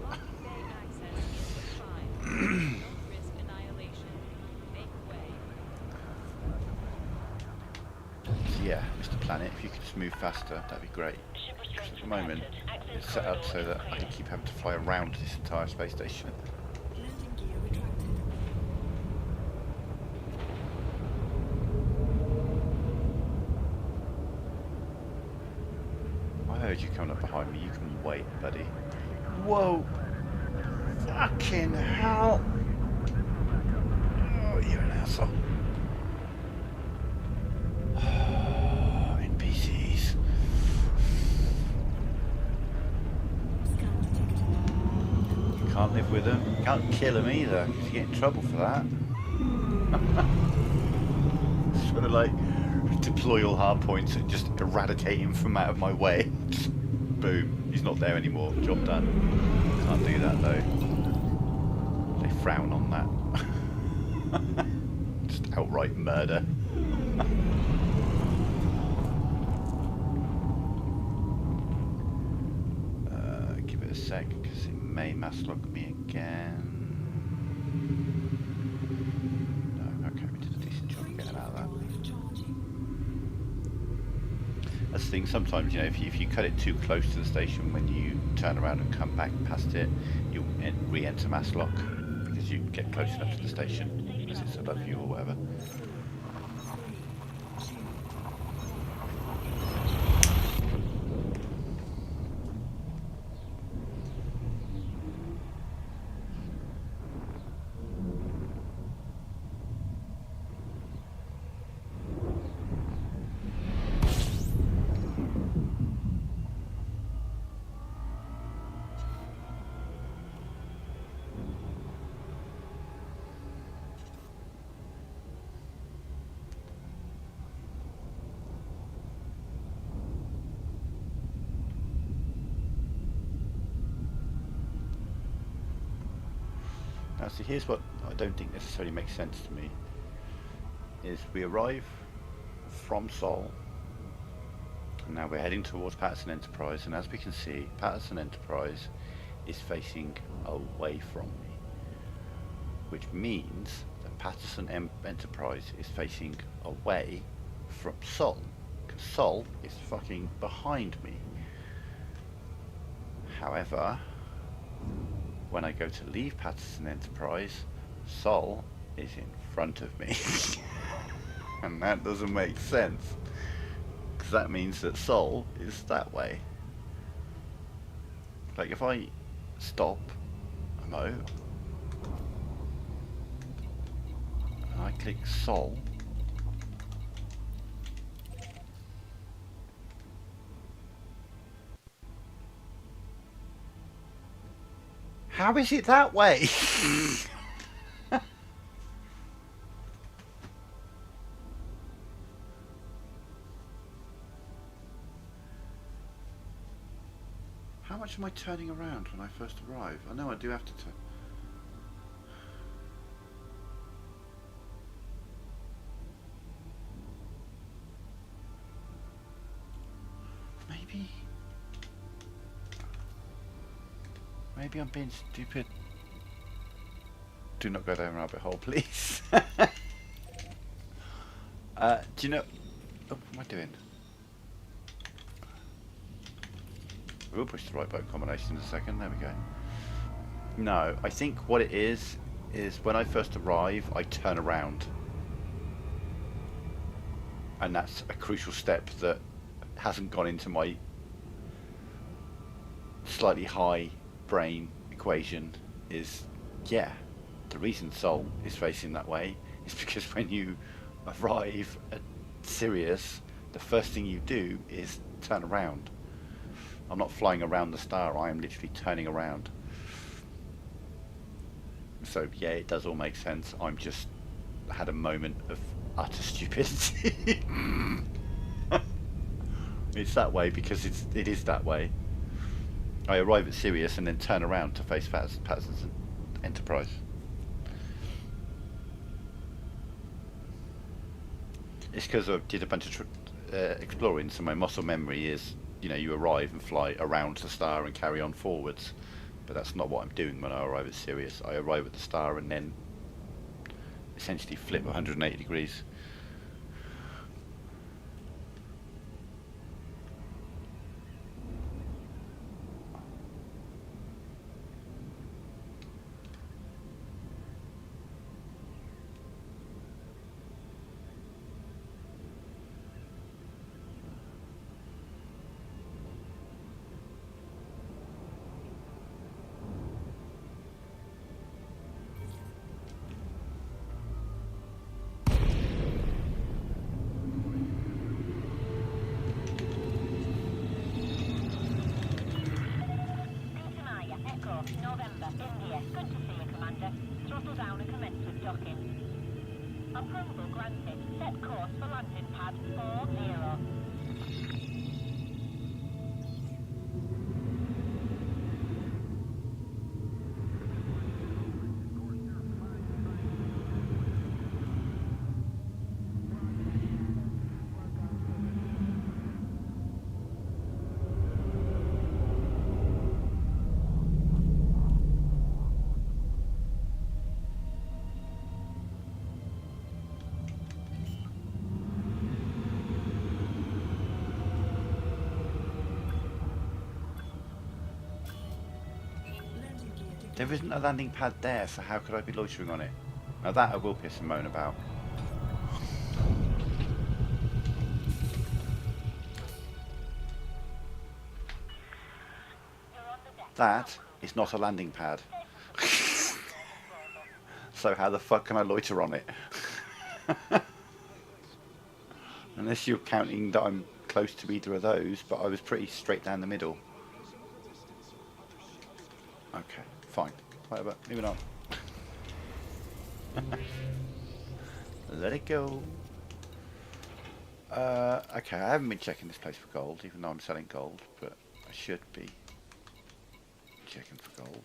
So yeah, Mr. Planet, if you could just move faster, that'd be great. At the moment, it's set up so that I can keep having to fly around this entire space station. Landing gear retracted. I heard you coming up behind me. You can wait, buddy. Whoa! Fucking hell! Oh, you're an asshole. NPCs. Scan detected. You can't live with them. You can't kill them either, because you get in trouble for that. Sort of like deploy all hard points and just eradicate him from out of my way. Just boom, he's not there anymore. Job done. Can't do that though. They frown on that. Just outright murder. Give it a sec, because it may masslog me again. No, okay, we did a decent job of getting out of that. Drive charging. That's the thing, sometimes, you know, if you cut it too close to the station, when you turn around and come back past it, you'll re-enter mass lock, because you get close enough to the station, because it's above you or whatever. 3, 2, Now, see, here's what I don't think necessarily makes sense to me, is we arrive from Sol, And now we're heading towards Patterson Enterprise, and as we can see, Patterson Enterprise is facing away from me, which means that Enterprise is facing away from Sol, because Sol is fucking behind me. However, when I go to leave Patterson Enterprise, Sol is in front of me. And that doesn't make sense, because that means that Sol is that way. Like if I stop a mo and I click Sol, how is it that way? How much am I turning around when I first arrive? I know I do have to turn. Maybe I'm being stupid. Do not go down a rabbit hole, please. Do you know... Oh, what am I doing? We'll push the right button combination in a second. There we go. No, I think what it is when I first arrive, I turn around. And that's a crucial step that hasn't gone into my slightly high brain equation. Is, yeah, the reason Sol is facing that way is because when you arrive at Sirius, the first thing you do is turn around. I'm not flying around the star, I am literally turning around. So yeah, it does all make sense. I'm just had a moment of utter stupidity. It's that way because it is that way. I arrive at Sirius and then turn around to face Patterson's Enterprise. It's because I did a bunch of exploring, so my muscle memory is, you know, you arrive and fly around the star and carry on forwards. But that's not what I'm doing when I arrive at Sirius. I arrive at the star and then essentially flip 180 degrees. November, India. Good to see you, Commander. Throttle down and commence with docking. Approval granted. Set course for landing pad 40. There isn't a landing pad there, so how could I be loitering on it? Now that I will piss and moan about. That is not a landing pad. So how the fuck can I loiter on it? Unless you're counting that I'm close to either of those, but I was pretty straight down the middle. Okay, fine. Whatever, moving on. Let it go. Okay, I haven't been checking this place for gold, even though I'm selling gold, but I should be checking for gold.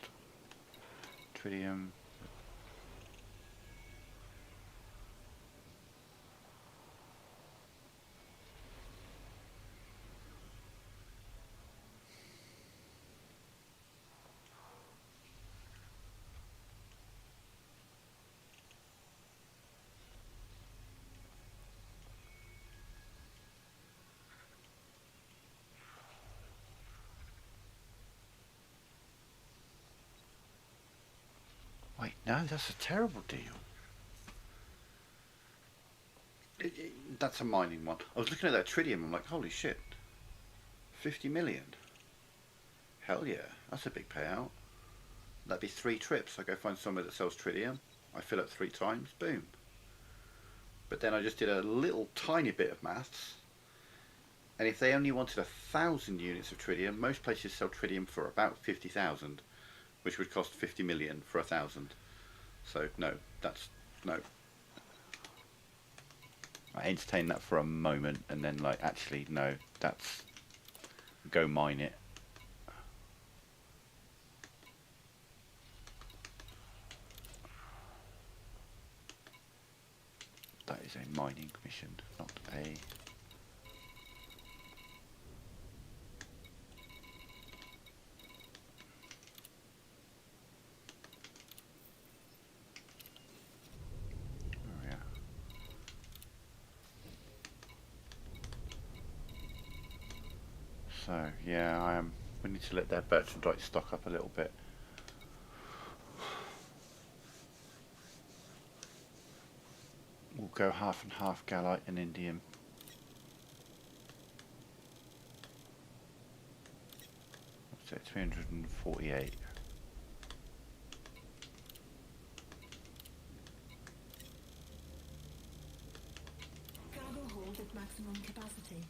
Tritium. Wait, no, that's a terrible deal. That's a mining one. I was looking at that tritium, I'm like, holy shit. 50 million. Hell yeah, that's a big payout. That'd be 3 trips. I go find somewhere that sells tritium. I fill up 3 times, boom. But then I just did a little tiny bit of maths. And if they only wanted 1,000 units of tritium, most places sell tritium for about 50,000, which would cost 50 million for 1,000. So no, that's no. I entertained that for a moment, and then like, actually no, that's go mine it. That is a mining mission, not a... Oh yeah. So yeah, we need to let their merchandise stock up a little bit. We'll go half and half Gallite and Indium. What's that? 348. Cargo hold at maximum capacity.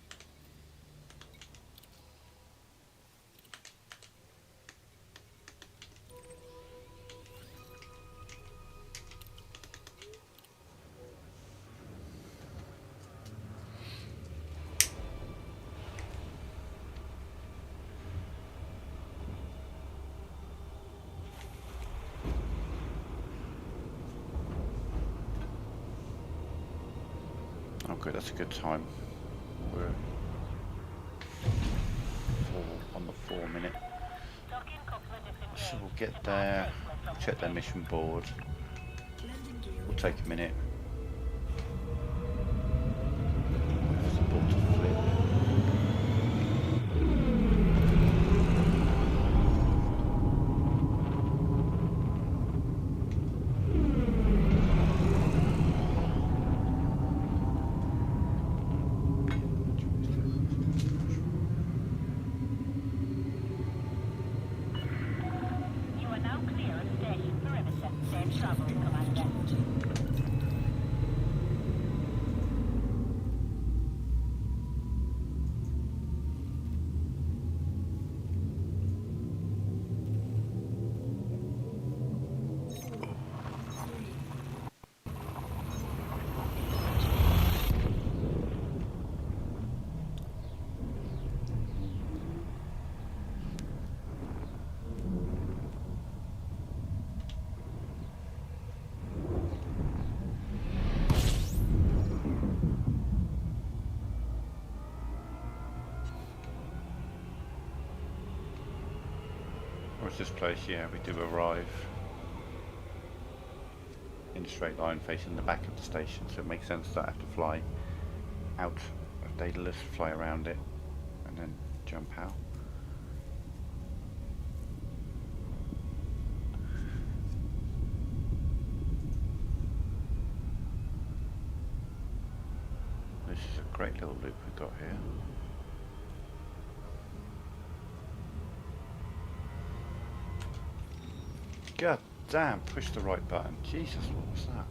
Oh good, that's a good time. We're on the 4 minute. So we'll get there, check their mission board. Landing gear. We'll take a minute. Wait for the board to flip. You are now clear of station perimeter. Safe travels, Commander. Where's this place? Yeah, we do arrive in a straight line facing the back of the station, so it makes sense that I have to fly out of Daedalus, fly around it, and then jump out. This is a great little loop we've got here. God damn, push the right button. Jesus, what was that?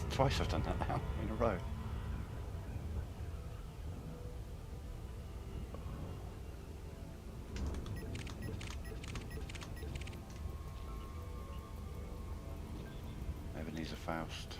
Twice I've done that now, in a row. Ebenezer Faust.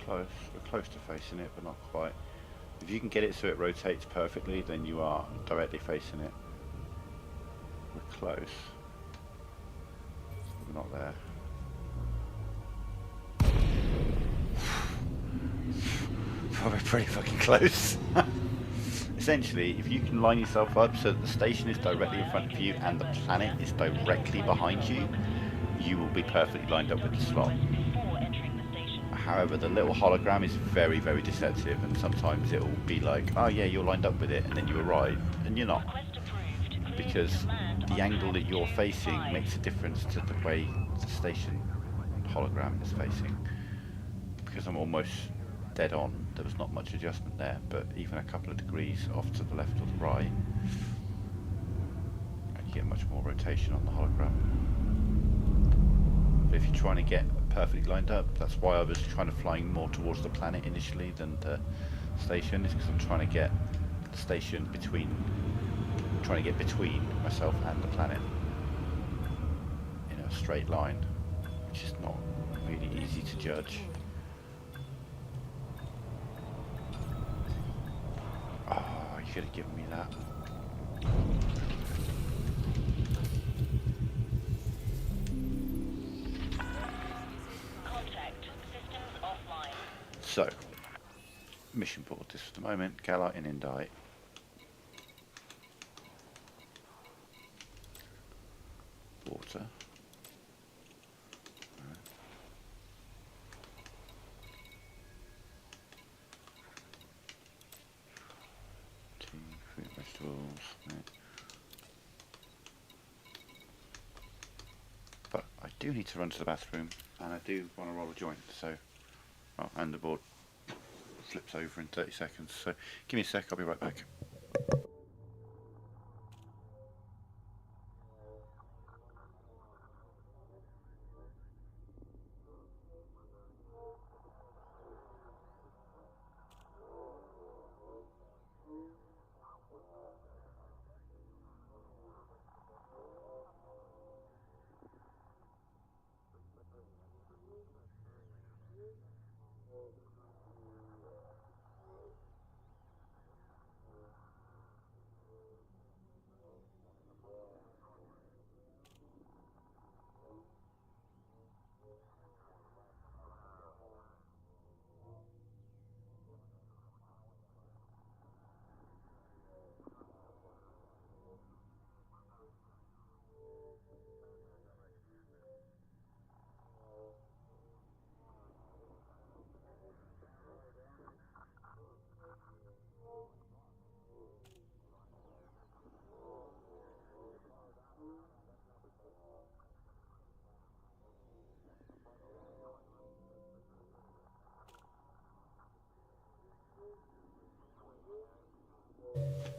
Close. We're close to facing it, but not quite. If you can get it so it rotates perfectly, then you are directly facing it. We're close. We're not there. Well, we're pretty fucking close. Essentially, if you can line yourself up so that the station is directly in front of you and the planet is directly behind you, you will be perfectly lined up with the slot. Before entering the station. However, the little hologram is very, very deceptive, and sometimes it will be like, oh yeah, you're lined up with it, and then you arrive, and you're not. Request approved. Clear Because to land the on angle pad that you're facing 25. makes a difference to the way the station hologram is facing. Because I'm almost dead on, there was not much adjustment there, but even a couple of degrees off to the left or the right, and you get much more rotation on the hologram. But if you're trying to get perfectly lined up, that's why I was trying to flying more towards the planet initially than the station, is because I'm trying to get the station between myself and the planet in a straight line, which is not really easy to judge. Oh, you could have given me that. Contact. Systems offline. So, mission board, this for the moment, Galite and Indite. Water. Tea, fruit, vegetables. Right. But I do need to run to the bathroom, and I do want to roll a joint, so... Oh, and the board flips over in 30 seconds, so give me a sec, I'll be right back.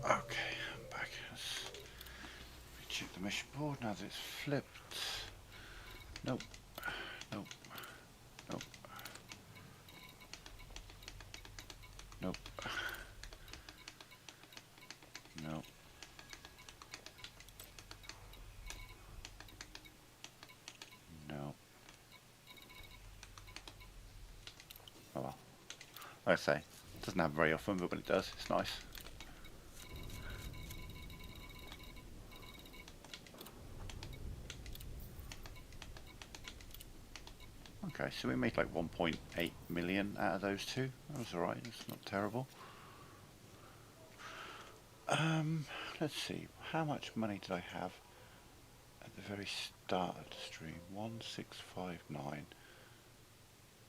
Okay, I'm back. Let's recheck the mission board now that it's flipped. Nope. Nope. Nope. Nope. Nope. No. Oh well. Like I say, it doesn't happen very often, but when it does, it's nice. Okay, so we made like 1.8 million out of those two. That was alright, it's not terrible. Let's see, how much money did I have at the very start of the stream? 1659.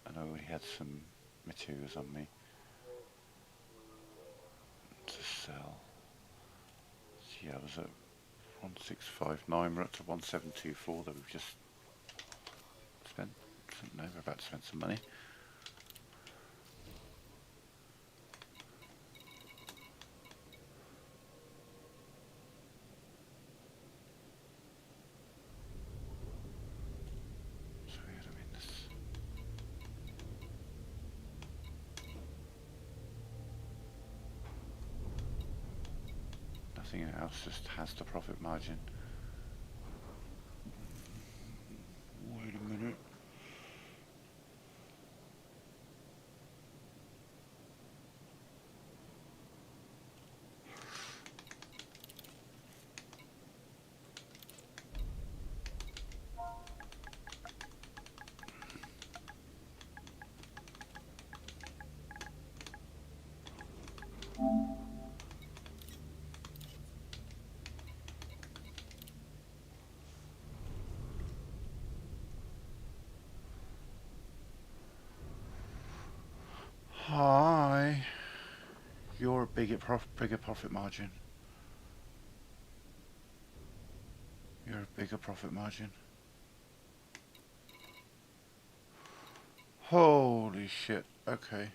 And I already had some materials on me to sell. So yeah, I was at 1659, we're up to 1724 that we've just spent. No, we're about to spend some money. So yeah, I mean this. Nothing else just has the profit margin. Wait a minute. Hi. You're a bigger profit margin. You're a bigger profit margin. Holy shit. Okay.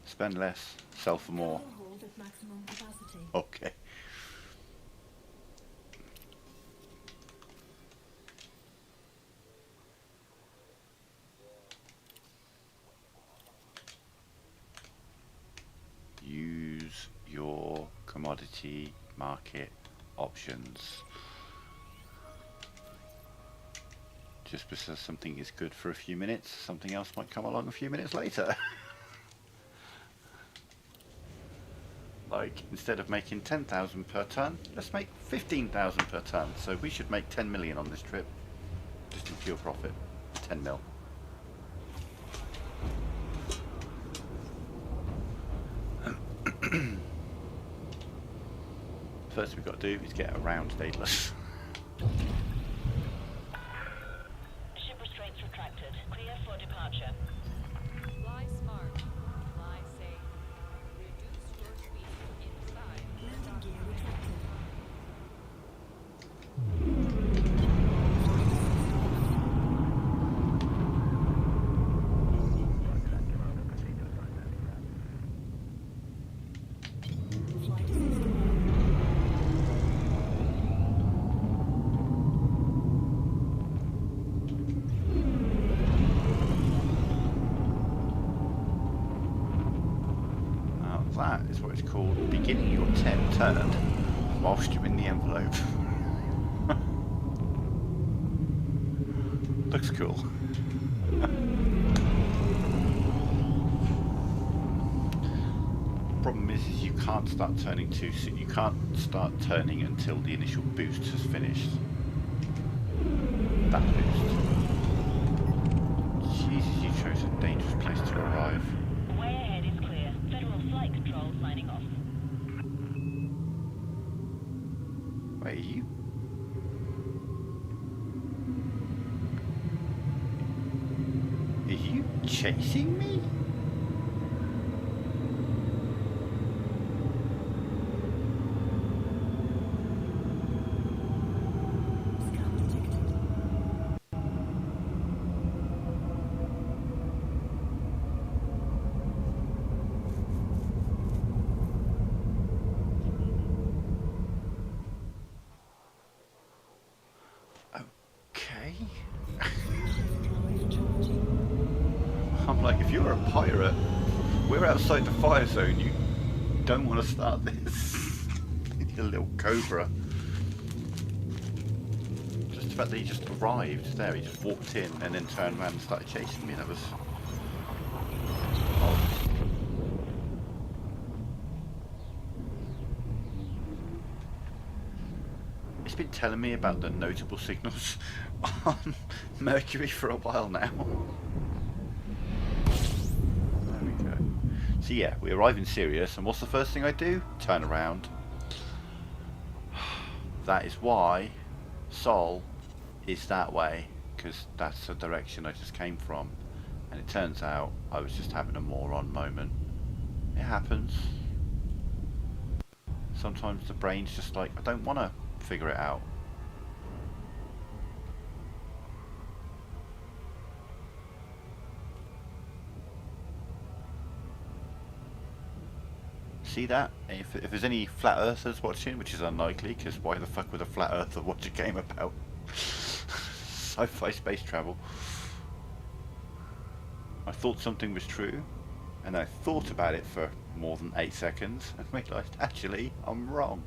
Spend less, sell for more. Cargo hold at maximum capacity. Okay. Use your commodity market options. Just because something is good for a few minutes, something else might come along a few minutes later. Like, instead of making 10,000 per ton, let's make 15,000 per ton. So we should make 10 million on this trip. Just in pure profit. 10 mil. First we've got to do is get around Daedalus. Ship restraints retracted. Clear for departure. Fly smart. Fly safe. Reduce your speed inside. Landing gear retracted. Flight assist Now that is what it's called beginning your turn whilst you're in the envelope. Looks cool. Problem is you can't start turning too soon. You can't start turning until the initial boost has finished. That boost. Jesus, you chose a dangerous place to arrive. Way ahead is clear. Federal flight control signing off. Wait, are you? Are you chasing me? scan detected. Okay. Hyperdrive charging. I'm like, if you're a pirate, we're outside the fire zone. You don't want to start this. You little cobra. Just the fact that he just arrived there, he just walked in and then turned around and started chasing me. That was odd. It's been telling me about the notable signals on Mercury for a while now. There we go. So yeah, we arrive in Sirius, and what's the first thing I do? Turn around. That is why Sol is that way, because that's the direction I just came from. And it turns out I was just having a moron moment. It happens. Sometimes the brain's just like, I don't want to figure it out. See that? If there's any flat earthers watching, which is unlikely, because why the fuck would a flat earther watch a game about sci-fi space travel? I thought something was true, and I thought about it for more than 8 seconds, and realised, actually, I'm wrong.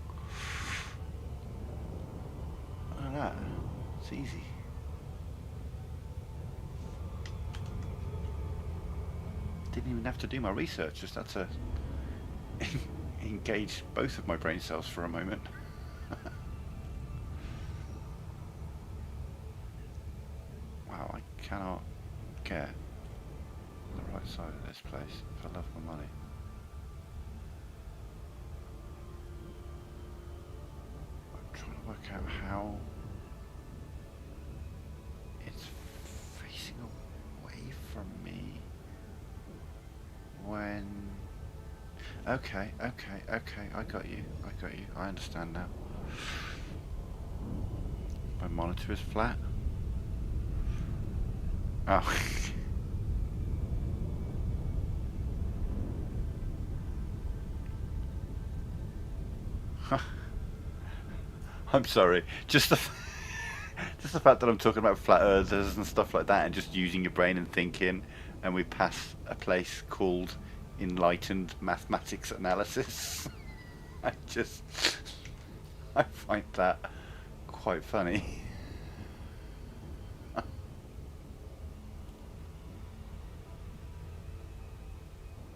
Look at that. It's easy. Didn't even have to do my research, just had to engage both of my brain cells for a moment. Wow, I cannot get the right side of this place for love of money. out how it's facing away from me when... Okay, I got you, I understand now. My monitor is flat. Oh. I'm sorry. Just the just the fact that I'm talking about flat earthers and stuff like that, and just using your brain and thinking, and we pass a place called enlightened mathematics analysis. I just I find that quite funny.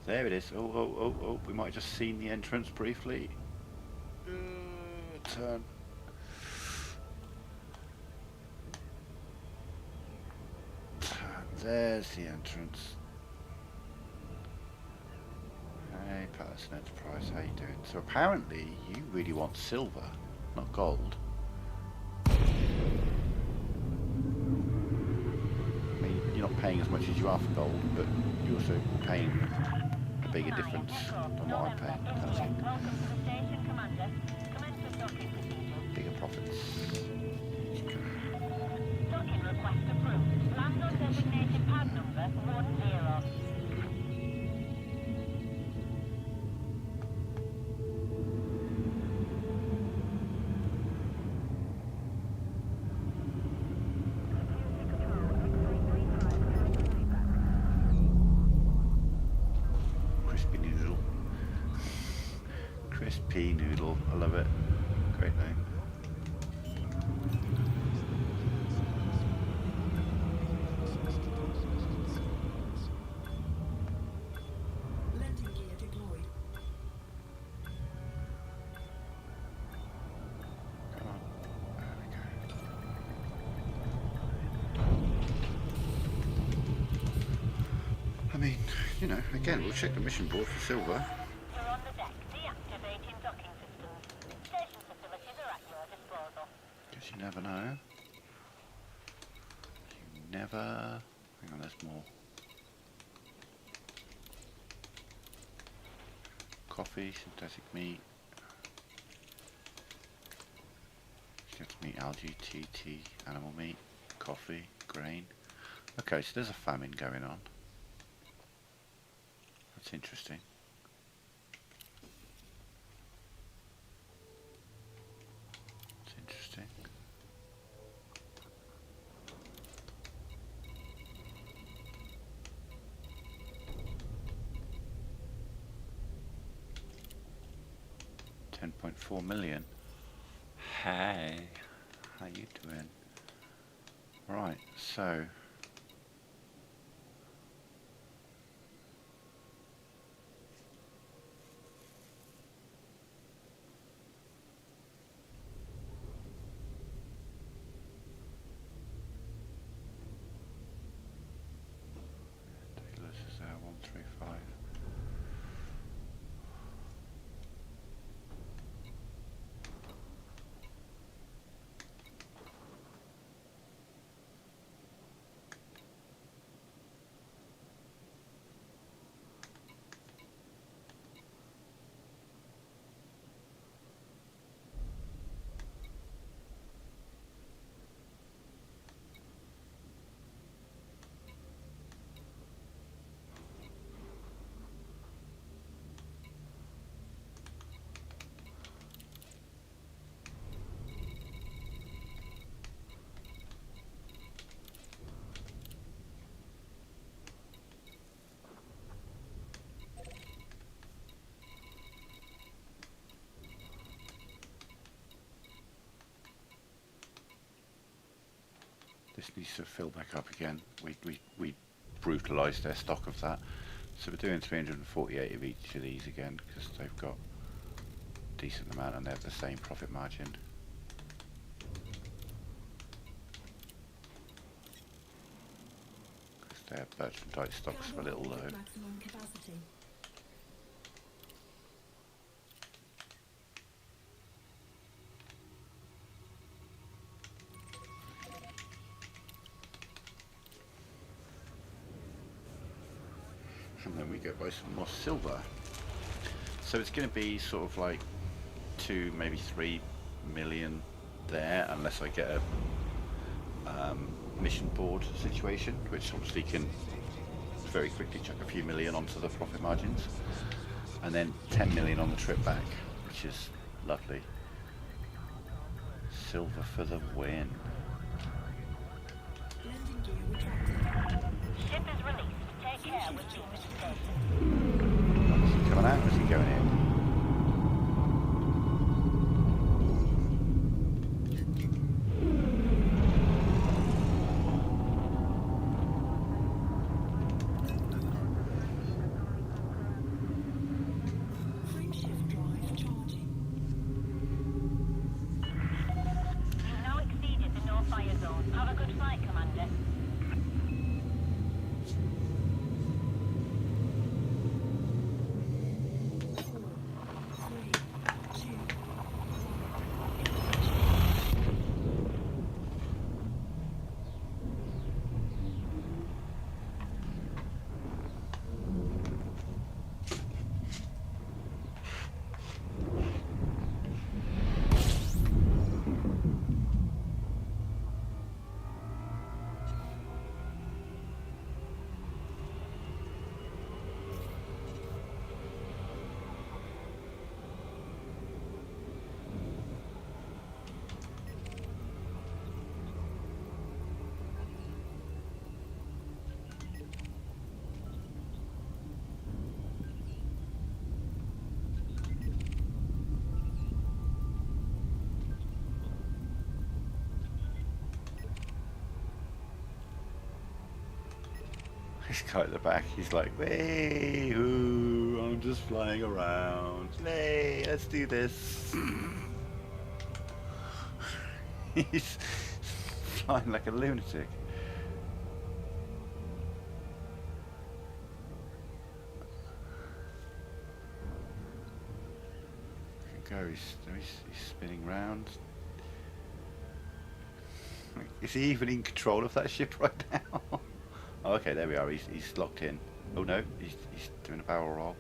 There it is. Oh, we might have just seen the entrance briefly. Turn. There's the entrance. Hey, Patterson Enterprise, how you doing? So apparently you really want silver, not gold. I mean, you're not paying as much as you are for gold, but you're also paying a bigger difference than what I'm paying. That's it. Welcome to the station, Commander. Commence the docking procedures. Bigger profits. Docking request approved. Land on designated pad number 10. Crispy noodle. Crispy noodle. I love it. Great name. Landing gear deployed. Come on. There we go. I mean, you know, again, we'll check the mission board for silver. You're on the deck. Deactivating docking systems. Station facilities are at your disposal. Because you never know. You never... Hang on, there's more. Coffee, synthetic meat. Synthetic meat, algae, tea, animal meat, coffee, grain. Okay, so there's a famine going on. That's interesting. That's interesting. $10.4 million. Hey, how you doing? Right, so Taylor's is there 135. This needs to fill back up again. We brutalised their stock of that. So we're doing 348 of each of these again because they've got a decent amount and they have the same profit margin. Because their merchandise stocks are a little low. Maximum capacity. And then we go buy some more silver. So it's going to be sort of like 2, maybe 3 million there, unless I get a mission board situation, which obviously can very quickly chuck a few million onto the profit margins. And then 10 million on the trip back, which is lovely. Silver for the win. Landing gear retracted. Ship is released. Take care. We'll leave it safe. Is he coming out or is he going in? Frameshift drive charging. You've now exceeded the no fire zone. Have a good flight, Commander. This guy at the back, he's like, hey, hoo, I'm just flying around. Hey, let's do this. He's flying like a lunatic. Go, he's spinning round. Is he even in control of that ship right now? Oh, okay, there we are. He's locked in. Oh no, he's doing a barrel roll.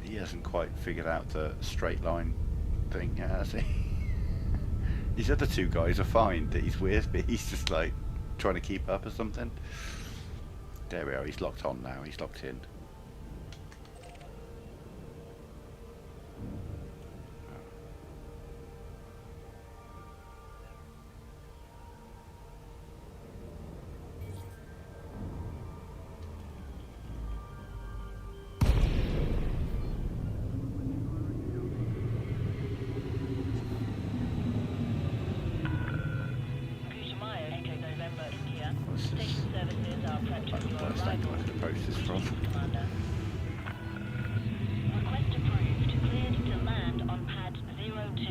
He hasn't quite figured out the straight line thing yet, has he? These other two guys are fine. He's weird, but he's just like trying to keep up or something. There we are, he's locked on now, he's locked in. Gujamarya, Echo November, India. Station services are prepped for your That's not arrival. where I can approach this from. Commander. Request approved. Cleared to land on pad 02.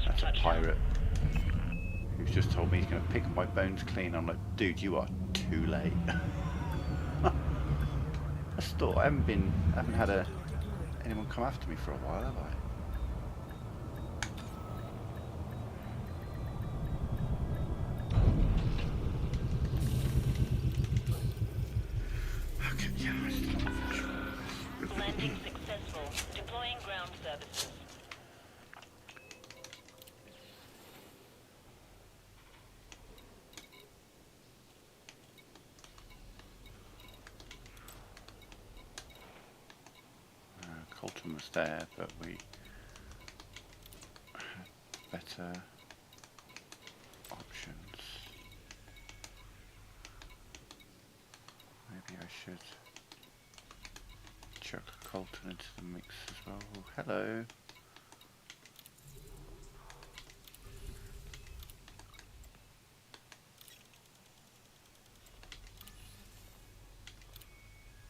That's a pirate who's just told me he's going to pick my bones clean. I'm like, dude, you are too late. I just thought I haven't had anyone come after me for a while, have I? Okay, yeah, I still not sure. Landing successful. Deploying ground services. Colton was there, but we had better options. Maybe I should chuck Colton into the mix as well. Oh, hello.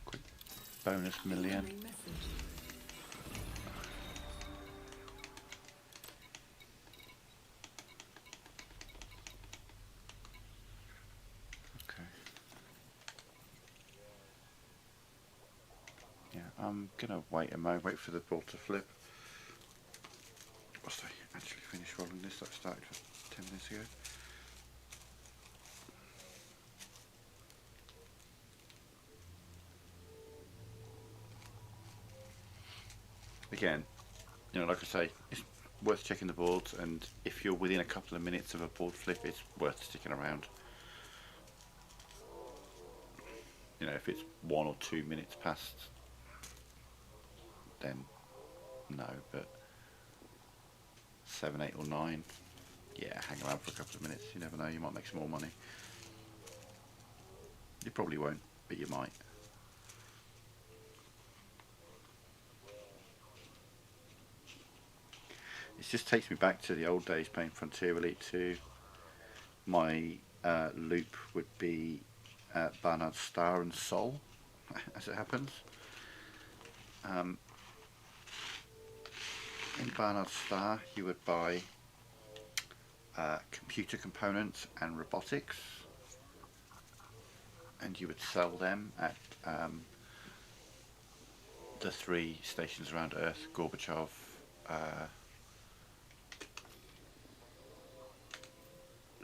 Quick bonus million. Incoming message. Okay. Yeah, I'm gonna wait a moment, wait for the ball to flip. Once I actually finish rolling this, I started 10 minutes ago. Again, you know, like I say, it's worth checking the boards, and if you're within a couple of minutes of a board flip, it's worth sticking around. You know, if it's 1 or 2 minutes past, then no, but 7, 8 or 9, yeah, hang around for a couple of minutes. You never know, you might make some more money. You probably won't, but you might. It just takes me back to the old days playing Frontier Elite 2. My loop would be Barnard Star and Sol, as it happens. In Barnard Star, you would buy computer components and robotics, and you would sell them at the 3 stations around Earth: Gorbachev,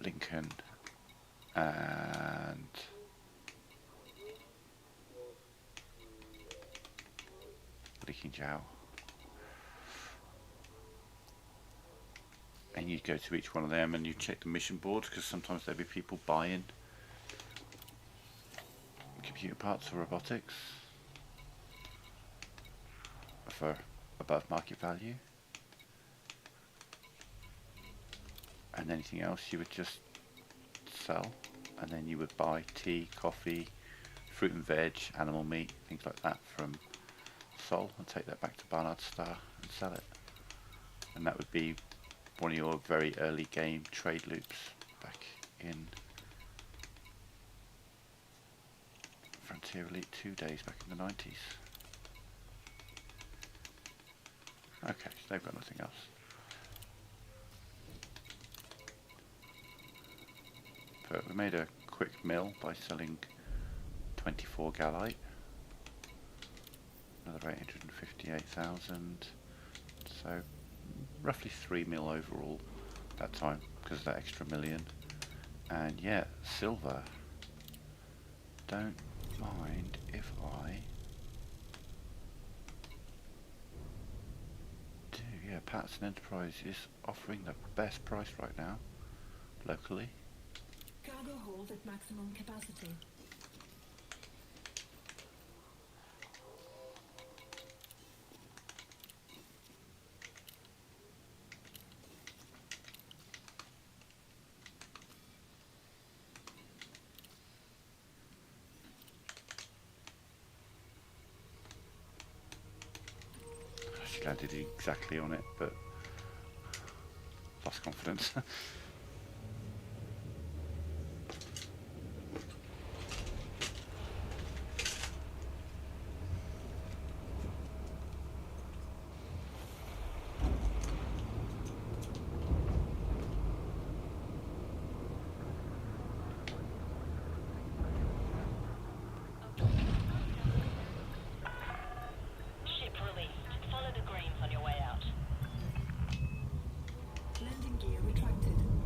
Lincoln, and Leaking Jow. And you'd go to each one of them and you check the mission boards, because sometimes there'd be people buying computer parts for robotics for above market value, and anything else you would just sell, and then you would buy tea, coffee, fruit and veg, animal meat, things like that from Sol, and take that back to Barnard Star and sell it. And that would be one of your very early game trade loops back in Frontier Elite 2 days back in the 90s. Okay, so they've got nothing else. But we made a quick mill by selling 24 gallite. Another 858,000. So roughly 3 mil overall that time because of that extra million. And yeah, silver. Don't mind if I do. Yeah, Patterson Enterprise is offering the best price right now locally. Cargo hold at maximum capacity. She landed exactly on it, but lost confidence. Ship released. Follow the greens on your way out. Landing gear retracted.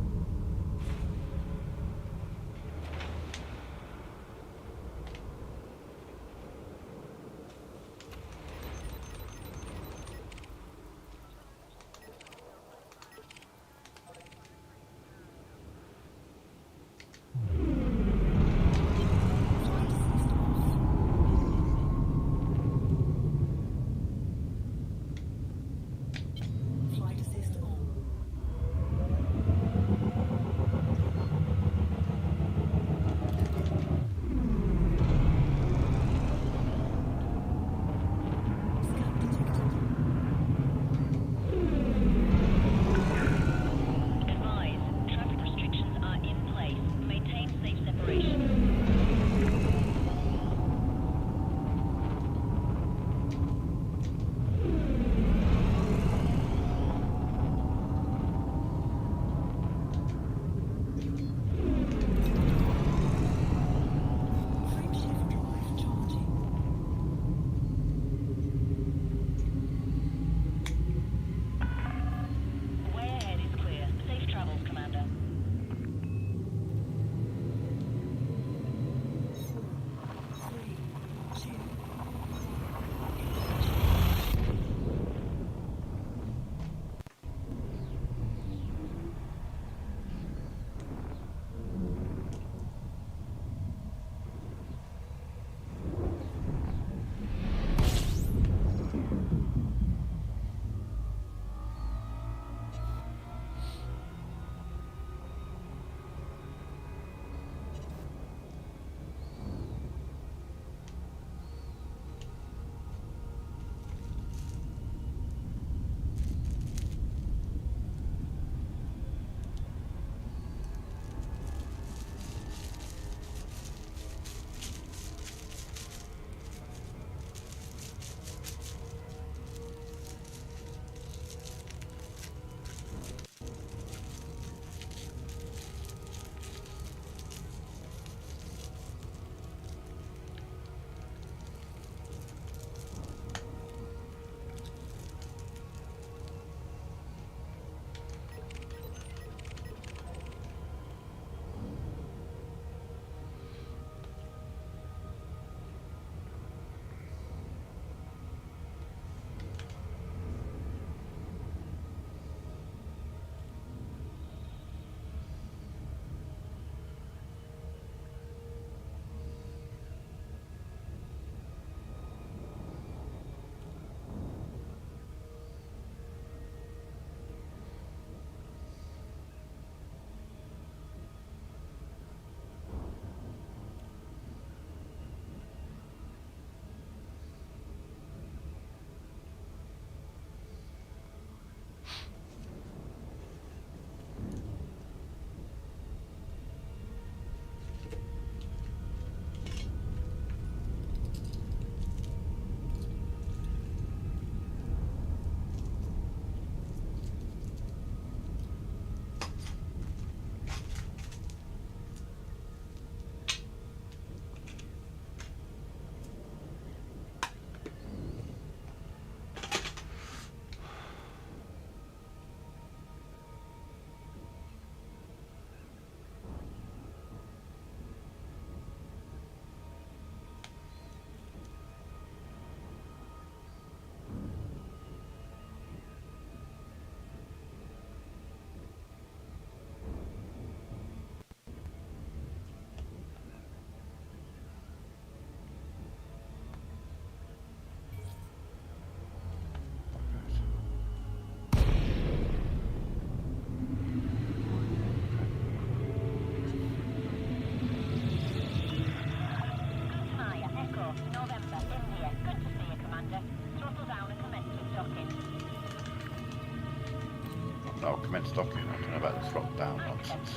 stocking. I don't know about this drop down nonsense.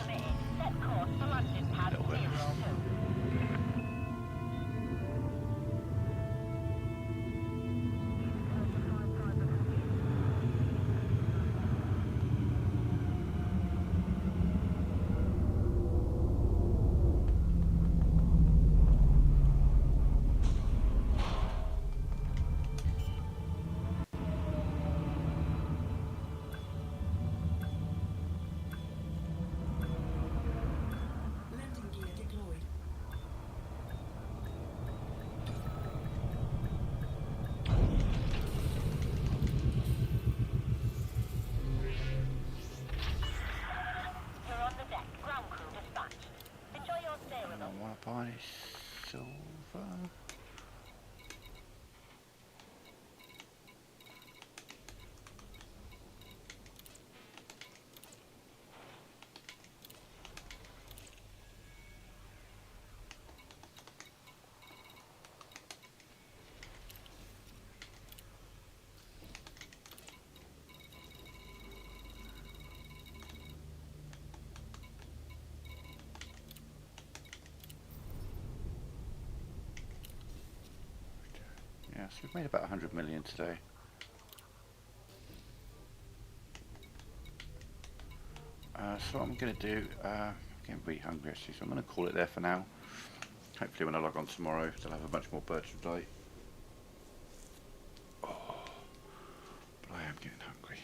Set course for landing A pad little bit. 02. Landing gear deployed. You're on the deck. Ground crew dispatched. Enjoy your stay with I us. want to buy silver. Yes, we've made about 100 million today. So what I'm going to do, I'm getting really hungry actually, so I'm going to call it there for now. Hopefully when I log on tomorrow, they'll have a much more birds of light. Oh, but I am getting hungry.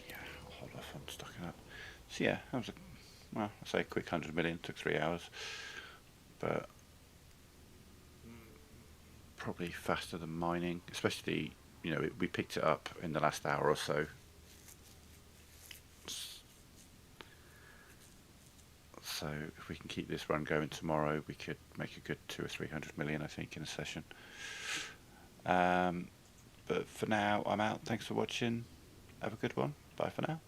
Yeah, I'll hold off on stocking up. So yeah, that was well, I say a quick 100 million, took 3 hours. But probably faster than mining, especially, you know, we picked it up in the last hour or so. So if we can keep this run going tomorrow, we could make a good 200 or 300 million, I think, in a session. But for now, I'm out. Thanks for watching. Have a good one. Bye for now.